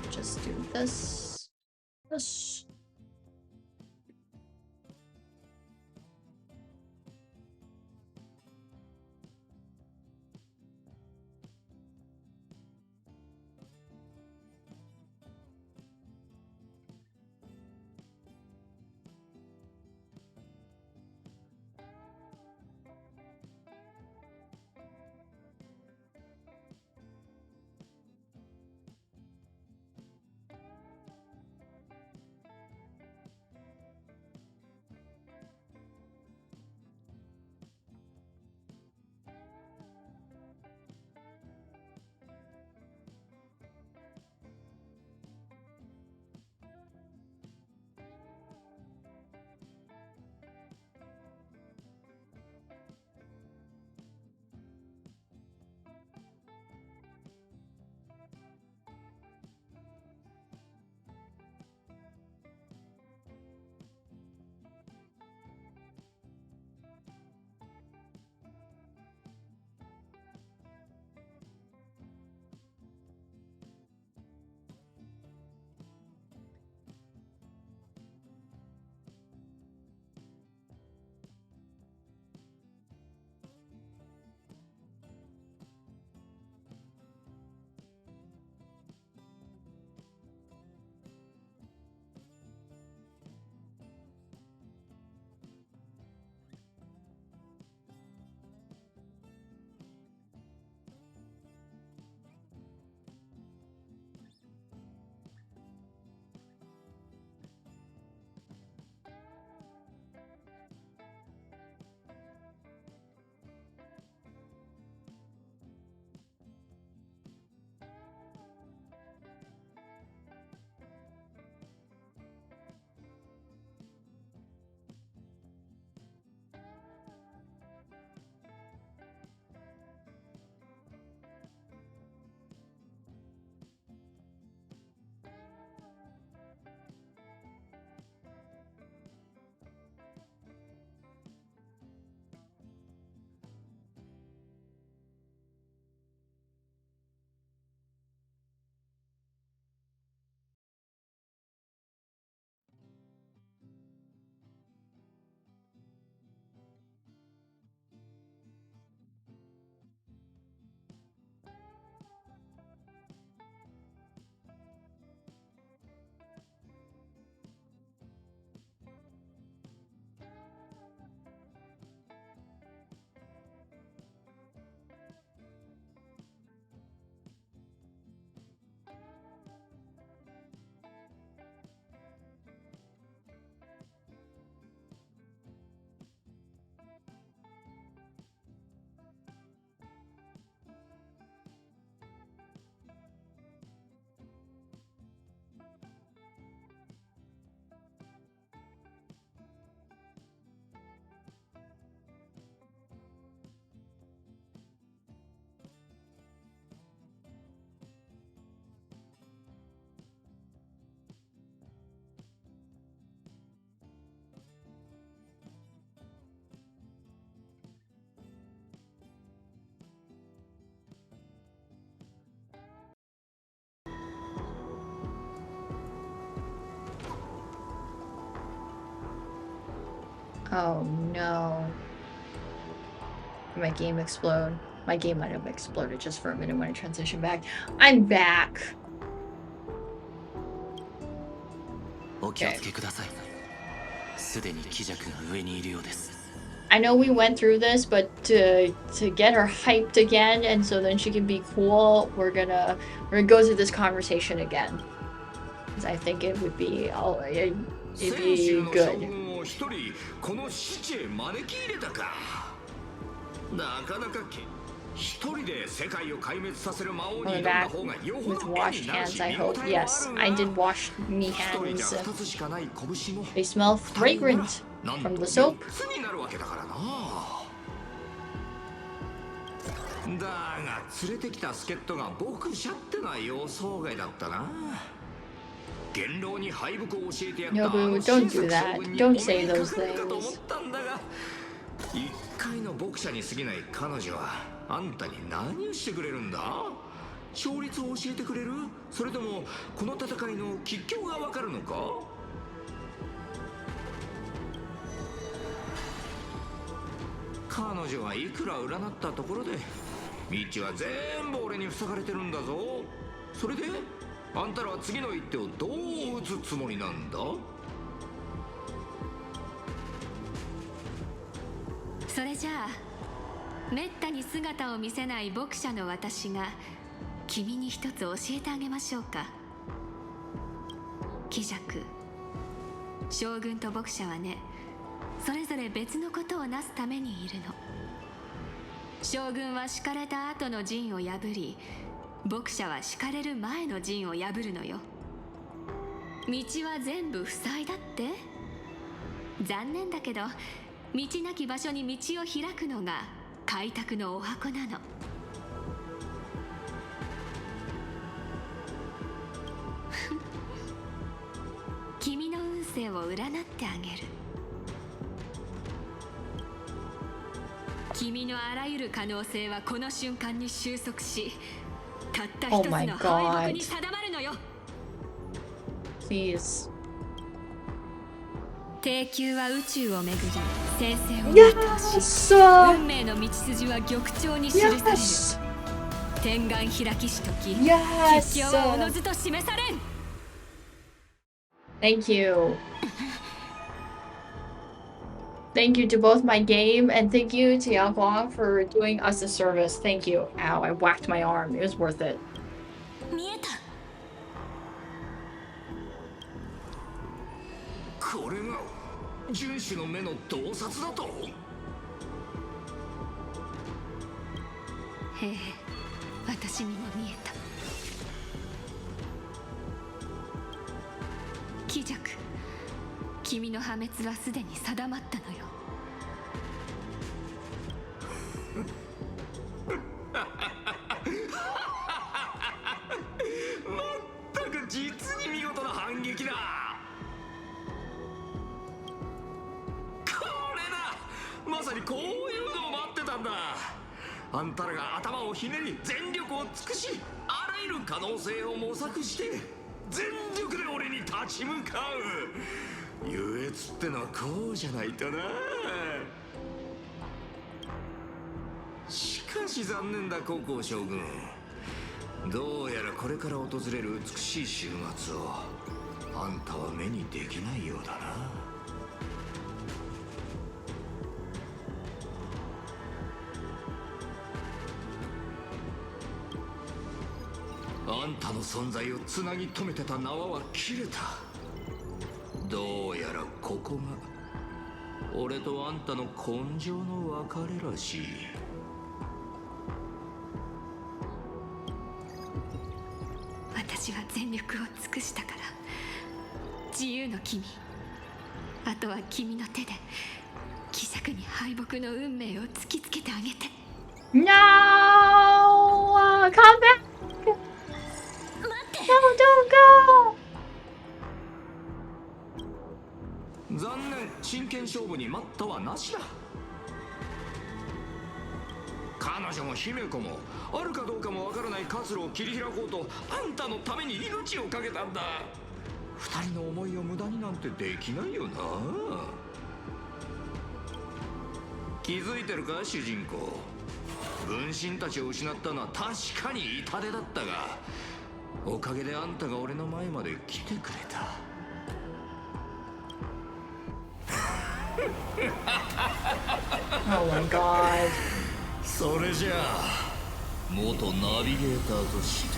S1: Just do this. This. Oh no. Did my game explode? My game might have exploded just for a minute when I transitioned back. I'm back.
S8: お気をつけください。すでに気弱が上にいるようです。
S1: I know we went through this, but to get her hyped again, and so then she can be cool, we're gonna go through this conversation again. Because I think it would be it'd be good.
S2: 一人で世界を壊滅させる魔王に
S1: On
S2: 挑
S1: the
S2: んだ
S1: back
S2: 方がよほ
S1: with
S2: ど
S1: washed hands, I hope. Yes, I did wash me hands. They smell fragrant from the soap.
S2: になるわけだからな。だが連れてきた助っ人が僕しゃってのは予想外だったな。元老に敗北を教えてやった
S1: No, boo, don't do that. Don't say those things.
S2: 一回のボクシャーに過ぎない彼女はあんたに何をしてくれるんだ？勝率を教えてくれる？それともこの戦いの吉凶がわかるのか？彼女はいくら占ったところで道は全部俺に塞がれてるんだぞ。それであんたらは次の一手をどう打つつもりなんだ？
S7: それじゃあめったに姿を見せない牧者の私が君に一つ教えてあげましょうか。貴弱、将軍と牧者はね、それぞれ別のことをなすためにいるの。将軍は敷かれた後の陣を破り、牧者は敷かれる前の陣を破るのよ。道は全部塞いだって？残念だけど道なき場所に道を開くのが開拓のお箱なの。君の運勢を占ってあげる。君のあらゆる可能性はこの瞬間に収束し、たった一つの敗北に定まるのよ。
S1: Please.
S7: 帝宮は宇宙をめぐり戦線を全うし、運命の道筋は玉鳥に記される。天眼開きし時、吉凶はおのずと示されん。
S1: Thank you. Thank you to both my game and thank you to Yang Guang for doing us a service. Thank you. Ow, I whacked my arm. It was worth it.
S5: 見えた。
S2: これが遵守の目の洞察だと？
S7: へえ、私にも見えた。貴弱、君の破滅はすでに定まったのよ。
S2: まったく実に見事な反撃だ。まさにこういうのを待ってたんだ。あんたらが頭をひねり全力を尽くし、あらゆる可能性を模索して全力で俺に立ち向かう。優越ってのはこうじゃないとな。しかし残念だ高校将軍。どうやらこれから訪れる美しい週末をあんたは目にできないようだな。あんたの存在をつなぎ止めてた縄は切れた。どうやらここが俺とあんたの根性の別れらしい。
S7: 私は全力を尽くしたから。自由の君、あとは君の手で貴弱に敗北の運命を突きつけてあげて。
S1: No! Come back! No, don't go!
S2: 残念、真剣勝負に待ったはなしだ。彼女も姫子もあるかどうかもわからない活路を切り開こうとあんたのために命を懸けたんだ。二人の思いを無駄になんてできないよな。気づいてるか主人公。分身たちを失ったのは確かに痛手だったが、おかげであんたが俺の前まで来てくれた。
S1: Oh my god.
S2: それじゃあ元ナビゲーターとして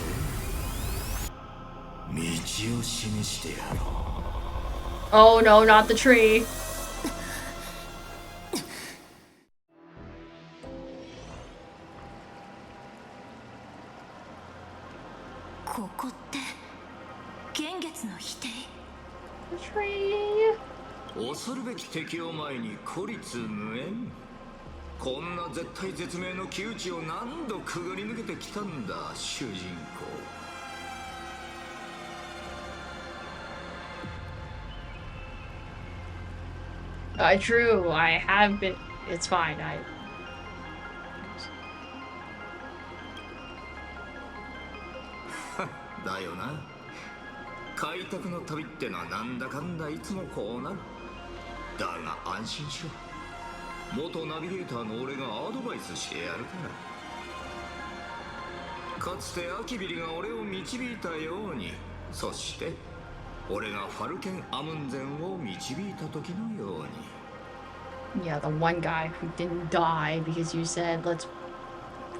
S2: 道を示してやろう。
S1: Oh no, not the tree.
S5: ここって幻月の否定？
S1: The tree.
S2: 恐るべき敵を前に孤立無縁。こんな絶体絶命の窮地を何度くぐり抜けてきたんだ主人公。
S1: True. I have been. It's fine. I.
S2: だよな。開拓の旅ってのはなんだかんだいつもこうなる。だが安心しろ。元ナビゲーターの俺がアドバイスしてやるから。かつてアキビリが俺を導いたように、そして俺がファルケン・アムンゼンを導いた時のように。
S1: Yeah, the one guy who didn't die because you said let's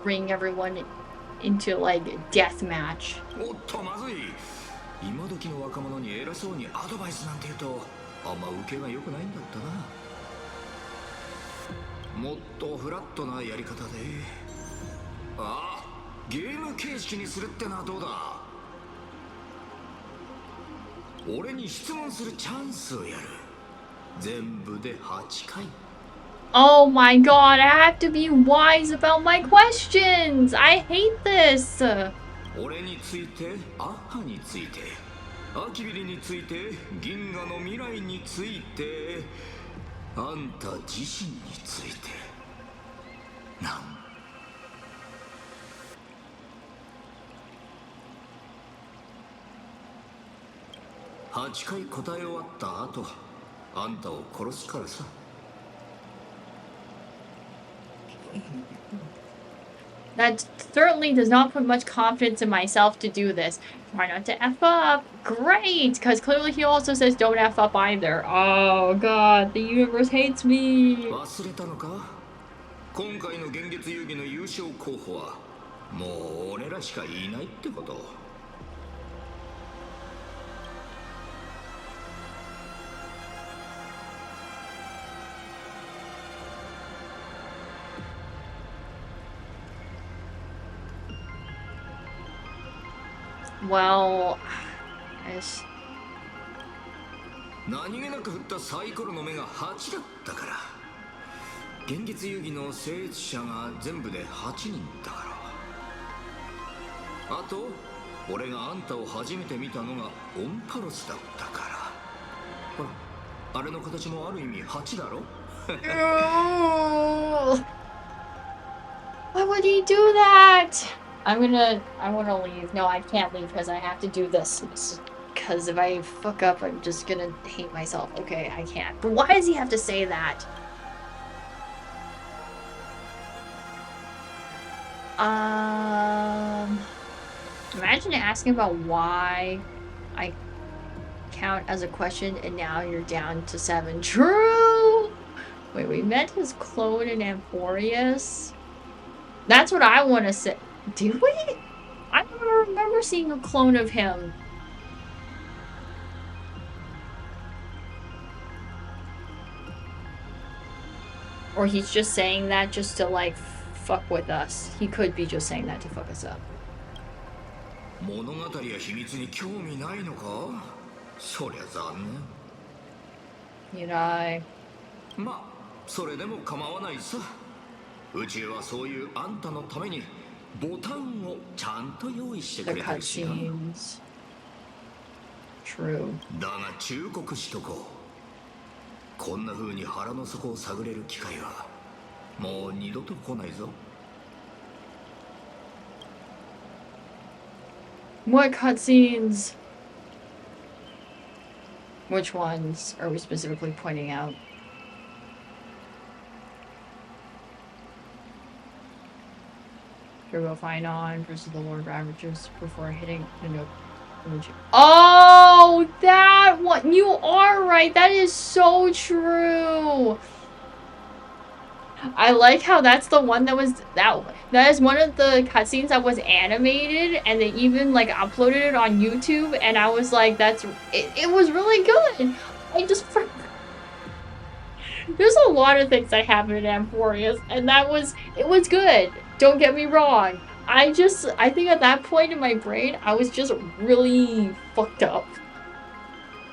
S1: bring everyone into like a death match.
S2: おっとまずい。今時の若者に偉そうにアドバイスなんて言うとあんま受けが良くないんだったな。もっとフラットなやり方で、ああ、ゲーム形式にするってのはどうだ。俺に質問するチャンスをやる。全部で8回。
S1: Oh my god, I have to be wise about my questions. I hate this.
S2: 俺について、アッハについて、アキビリについて、銀河の未来について、あんた自身について。8回答え終わった後、あんたを殺すからさ。
S1: That certainly does not put much confidence in myself to do this. Try not to F up. Great! Because clearly he also says don't F up either. Oh god, the universe hates me.
S2: 忘れたのか？今回の幻月遊戯の優勝候補はもう俺らしかいないってこと。
S1: Well, yes.
S2: 何気なく振ったサイコロの目が8だったから。幻月遊戯の成立者が全部で8人だから。あと俺があんたを初めて見たのがオンパロスだったから。ほら、あれの形もある意味8だろ。
S1: Why would he do that? I wanna leave. No, I can't leave because I have to do this. Because if I fuck up, I'm just gonna hate myself. Okay, I can't. But why does he have to say that? Imagine asking about why I count as a question and now you're down to 7. True! Wait, we met his clone in Amphorius? That's what I want to say. Did we? I don't remember seeing a clone of him. Or he's just saying that just to like fuck with us. He could be just saying that to fuck us up.
S2: 物語や秘密に興味ないのか？そりゃ残念。
S1: Mirai.
S2: まあ、それでも構わないさ。宇宙はそういうあんたのためにボタンをちゃんと用意してく
S1: The
S2: れてるしな。
S1: cutscenes. True.
S2: だが忠告しとこう。こんな風に腹の底を探れる機会はもう二度と来ないぞ。
S1: What cutscenes? Which ones are we specifically pointing out? Turbo Finon versus the Lord Ravages before hitting the note. Oh, that one! You are right. That is so true. I like how that's the one that was that is one of the cutscenes that was animated, and they even like uploaded it on YouTube, and I was like, it was really good. I just there's a lot of things that happen in Amphorius, and it was good. Don't get me wrong. I think at that point in my brain, I was just really fucked up.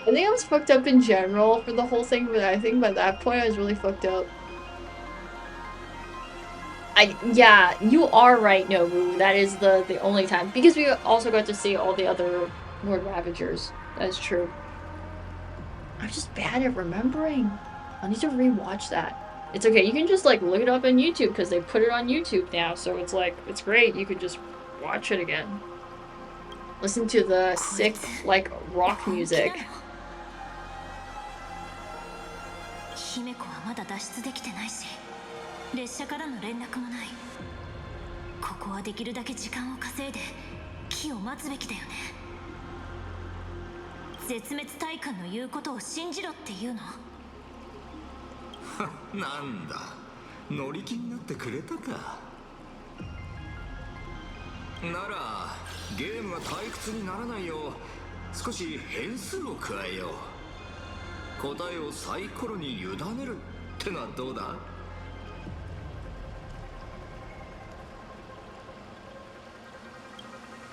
S1: I think I was fucked up in general for the whole thing, but I think by that point I was really fucked up. Yeah, you are right, Nobu. That is the only time. Because we also got to see all the other Lord Ravagers. That's true. I'm just bad at remembering. I need to rewatch that. It's okay, you can just like look it up on YouTube because they put it on YouTube now, so it's like, it's great. You could just watch it again. Listen to the sick, like, rock music.
S5: 列車からの連絡もない。ここはできるだけ時間を稼いで機を待つべきだよね。絶滅大君の言うことを信じろっていうの？
S2: なんだ、乗り気になってくれたか。ならゲームが退屈にならないよう少し変数を加えよう。答えをサイコロに委ねるってのはどうだ？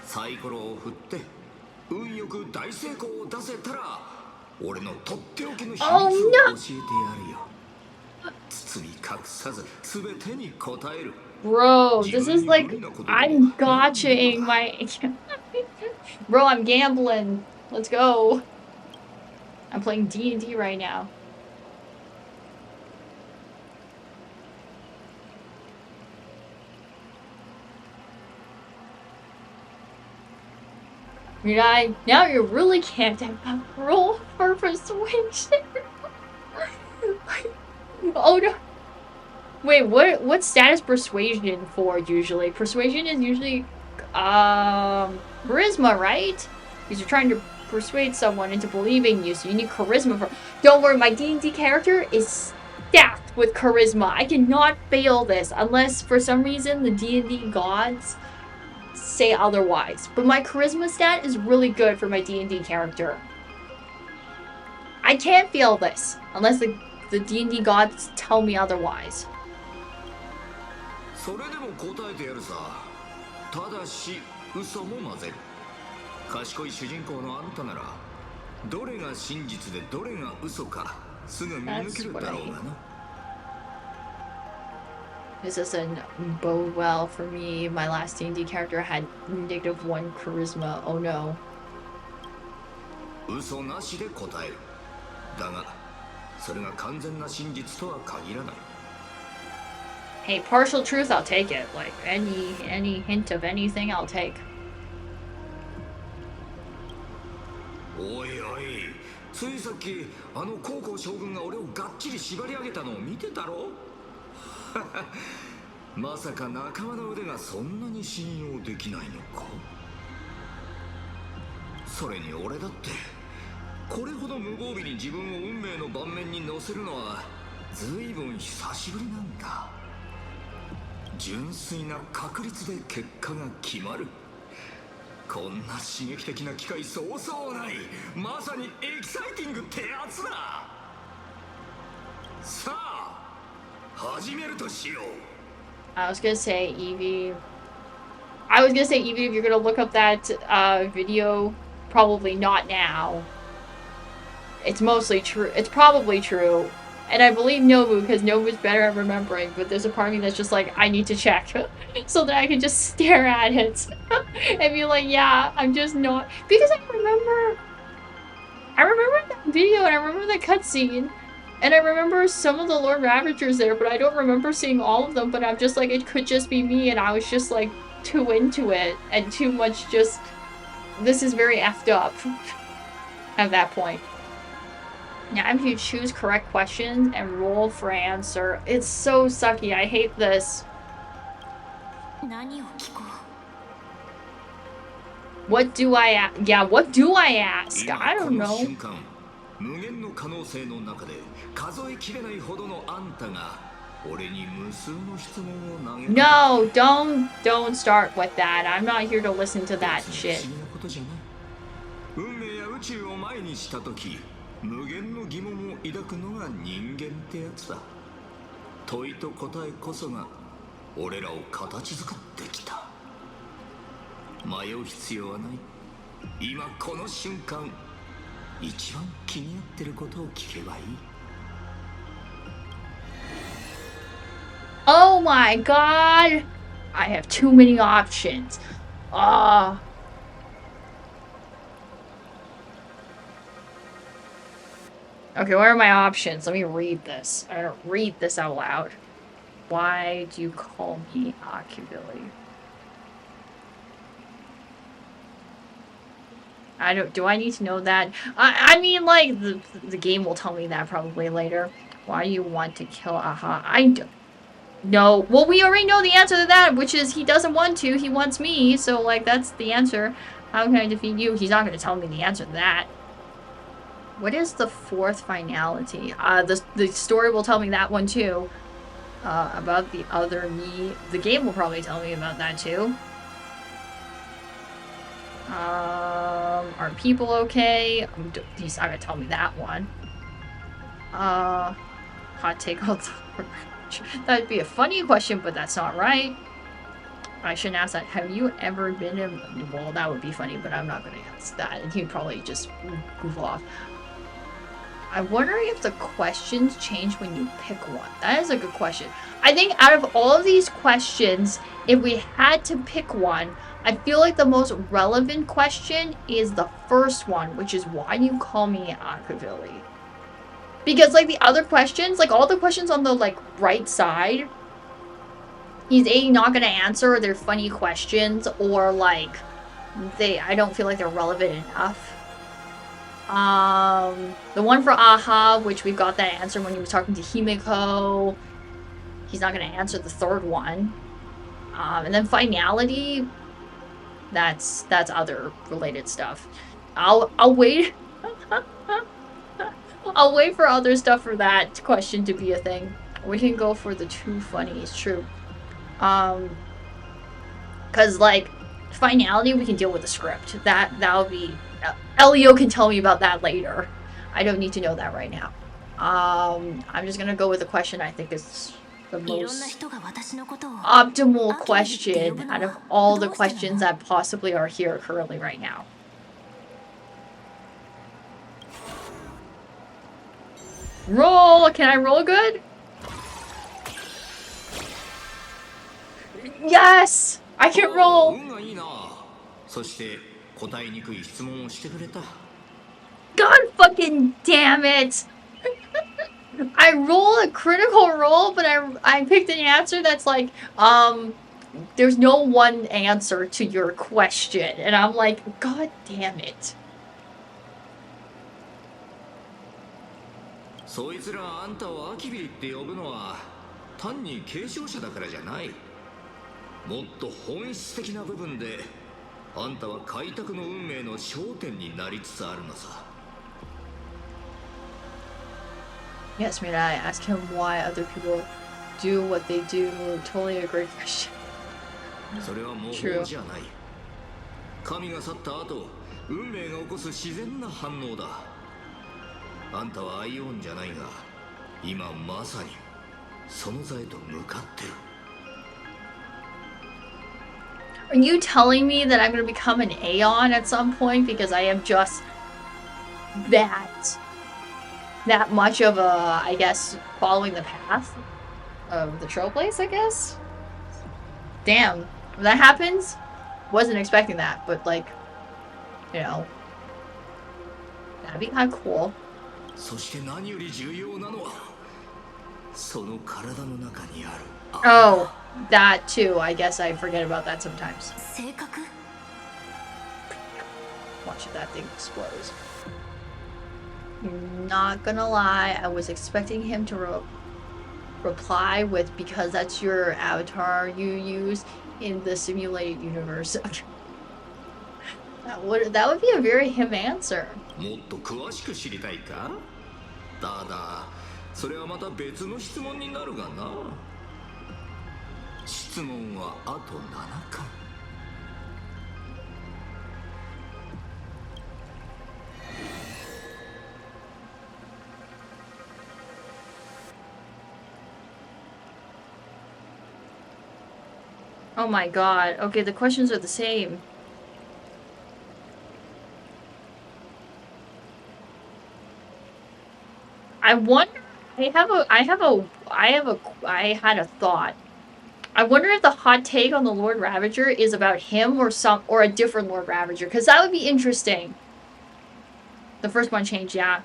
S2: サイコロを振って運よく大成功を出せたら俺のとっておきの秘密を教えてやるよ。包み隠さず全てに答える。
S1: Bro, this is like, I'm gotchaing my... Bro, I'm gambling. Let's go. I'm playing D&D right now. Mirai, now you really can't have a roll for persuasion. Oh no. Wait, what's status persuasion for usually? Persuasion is usually charisma, right? Because you're trying to persuade someone into believing you, so you need charisma for... Don't worry, my D&D character is stacked with charisma. I cannot fail this unless for some reason the D&D gods say otherwise. But my charisma stat is really good for my D&D character. I can't fail this unless the D&D gods tell me otherwise.
S2: それでも答えてやるさ。ただし嘘も混ぜる。賢い主人公のあんたならどれが真実でどれが嘘かすぐ見抜けるだろうがな。
S1: This doesn't bode well for me. My last D&D character had -1 charisma. Oh no.
S2: 嘘なしで答える。だがそれが完全な真実とは限らない。
S1: Hey, partial truth, I'll take it. Like, any hint of anything, I'll take.
S2: おいおい、ついさっきあの高校将軍が俺をがっちり縛り上げたのを見てたろ？まさか仲間の腕がそんなに信用できないのか？それに俺だってこれほど無防備に自分を運命の盤面に乗せるのはずいぶん久しぶりなんだ。純粋な確率で結果が決まる。こんな刺激的な機会そうそうない。まさにエキサイティングってやつだ。さあ始めるとしよう。
S1: I was gonna say, Evie, if you're gonna look up that video, probably not now. It's mostly true. It's probably true. And I believe Nobu, because Nobu's better at remembering, but there's a part of me that's just like, I need to check. So that I can just stare at it. And be like, yeah, I'm just not... Because I remember that video, and I remember the cutscene. And I remember some of the Lord Ravagers there, but I don't remember seeing all of them. But I'm just like, it could just be me, and I was just like, too into it. And too much just... This is very effed up. At that point. Now, if you choose correct questions and roll for answer, it's so sucky. I hate this.
S5: 何を聞こう。
S1: What do I ask? Yeah, what do I ask?
S2: 今
S1: I
S2: こ
S1: don't
S2: の
S1: know.
S2: 瞬間無限の可能性の中で数えきれないほどのあんたが俺に無数の質問を投げ
S1: No, don't start with that. I'm not here to listen to that
S2: 不
S1: shit.
S2: 思議なことじゃない。運命や宇宙を前にした時無限の疑問を抱くのが人間ってやつだ。問いと答えこそが俺らを形作ってきた。迷う必要はない。今この瞬間一番気になってることを聞けばいい。
S1: Oh my god! I have too many options. Okay, what are my options? Let me read this. I don't read this out loud. Why do you call me Akubili? Do I need to know that? I mean, like, the game will tell me that probably later. Why do you want to kill Aha? I don't. No. Well, we already know the answer to that, which is he doesn't want to. He wants me. So, like, that's the answer. How can I defeat you? He's not going to tell me the answer to that. What is the fourth finality? The story will tell me that one, too. About the other me. The game will probably tell me about that, too. Are people okay? He's not going to tell me that one. Hot take all the... That'd be a funny question, but that's not right. I shouldn't ask that. Have you ever been in... Well, that would be funny, but I'm not going to ask that. And he'd probably just goof off. I'm wondering if the questions change when you pick one. That is a good question. I think out of all of these questions, if we had to pick one, I feel like the most relevant question is the first one, which is why do you call me Akavili? Because, like, the other questions, like, all the questions on the, like, right side, he's A, not gonna answer, or they're funny questions, or, like, I don't feel like they're relevant enough. The one for Aha, which we've got that answer when he was talking to Himiko, he's not gonna answer the third one. And then finality, that's other related stuff. I'll wait. I'll wait for other stuff for that question to be a thing. We can go for the two funnies, true. Cause like finality we can deal with the script. That'll be Elio can tell me about that later. I don't need to know that right now. I'm just gonna go with the question I think is the most optimal question out of all the questions that possibly are here currently right now. Roll! Can I roll good? Yes! I can roll! God fucking damn it! I roll a critical roll, but I picked an answer that's like, there's no one answer to your question. And I'm like, God damn it.
S2: そいつらあんたをアキビリって呼ぶのは単に継承者だからじゃない。もっと本質的な部分であんたは開拓の運命の焦点になりつつあるのさ。
S1: Yes, Mirai, ask him why other people do what they do. Totally a great question.
S2: それは模倣じゃない。神が去った後、運命が起こす自然な反応だ。あんたはアイオンじゃないが、今まさにその座へと向かってる。
S1: Are you telling me that I'm going to become an Aeon at some point because I am just that much of a, I guess, following the path of the Trailblaze, I guess? Damn. When that happens, wasn't expecting that, but like, you know, that'd be kind of cool.
S2: そして何より重要なのはその体の中にある。
S1: Oh, that too. I guess I forget about that sometimes.
S5: 性格?
S1: Watch that thing explode. Not gonna lie, I was expecting him to reply with, because that's your avatar you use, in the simulated universe. That would be a very him answer.
S2: もっと詳しく知りたいか？ただそれはまた別の質問になるがな。質問はあと7回。
S1: Oh my god. Okay, the questions are the same. I wonder. I had a thought. I wonder if the hot take on the Lord Ravager is about him or a different Lord Ravager, because that would be interesting. The first one changed, yeah.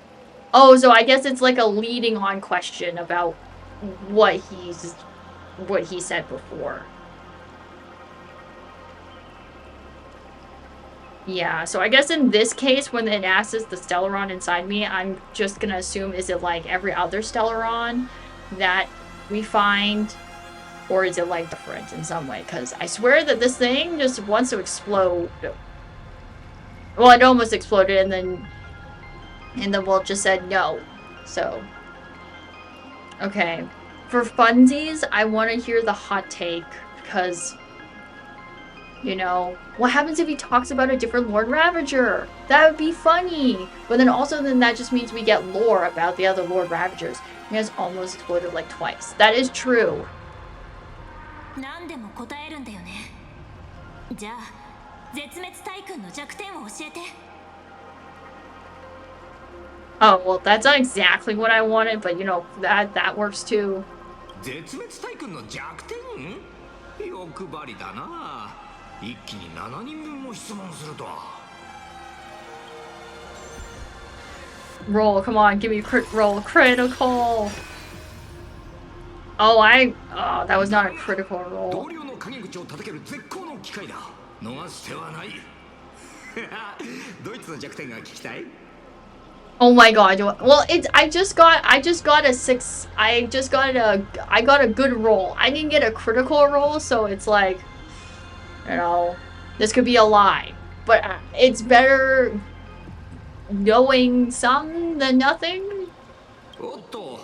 S1: Oh, so I guess it's like a leading on question about what he said before. Yeah, so I guess in this case, when it asks the Stellaron inside me, I'm just gonna assume, is it like every other Stellaron that we find? Or is it like different in some way? Because I swear that this thing just wants to explode. Well, it almost exploded and then Walt just said no. So, okay. For funsies, I want to hear the hot take because, you know, what happens if he talks about a different Lord Ravager? That would be funny. But then also that just means we get lore about the other Lord Ravagers. He has almost exploded like twice. That is true.
S5: 何でも答えるんだよね。じゃあ絶滅対空の弱点を教えて。
S1: Oh, well, that's not exactly what I wanted, but you know, that works too.
S2: 絶滅対空の弱点？欲張りだな。一気に7人分も質問するとは。
S1: Roll, come on, give me a crit roll. Critical! Oh, that was not a critical roll.
S2: 同僚の陰口を叩ける絶好の機会だ。逃してはない。ドイツの弱点が聞きたい？
S1: Oh my god. Well, I got a good roll. I didn't get a critical roll, so it's like, you know, this could be a lie. But it's better knowing some than nothing.
S2: おっと、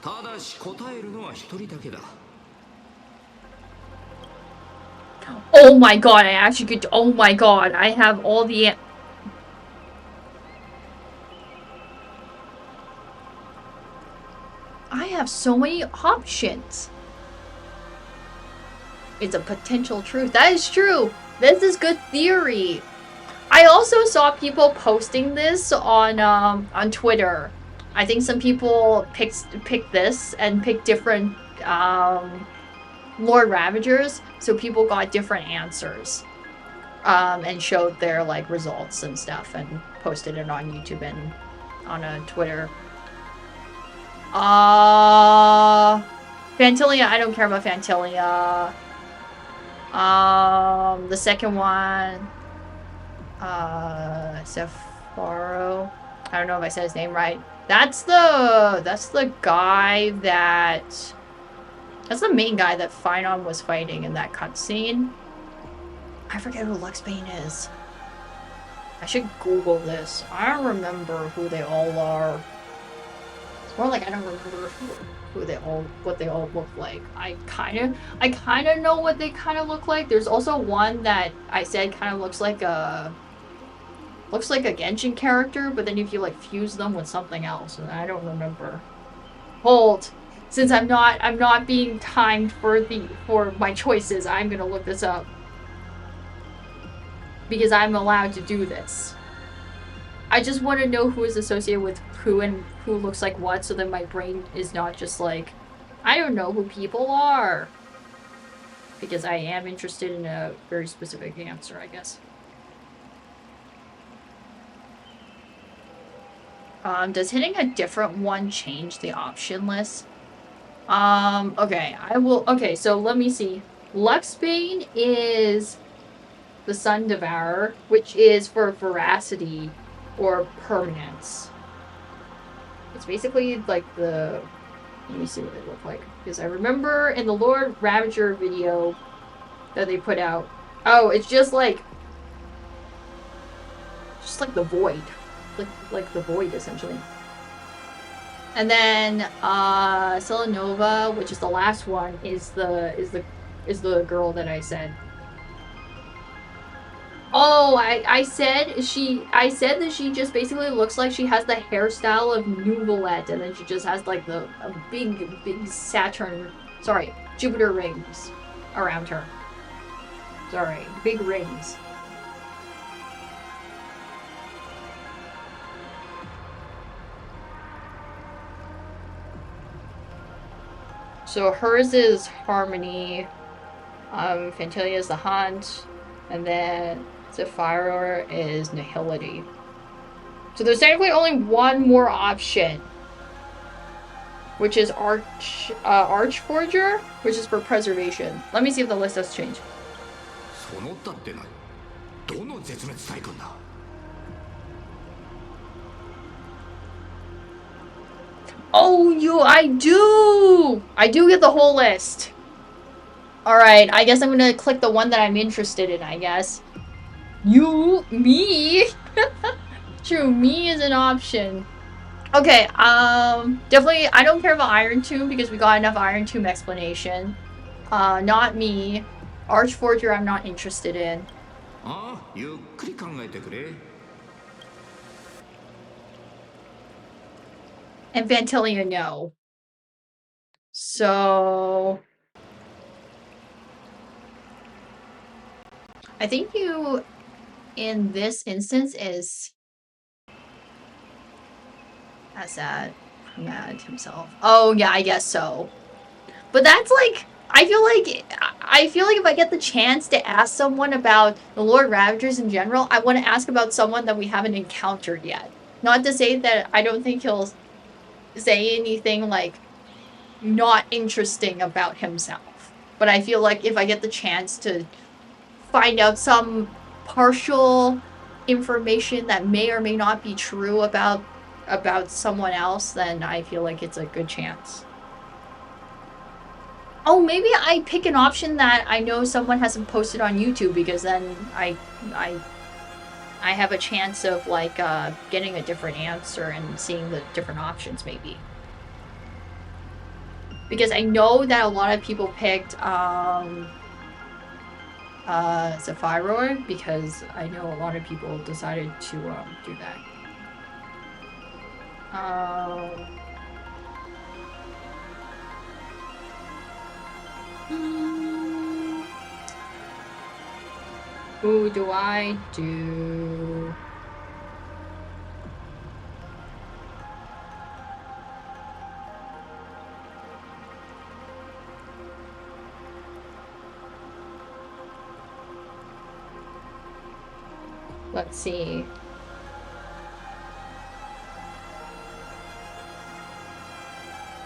S2: ただし答えるのは一人だけだ。
S1: Oh my god, I actually could. Oh my god, I have all the. I have so many options. It's a potential truth. That is true. This is good theory. I also saw people posting this on Twitter. I think some people picked this and picked different Lord Ravagers, so people got different answers and showed their like results and stuff and posted it on YouTube and on Twitter. Fantilia, I don't care about Fantilia. The second one, Cepharo. I don't know if I said his name right. That's the guy that's the main guy that Phynon was fighting in that cutscene. I forget who Luxbane is. I should Google this. I don't remember who they all are. It's more like I don't remember what they all look like. I kind of know what they kind of look like. There's also one that I said kind of looks like a Genshin character, but then if you like fuse them with something else, and I don't remember. Hold. Since I'm not being timed for my choices, I'm gonna look this up. Because I'm allowed to do this. I just want to know who is associated with who and who looks like what, so that my brain is not just like, I don't know who people are. Because I am interested in a very specific answer, I guess. Does hitting a different one change the option list? Okay, okay, so let me see. Luxbane is the Sun Devourer, which is for veracity or permanence. It's basically like let me see what they look like. Because I remember in the Lord Ravager video, that they put out. Oh, it's just like the void. Like the void essentially. And then Selenova, which is the last one, is the girl that I said. Oh, I said that she just basically looks like she has the hairstyle of Nouvelette, and then she just has like a big Jupiter rings around her. Sorry, big rings. So hers is Harmony, Fantalia is the Hunt, and then Zephyr is Nihility. So there's technically only one more option, which is Archforger, which is for preservation. Let me see if the list has changed. Oh, I do get the whole list. Alright, I guess I'm gonna click the one that I'm interested in, I guess. Me? True, me is an option. Okay, definitely, I don't care about Iron Tomb because we got enough Iron Tomb explanation. Not me. Archforger, I'm not interested in. And Vantillia, no. So... I think you, in this instance, is... That's that. Mad himself. Oh, yeah, I guess so. But that's like... I feel like if I get the chance to ask someone about the Lord Ravagers in general, I want to ask about someone that we haven't encountered yet. Not to say that I don't think he'll say anything, like, not interesting about himself. But I feel like if I get the chance to find out some partial information that may or may not be true about someone else, then I feel like it's a good chance. Oh, maybe I pick an option that I know someone hasn't posted on YouTube, because then I have a chance of like getting a different answer and seeing the different options maybe. Because I know that a lot of people picked Zephyr, because I know a lot of people decided to do that. Who do I do? Let's see.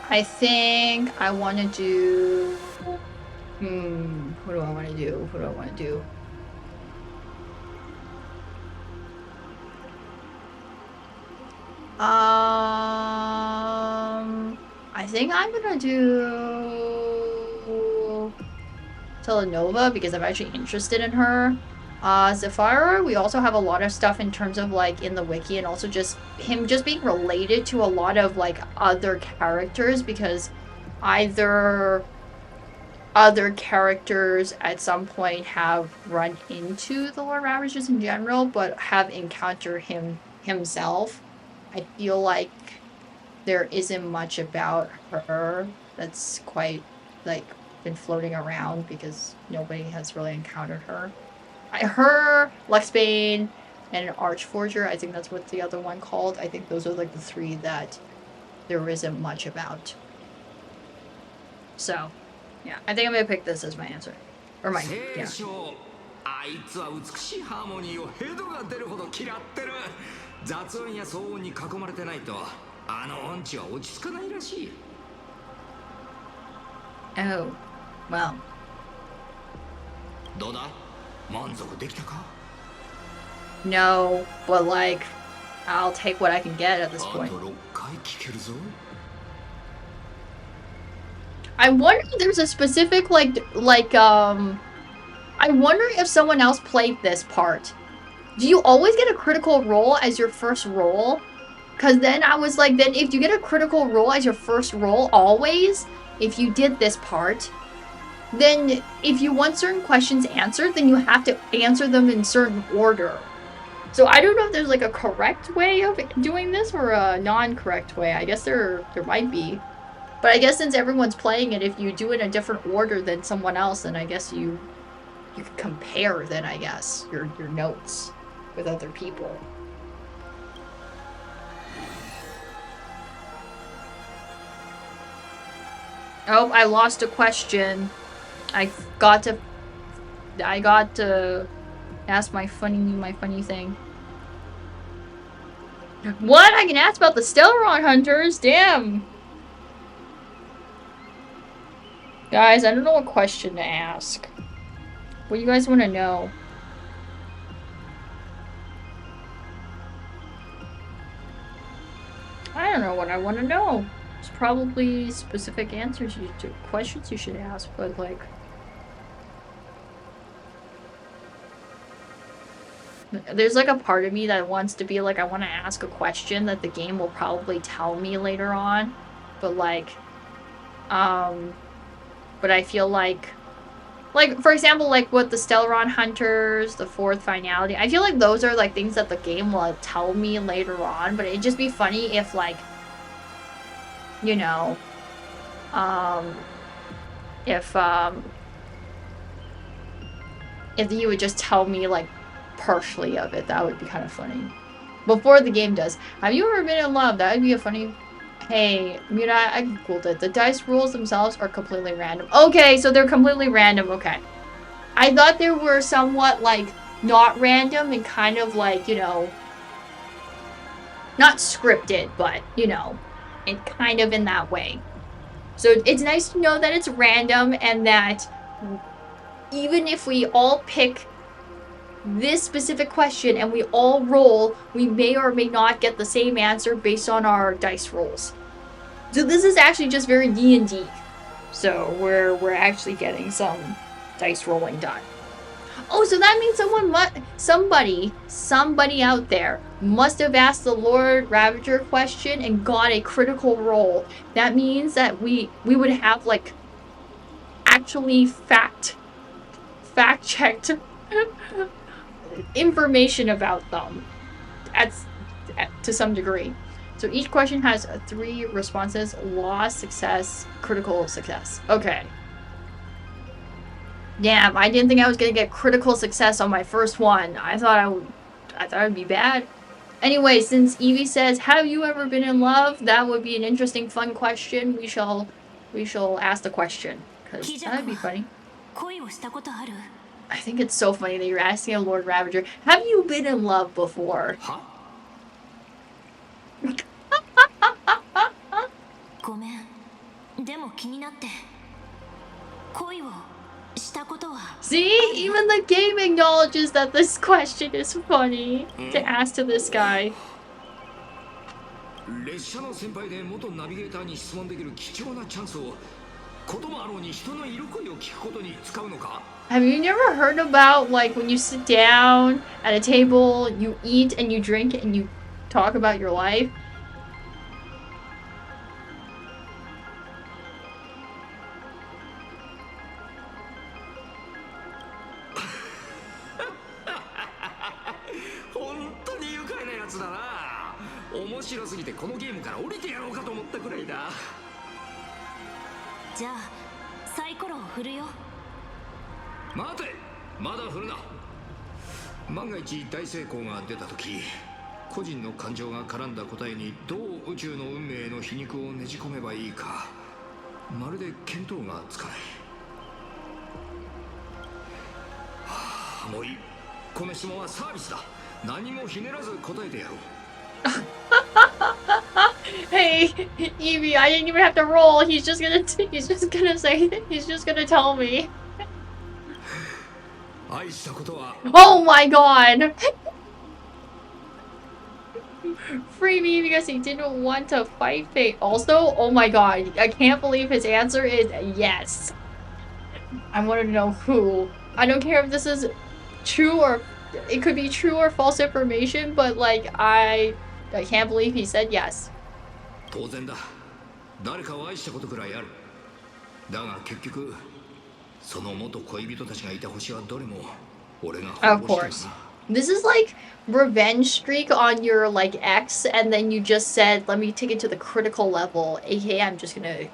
S1: I think I want to do... Who do I want to do? Who do I want to do? I think I'm gonna do Telenova because I'm actually interested in her. Zephyr, we also have a lot of stuff in terms of like in the wiki, and also just him just being related to a lot of like other characters, because either other characters at some point have run into the Lord Ravagers in general, but have encountered him himself. I feel like there isn't much about her that's quite like been floating around because nobody has really encountered her. Her, Luxbane, and Archforger, I think that's what the other one called. I think those are like the three that there isn't much about. So, yeah, I think I'm gonna pick this as my answer. Or my, yeah.
S2: あいつは美しいハーモニーをヘドが出るほど嫌ってる。雑音や騒音に囲まれてないとあの音痴は落ち着かないらしい。
S1: Oh, well.
S2: どうだ？満足できたか？
S1: No, but like, I'll take what I can get at this point.
S2: あと6回聞けるぞ。
S1: I wonder if there's a specific I wonder if someone else played this part. Do you always get a critical roll as your first roll? Because then I was like, then if you get a critical roll as your first roll, always, if you did this part, then if you want certain questions answered, then you have to answer them in certain order. So I don't know if there's like a correct way of doing this or a non-correct way. I guess there might be. But I guess since everyone's playing it, if you do it in a different order than someone else, then I guess you could compare then, I guess, your notes with other people. Oh, I lost a question. I got to ask my funny thing. What? I can ask about the Stellaron Hunters? Damn. Guys, I don't know what question to ask. What do you guys want to know? I don't know what I want to know. There's probably specific answers to questions you should ask, but like... There's like a part of me that wants to be like, I want to ask a question that the game will probably tell me later on. But like, but I feel like, for example, like with the Stellaron Hunters, the fourth finality, I feel like those are like things that the game will tell me later on, but it'd just be funny if like, you know, if you would just tell me like partially of it, that would be kind of funny. Before the game does. Have you ever been in love? That would be a funny... Hey, Mirai, I googled it. The dice rules themselves are completely random. Okay, so they're completely random. Okay. I thought they were somewhat, like, not random and kind of like, you know... Not scripted, but, you know, and kind of in that way. So it's nice to know that it's random and that even if we all pick this specific question and we all roll, we may or may not get the same answer based on our dice rolls. So this is actually just very D&D. So we're actually getting some dice rolling done. Oh, so that means somebody out there must have asked the Lord Ravager question and got a critical roll. That means that we would have like actually fact-checked information about them to some degree. So each question has 3 responses: loss, success, critical success. Okay. Damn, I didn't think I was gonna get critical success on my first one. I thought it'd be bad. Anyway, since Evie says, "Have you ever been in love?" That would be an interesting, fun question. We shall ask the question, because that'd be funny. I think it's so funny that you're asking a Lord Ravager, have you been in love before? Huh? See? Even the game acknowledges that this question is funny to ask to this guy. Have you never heard about, like, when you sit down at a table, you eat and you drink and you talk about your life? Hey, Evie, I didn't even have to roll. He's just gonna tell me. Oh my god! Free me because he didn't want to fight fate. Also, oh my god, I can't believe his answer is yes. I wanted to know who I don't care if this is true or it could be true or false information, but like I can't believe he said yes.
S2: 当然だ。誰かを愛したことくらいある。だが結局その元恋人たちがいた星はどれも俺が
S1: Of course. This is like revenge streak on your like ex, and then you just said, let me take it to the critical level, aka I'm just gonna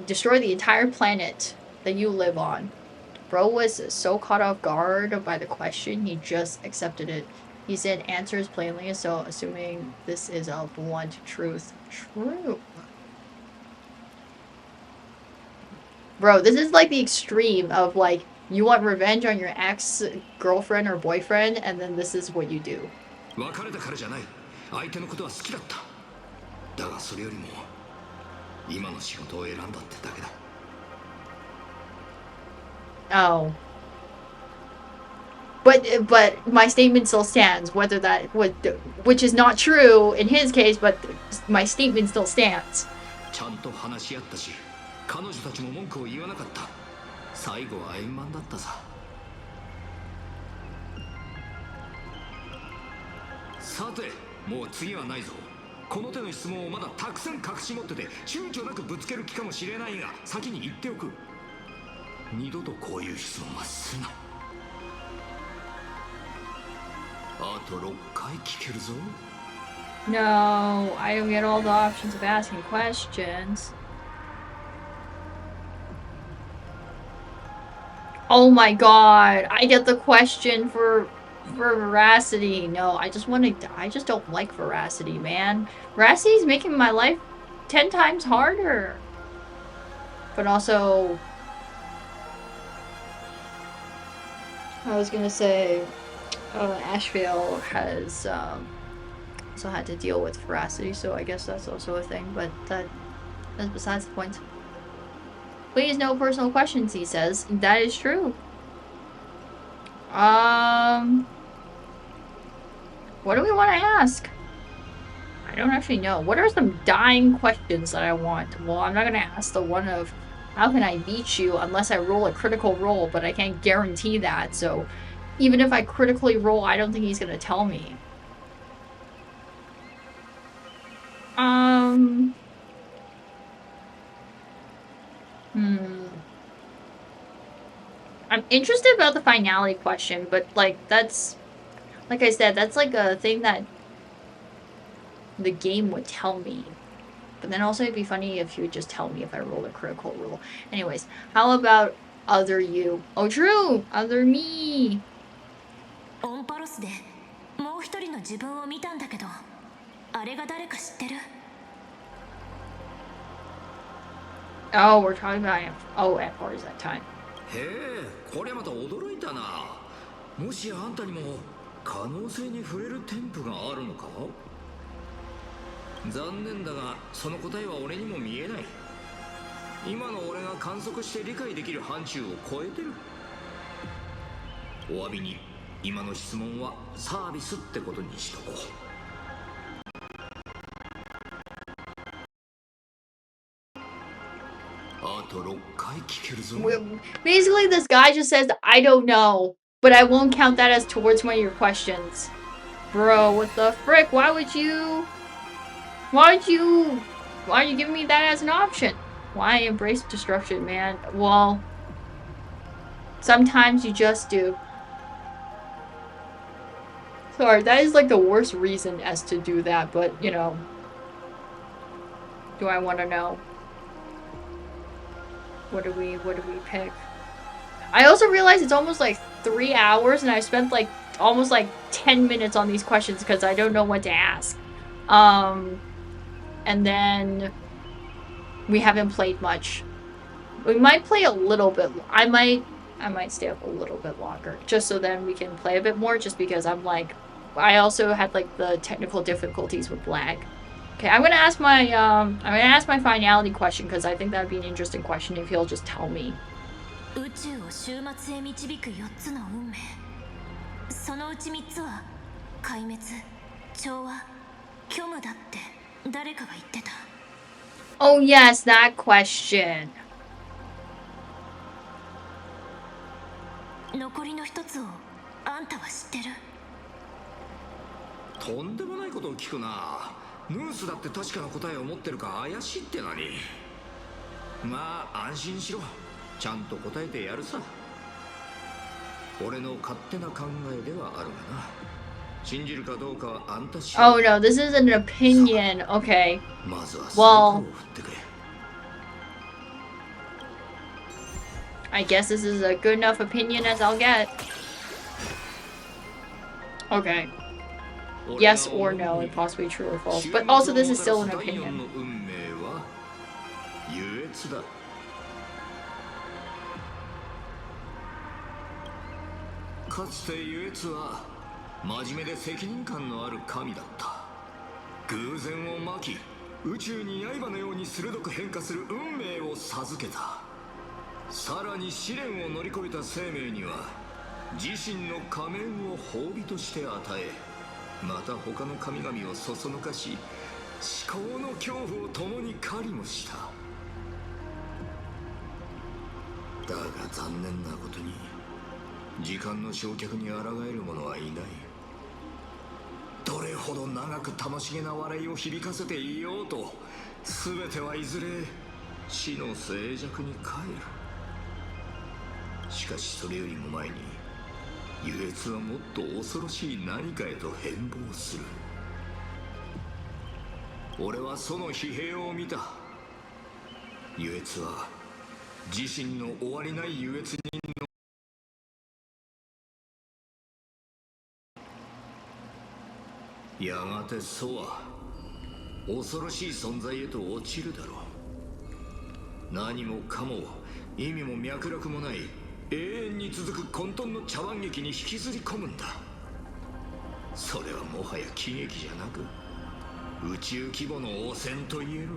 S1: destroy the entire planet that you live on. Bro was so caught off guard by the question, he just accepted it. He said answers plainly, so assuming this is a blunt truth. True. Bro, this is like the extreme of like, you want revenge on your ex-girlfriend or boyfriend, and then this is what you do.
S2: 別れたからじゃない。相手のことは好きだった。だがそれよりも今の仕事を選んだってだけだ。
S1: Oh. But my statement still stands, whether that would, which is not true in his case, but my statement still stands.
S2: ちゃんと話し合ったし、彼女たちも文句を言わなかった。最後は円満だったさ。さて、もう次はないぞ。この手の質問をまだたくさん隠し持ってて躊躇なくぶつける気かもしれないが、先に言っておく。二度とこういう質問はすな。あと6回聞けるぞ。
S1: No, I don't get all the options of asking questions. Oh my god, I get the question for veracity. No, I just don't like veracity, man. Veracity is making my life 10 times harder. But also, I was gonna say, Asheville has also had to deal with veracity, so I guess that's also a thing, but that's besides the point. Please, no personal questions, he says. That is true. What do we want to ask? I don't actually know. What are some dying questions that I want? Well, I'm not going to ask the one of how can I beat you unless I roll a critical roll, but I can't guarantee that, so even if I critically roll, I don't think he's going to tell me. I'm interested about the finality question, but like that's, like I said, that's like a thing that the game would tell me. But then also it'd be funny if you would just tell me if I roll a critical roll. Anyways, how about other you? Oh, true! Other me!
S5: オンパロスでもう一人の自分を見たんだけど、あれが誰か知ってる？
S1: Oh, we're talking about at parties that time.
S2: へえ、これまた驚いたな。もしやあんたにも可能性に触れる添付があるのか？残念だがその答えは俺にも見えない。今の俺が観測して理解できる範疇を超えてる。お詫びに今の質問はサービスってことにしとこう。
S1: Basically, this guy just says, I don't know, but I won't count that as towards one of your questions. Bro, what the frick? Why are you giving me that as an option? Why embrace destruction, man? Well, sometimes you just do. Sorry, that is like the worst reason as to do that, but, you know, do I want to know? What do we pick? I also realized it's almost like 3 hours and I spent like almost like 10 minutes on these questions because I don't know what to ask. And then we haven't played much. We might play a little bit. I might stay up a little bit longer just so then we can play a bit more, just because I'm like, I also had like the technical difficulties with lag. Okay, I'm gonna ask my finality question because I think that would be an interesting question if he'll just tell me.
S5: 宇宙を終末へ導く4つの運命。そのうち3つは壊滅、調和、虚無だって誰かが言ってた。
S1: Oh yes, that question.
S5: 残りの一つをあんたは知ってる？
S2: とんでもないことを聞くな。ヌースだって確かな答えを持ってるか怪しいってのに。まあ安心しろ、ちゃんと答えてやるさ。俺の勝手な考えではあるがな。信じるかどうかはあんた次第。
S1: Oh no, this is an opinion. Okay.
S2: まずは
S1: Well,
S2: 振ってくれ。
S1: I guess this is a good enough opinion as I'll get. Okay. Yes or no, and possibly true or false. But also, this is still an opinion.
S2: かつてユエツは真面目で責任感のある神だった。偶然を巻き、宇宙に刃のように鋭く変化する運命を授けた。さらに試練を乗り越えた生命には自身の仮面を褒美として与え、また他の神々をそそのかし、思考の恐怖を共に狩りもした。だが残念なことに時間の焼却に抗える者はいない。どれほど長く楽しげな笑いを響かせていようと、全てはいずれ死の静寂に帰る。しかしそれよりも前に、ユエツはもっと恐ろしい何かへと変貌する。俺はその疲弊を見た。ユエツは自身の終わりない優越人のやがてソは恐ろしい存在へと落ちるだろう。何もかも意味も脈絡もない永遠に続く混沌の茶碗劇に引きずり込むんだ。それはもはや喜劇じゃなく宇宙規模の汚染と言える。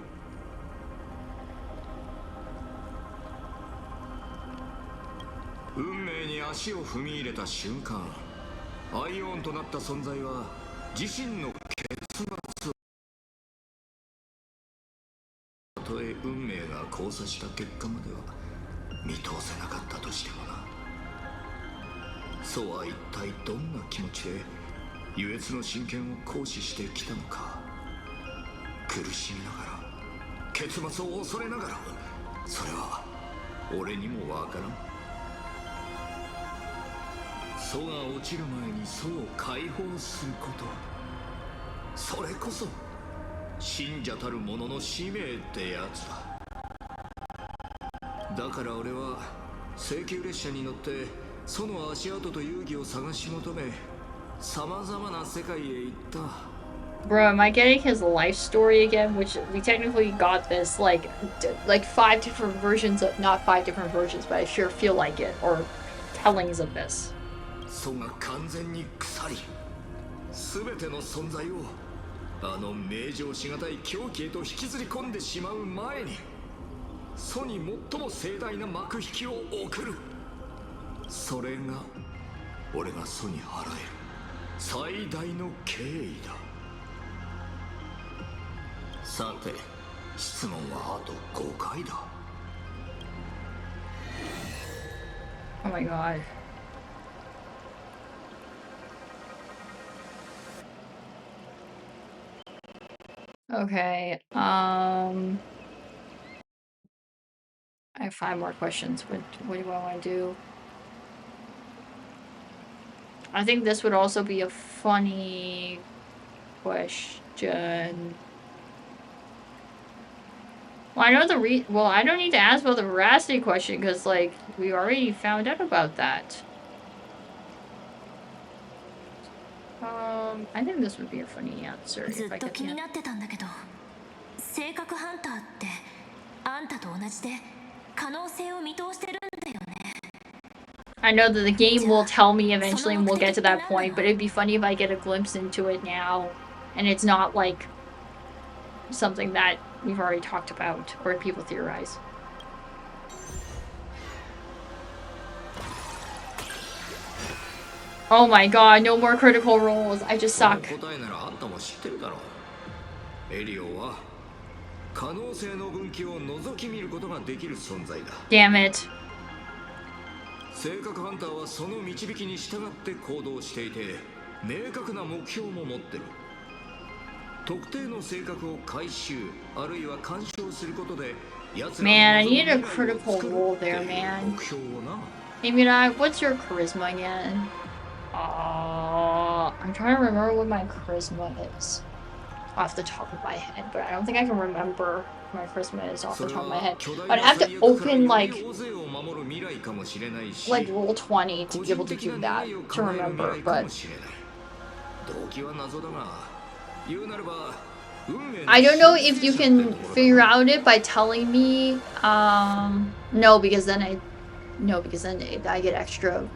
S2: 運命に足を踏み入れた瞬間、アイオンとなった存在は自身の結末を、たとえ運命が交差した結果までは見通せなかったとしてもな。そうは一体どんな気持ちで優越の真剣を行使してきたのか。苦しみながら、結末を恐れながら、それは俺にもわからん。ソが落ちる前にソを解放すること、それこそ信者たる者の使命ってやつだ。だから俺は請求列車に乗ってソの足跡と遊戯を探し求め、さまざまな世界へ行った。
S1: Bro, am I getting his life story again? Which we technically got this like 5 different versions of, not 5 different versions, but I sure feel like it, or tellings of this.
S2: ソが完全に腐り、全ての存在をあの名状しがたい狂気へと引きずり込んでしまう前に、ソに最も盛大な幕引きを送る。それが俺がソに払える最大の敬意だ。さて、質問はあと5回だ。
S1: Oh my god. Okay, I have 5 more questions. What do I want to do? I think this would also be a funny question. Well, I know well, I don't need to ask about the veracity question because, like, we already found out about that. I think this would be a funny answer if I could. I know that the game will tell me eventually and we'll get to that point, but it'd be funny if I get a glimpse into it now and it's not like something that we've already talked about or people theorize. Oh my god, no more critical rolls. I just suck. Damn it.
S2: 性格ハンターはその導きに従って行動していて、明確な目標も持ってる。特定の性格を回収あるいは干渉することで、奴ら
S1: Man, I need a critical role there, man. Hey, Mirai, what's your charisma again? I'm trying to remember what my charisma is off the top of my head, but I don't think I can remember what my charisma is off the top of my head. I'd have to open like roll 20 to be able to do that, to remember, but I don't know if you can figure out it by telling me. No, because then I get extra.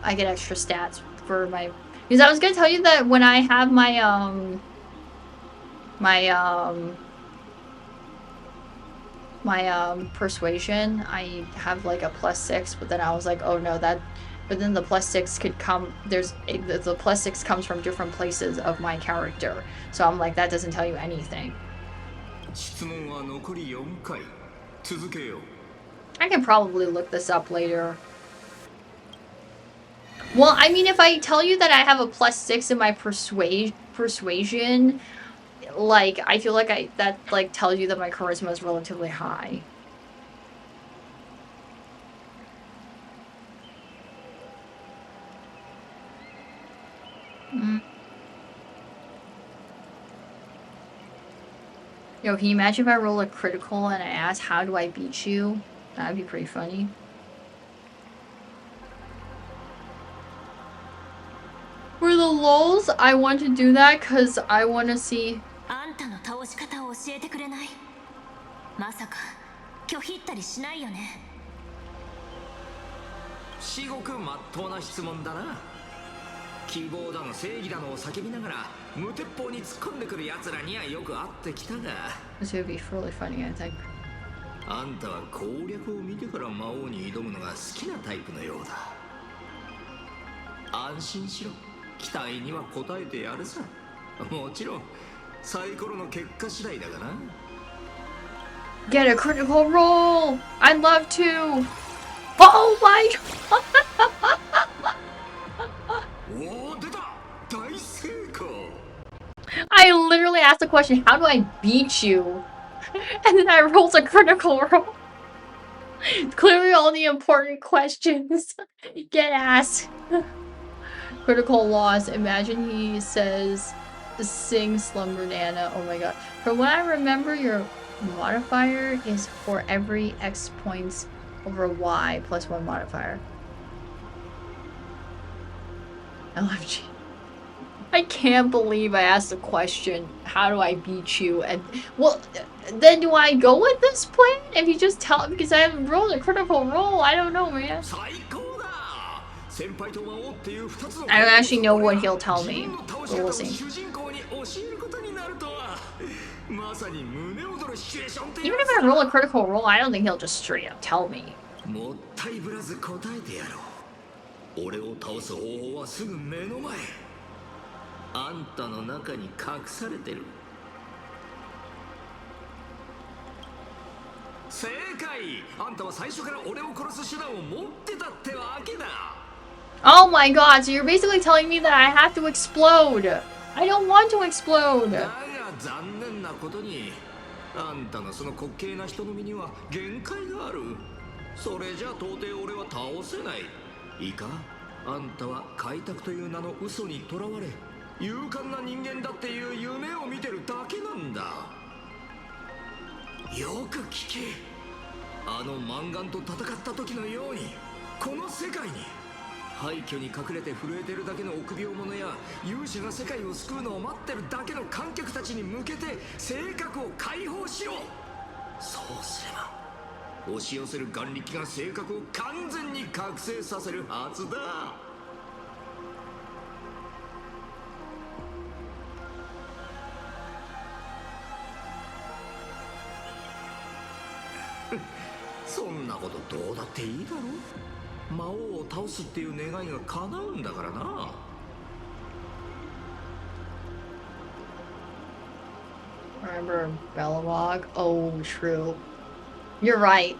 S1: I get extra stats for my. Because I was gonna tell you that when I have my persuasion, I have like a +6, but then I was like, oh no, that. But then the +6 could come. The +6 comes from different places of my character, so I'm like, that doesn't tell you anything. I can probably look this up later. Well, I mean, if I tell you that I have a +6 in my persuasion, like, I feel like that like tells you that my charisma is relatively high. Yo, can you imagine if I roll a critical and I ask, how do I beat you? That'd be pretty funny. For the lulz, I want to do that because I want to see.
S2: This
S1: would be really funny, I think.
S2: あんたは攻略を見てから魔王に挑むのが好きなタイプのようだ。安心しろ。期待には応えてやるさ。もちろんサイコロの結果次第だがな。
S1: Get a critical roll! I'd love to! Oh my god!
S2: おお、出た！大成功!
S1: I literally asked the question, how do I beat you? And then I rolled a critical roll. Clearly all the important questions get asked. Critical loss. Imagine he says, sing Slumber Nana. Oh my god. From what I remember, your modifier is for every X points over Y plus 1 modifier. LFG. I can't believe I asked the question, how do I beat you? And, well, then do I go with this plan? If you just tell, because I haven't rolled a critical roll, I don't know, man. I don't actually know what he'll tell me, but we'll see. Even if I roll a critical roll, I don't think he'll just straight up tell me.
S2: 俺を倒す方法はすぐ目の前。あんたの中に隠されてる。正解。あんたは最初から俺を殺す手段を持ってたってわけだ。
S1: Oh my god, so you're basically telling me that I have to explode. I don't want to explode.
S2: だが残念なことに、あんたのその滑稽な人の身には限界がある。それじゃ到底俺は倒せない。いいか、あんたは開拓という名の嘘にとらわれ、勇敢な人間だっていう夢を見てるだけなんだ。よく聞け。あのマンガンと戦った時のように、この世界に廃墟に隠れて震えてるだけの臆病者や勇者が世界を救うのを待ってるだけの観客たちに向けて性格を解放しろ。そうすれば押し寄せる眼力が性格を完全に覚醒させるはずだ。そんなことどうだっていいだろ。魔王を倒すっていう願いが叶うんだからな。
S1: Remember Belawog? Oh, true. You're right.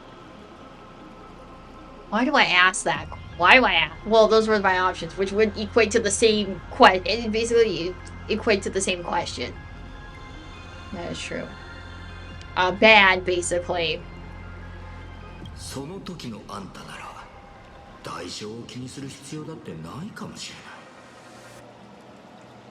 S1: Why do I ask that? Why do I ask? Well, those were my options, which would equate to the same question. Basically, equate to the same question. That is true. Bad, basically.
S2: その時のあんたなら代償を気にする必要だってないかもしれない。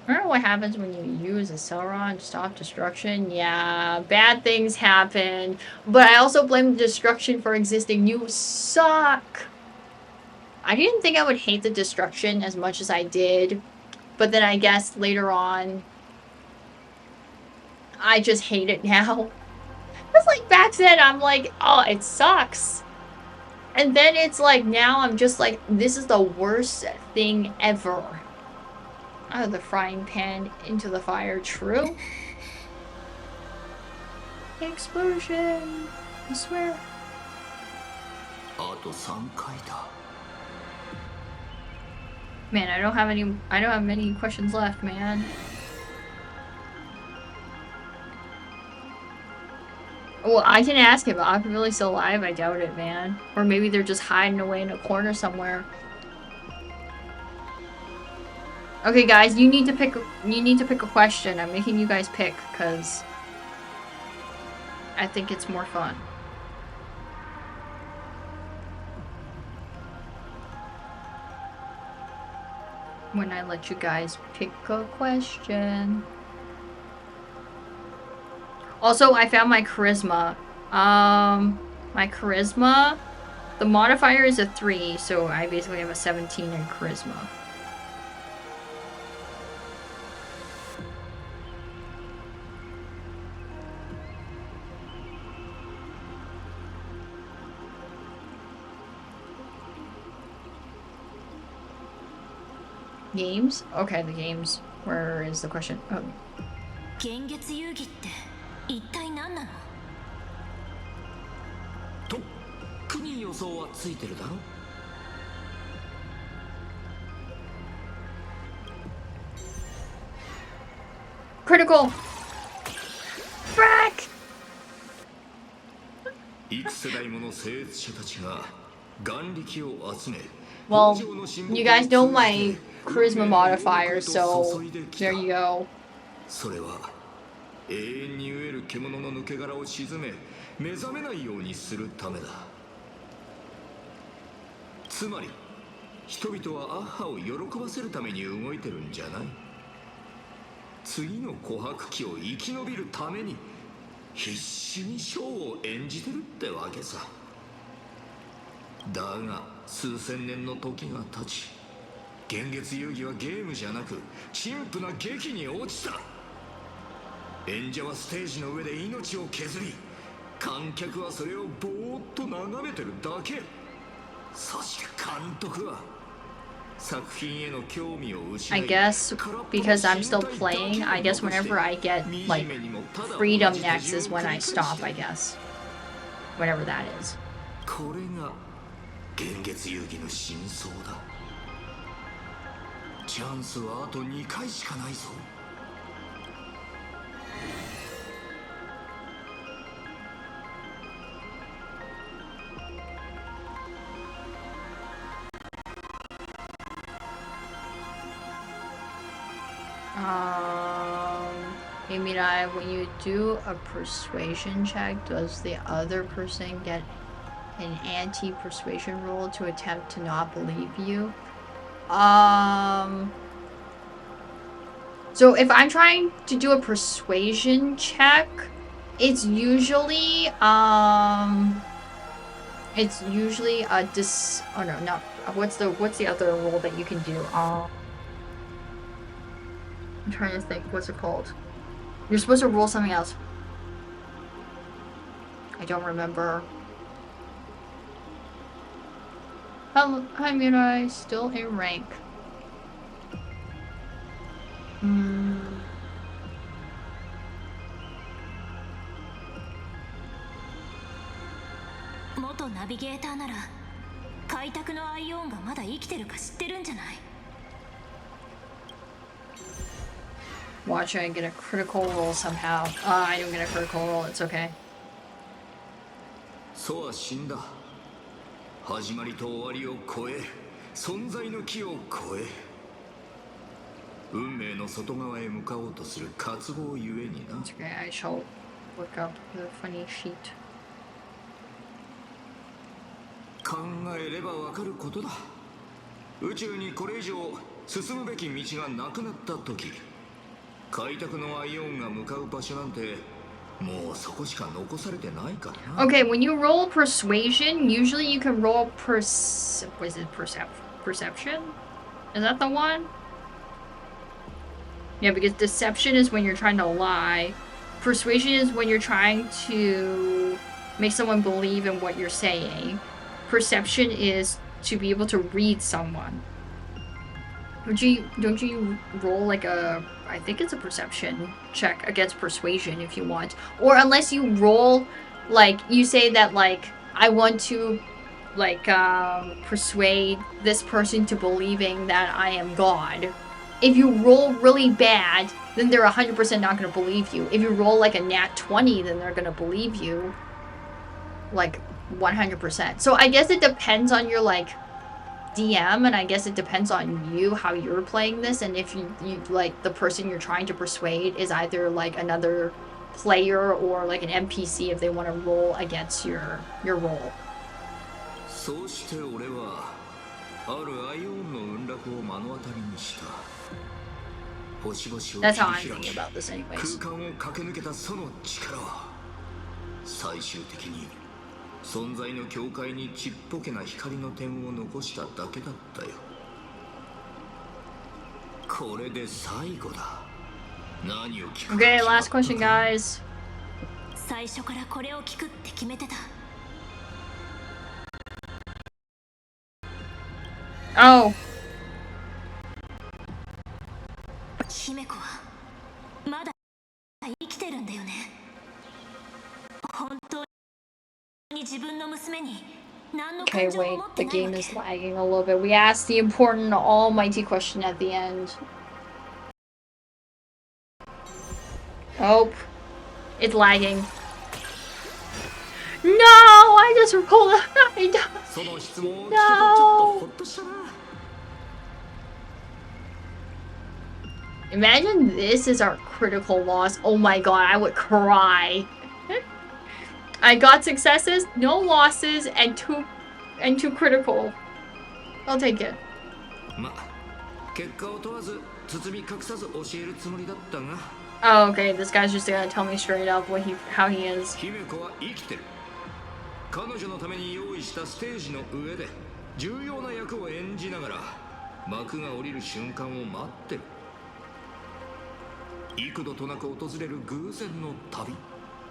S1: Remember what happens when you use a Celeron to stop destruction? Yeah, bad things happen. But I also blame the destruction for existing. You suck! I didn't think I would hate the destruction as much as I did. But then I guess later on, I just hate it now. It's like back then, I'm like, oh, it sucks. And then it's like, now I'm just like, this is the worst thing ever. Out of the frying pan into the fire, true? Explosion! I swear.
S2: あと3回だ。
S1: Man, I don't have many questions left, man. Well, I can ask him. I'm really still alive. I doubt it, man. Or maybe they're just hiding away in a corner somewhere. Okay, guys, you need to pick a question. I'm making you guys pick because I think it's more fun. When I let you guys pick a question. Also, I found my charisma. My charisma, the modifier is a 3, so I basically have a 17 in charisma. Games? Okay, the games. Where is the question? Oh.
S5: 幻月遊戯って一体何なの？
S2: とっくに予想はついてるだろ。
S1: Critical! Frack!
S2: 幾世代もの聖越者たちが眼力を集め。
S1: Well, you guys know my charisma modifier, so there you go.
S2: それは永遠に飢える獣の抜け殻を沈め目覚めないようにするためだ。つまり人々はアッハを喜ばせるために動いてるんじゃない。次の琥珀期を生き延びるために必死にショーを演じてるってわけさ。だが数千年の時が経ち、幻月遊戯はゲームじゃなく陳腐な劇に落ちた。演者はステージの上で命を削り、観客はそれをぼーっと眺めてるだけ。そして監督は作品への興味を失い、
S1: I guess because I'm still playing, I guess whenever I get like freedom next is when I stop, I guess. Whatever that is.
S2: これが幻月遊戯の真相だ。チャンスはあと2回しかないぞ。
S1: Hey Mirai, when you do a persuasion check, does the other person get an anti-persuasion roll to attempt to not believe you? So if I'm trying to do a persuasion check, it's usually a oh no, not what's the other roll that you can do? I'm trying to think, what's it called? You're supposed to roll something else. I don't remember. Hi Mirai, still in rank. Hmm.
S5: 元ナビゲーターなら開拓のアイオンがまだ生きてるか知ってるんじゃない？
S1: Watch I get a critical roll somehow. I don't get a critical roll, it's okay.
S2: ソは死んだ。始まりと終わりを超え、存在の木を超え、運命の外側へ向かおうとする渇望ゆえにな。
S1: Okay, I shall look up the funny sheet.
S2: 考えればわかることだ。宇宙にこれ以上進むべき道がなくなった時、開拓のアイオンが向かう場所なんてもうそこしか残されてないからな。
S1: Okay, when you roll persuasion, usually you can roll perception? Is that the one? Yeah, because deception is when you're trying to lie. Persuasion is when you're trying to make someone believe in what you're saying. Perception is to be able to read someone. Don't you roll like a, I think it's a perception check against persuasion if you want. Or unless you roll, like, you say that, like, I want to, like, persuade this person to believing that I am God. If you roll really bad, then they're 100% not going to believe you. If you roll like a nat 20, then they're going to believe you. Like, 100%. So I guess it depends on your, like, DM, and I guess it depends on you, how you're playing this, and if you like, the person you're trying to persuade is either, like, another player or, like, an NPC if they want to roll against your role.
S2: そうして俺はあるアイオンの運絡を目の当たりにした。星々を切り
S1: That's how I'm
S2: 開
S1: thinking
S2: き、
S1: about this anyways.
S2: 空間を駆け抜けたその力は最終的に存在の境界にちっぽけな光の点を残しただけだったよ。これで最後だ。何を聞くか。
S1: Okay, last question, guys.
S5: 最初からこれを聞くって決めてた。
S1: Oh.
S5: 姫子はまだ生きてるんだよね。本当に自分の娘に何の
S1: Okay,
S5: 感情も
S1: wait.
S5: 持って
S1: The
S5: ないわ
S1: game
S5: け。
S1: is lagging a little bit. We asked the important, almighty question at the end. Oh. It's lagging. No! I just rolled a
S2: その質問を聞けてちょっとほっとしたな。
S1: Imagine this is our critical loss. Oh my god, I would cry. I got successes, no losses, and two critical. I'll take it.
S2: ま、結果を問わず包み隠さず教えるつもりだったが。
S1: Oh, okay. This guy's just gonna tell me straight up how he is.
S2: 姫子は生きてる。彼女のために用意したステージの上で重要な役を演じながら幕が降りる瞬間を待ってる。幾度となく訪れる偶然の旅、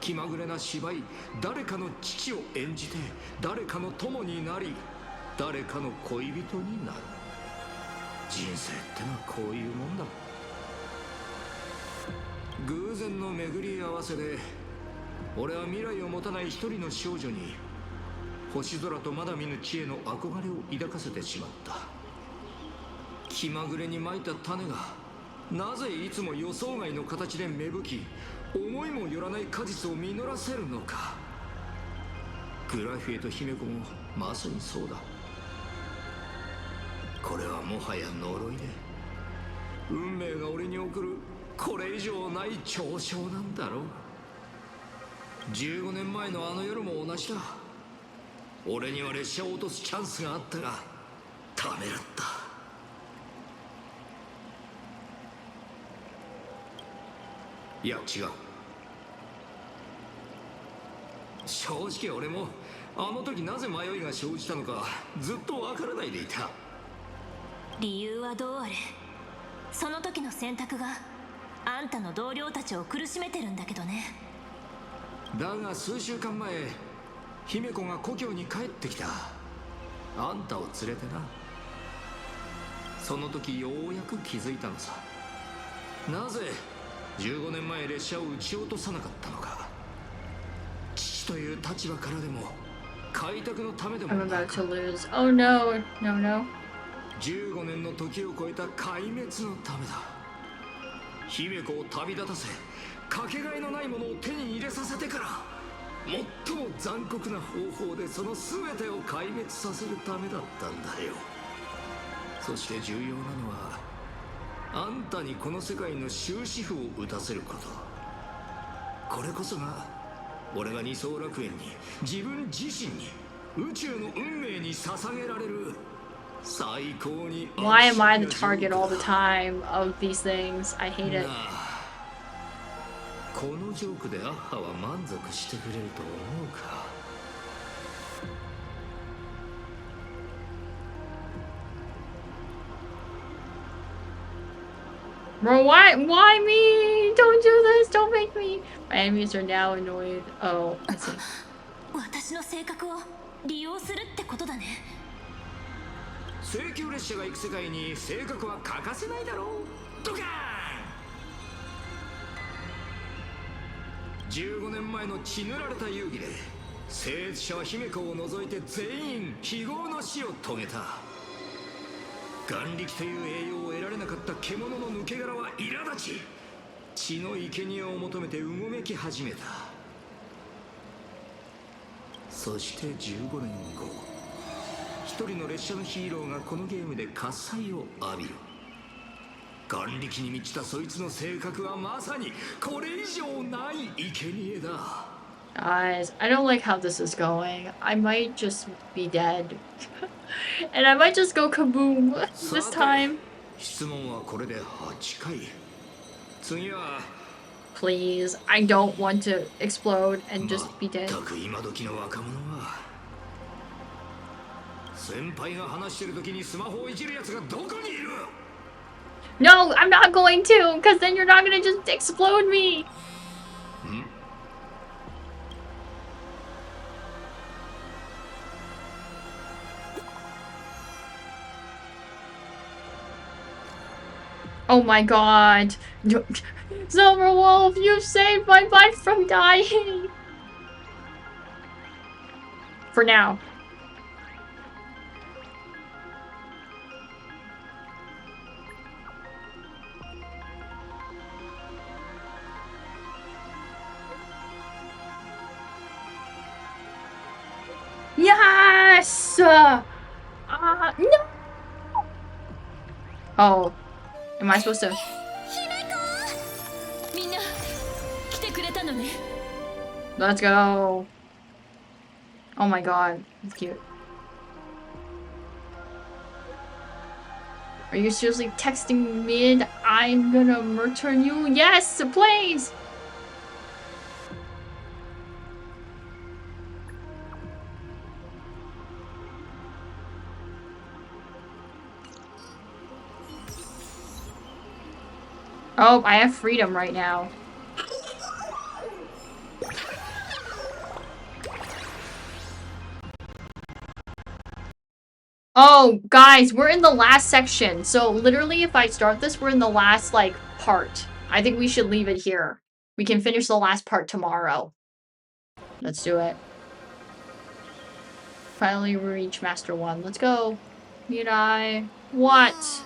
S2: 気まぐれな芝居、誰かの父を演じて誰かの友になり誰かの恋人になる。人生ってのはこういうもんだ。偶然の巡り合わせで俺は未来を持たない一人の少女に星空とまだ見ぬ地への憧れを抱かせてしまった。気まぐれにまいた種がなぜいつも予想外の形で芽吹き、思いもよらない果実を実らせるのか。グラフィエと姫子もまさにそうだ。これはもはや呪いで運命が俺に送るこれ以上ない嘲笑なんだろう。15年前のあの夜も同じだ。俺には列車を落とすチャンスがあったがためらった。いや違う。正直俺もあの時なぜ迷いが生じたのかずっとわからないでいた。
S5: 理由はどうあれ、その時の選択があんたの同僚たちを苦しめてるんだけどね。
S2: だが数週間前姫子が故郷に帰ってきた。あんたを連れてな。その時ようやく気づいたのさ。なぜ15年前列車を撃ち落とさなかったのか。父という立場からでも開拓のためでも
S1: I'm
S2: な
S1: about
S2: く
S1: to lose. Oh no, no, no.
S2: 15年の時を超えた壊滅のためだ。姫子を旅立たせかけがえのないものを手に入れさせてから最も残酷な方法でその全てを壊滅させるためだったんだよ。そして重要なのはあんたにこの世界の終止符を打たせること。これこそが俺が二層楽園に自分自身に宇宙の運命に捧げられる最高に。
S1: Why am I the target all the time of these things? I hate it.
S2: このジョークでアッハは満足してくれると思うか。
S1: Bro, why me? Don't do this, don't make me. My enemies are now annoyed. Oh, I see.
S5: 私の性格を利用するってことだね。
S2: 請求列車が行く世界に性格は欠かせないだろう。ドカーン。15年前の血塗られた遊戯で聖越者は姫子を除いて全員非業の死を遂げた。眼力という栄養を得られなかった獣の抜け殻は苛立ち、血の生贄を求めてうごめき始めた。そして15年後、一人の列車のヒーローがこのゲームで喝采を浴びる。眼力に満ちたそいつの性格はまさにこれ以上ない生贄だ。
S1: Guys, I don't like how this is going. I might just be dead. And I might just go kaboom this time.
S2: 質問はこれで8回。次は
S1: Please, I don't want to explode and just be dead.
S2: 全く今時の若者は先輩が話してる時にスマホをいじるやつがどこにいる？
S1: No, I'm not going to, because then you're not going to just explode me. Oh my god. Silverwolf, you saved my butt from dying. For now. Yes! No! Oh. Am I supposed to? Let's go. Oh my god. That's cute. Are you seriously texting mid? I'm gonna murder you? Yes, please! Oh, I have freedom right now. Oh, guys, we're in the last section. So literally, if I start this, we're in the last, like, part. I think we should leave it here. We can finish the last part tomorrow. Let's do it. Finally reach Master 1. Let's go. Mirai. What?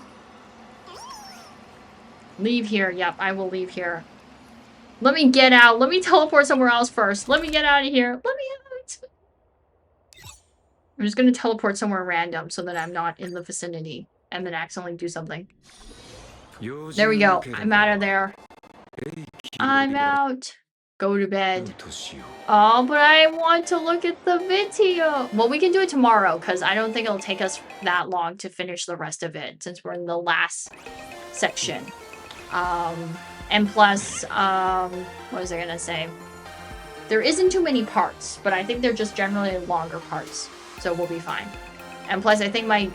S1: Leave here. Yep, I will leave here. Let me get out. Let me teleport somewhere else first. Let me get out of here. Let me out. I'm just gonna teleport somewhere random so that I'm not in the vicinity and then accidentally do something. There we go. I'm out of there. I'm out. Go to bed. Oh, but I want to look at the video. Well, we can do it tomorrow because I don't think it'll take us that long to finish the rest of it since we're in the last section. And plus, what was I gonna say? There isn't too many parts, but I think they're just generally longer parts, so we'll be fine. And plus, I think my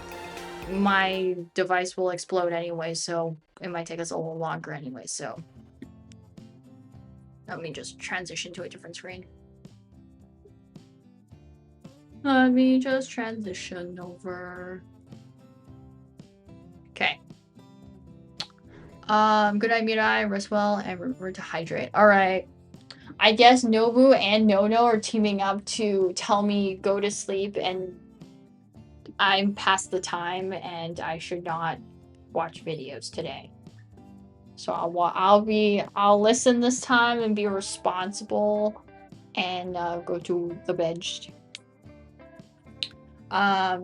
S1: device will explode anyway, so it might take us a little longer anyway, so. Let me just transition to a different screen. Let me just transition over. Okay. Good night, Mirai, rest well, and remember to hydrate. Alright. I guess Nobu and Nono are teaming up to tell me go to sleep and I'm past the time and I should not watch videos today. So I'll listen this time and be responsible and go to the bed.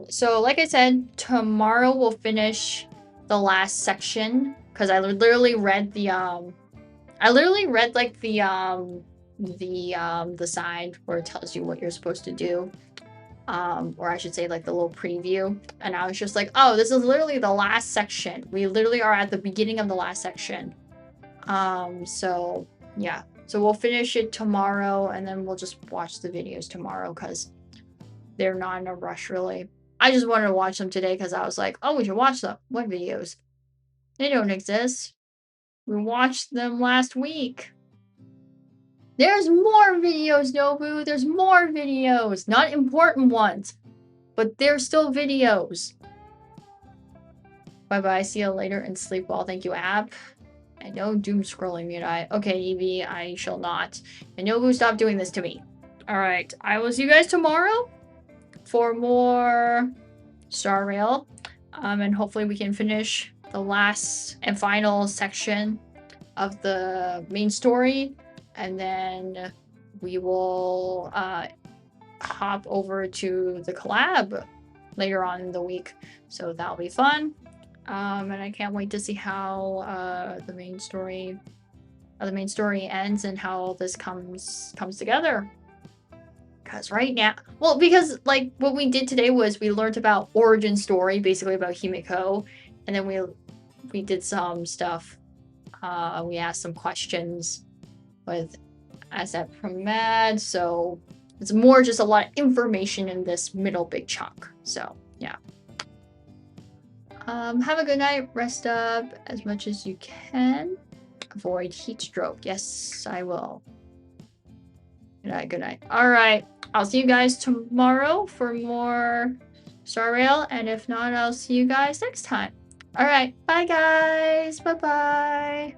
S1: So like I said, tomorrow we'll finish the last section because I literally read the like the side where it tells you what you're supposed to do. Or I should say like the little preview, and I was just like, oh, this is literally the last section. We literally are at the beginning of the last section. So yeah, so we'll finish it tomorrow, and then we'll just watch the videos tomorrow because they're not in a rush really. I just wanted to watch them today because I was like, oh, we should watch them. What videos? They don't exist. We watched them last week. There's more videos, Nobu. There's more videos. Not important ones, but there's still videos. Bye-bye. See you later and sleep well. Thank you, app. I know doom scrolling Mirai. Okay, Evie, I shall not. And Nobu, stop doing this to me. Alright, I will see you guys tomorrow for more Star Rail. And hopefully we can finish the last and final section of the main story. And then we will hop over to the collab later on in the week. So that'll be fun. And I can't wait to see how the main story ends and how all this comes together. Because right now, well, because like what we did today was we learned about origin story, basically about Himeko, and then we did some stuff. We asked some questions with Asset from Mad, so it's more just a lot of information in this middle big chunk. So yeah. Have a good night. Rest up as much as you can. Avoid heat stroke. Yes, I will. Good night. Good night. All right. I'll see you guys tomorrow for more Star Rail, and if not, I'll see you guys next time. All right. Bye, guys. Bye-bye.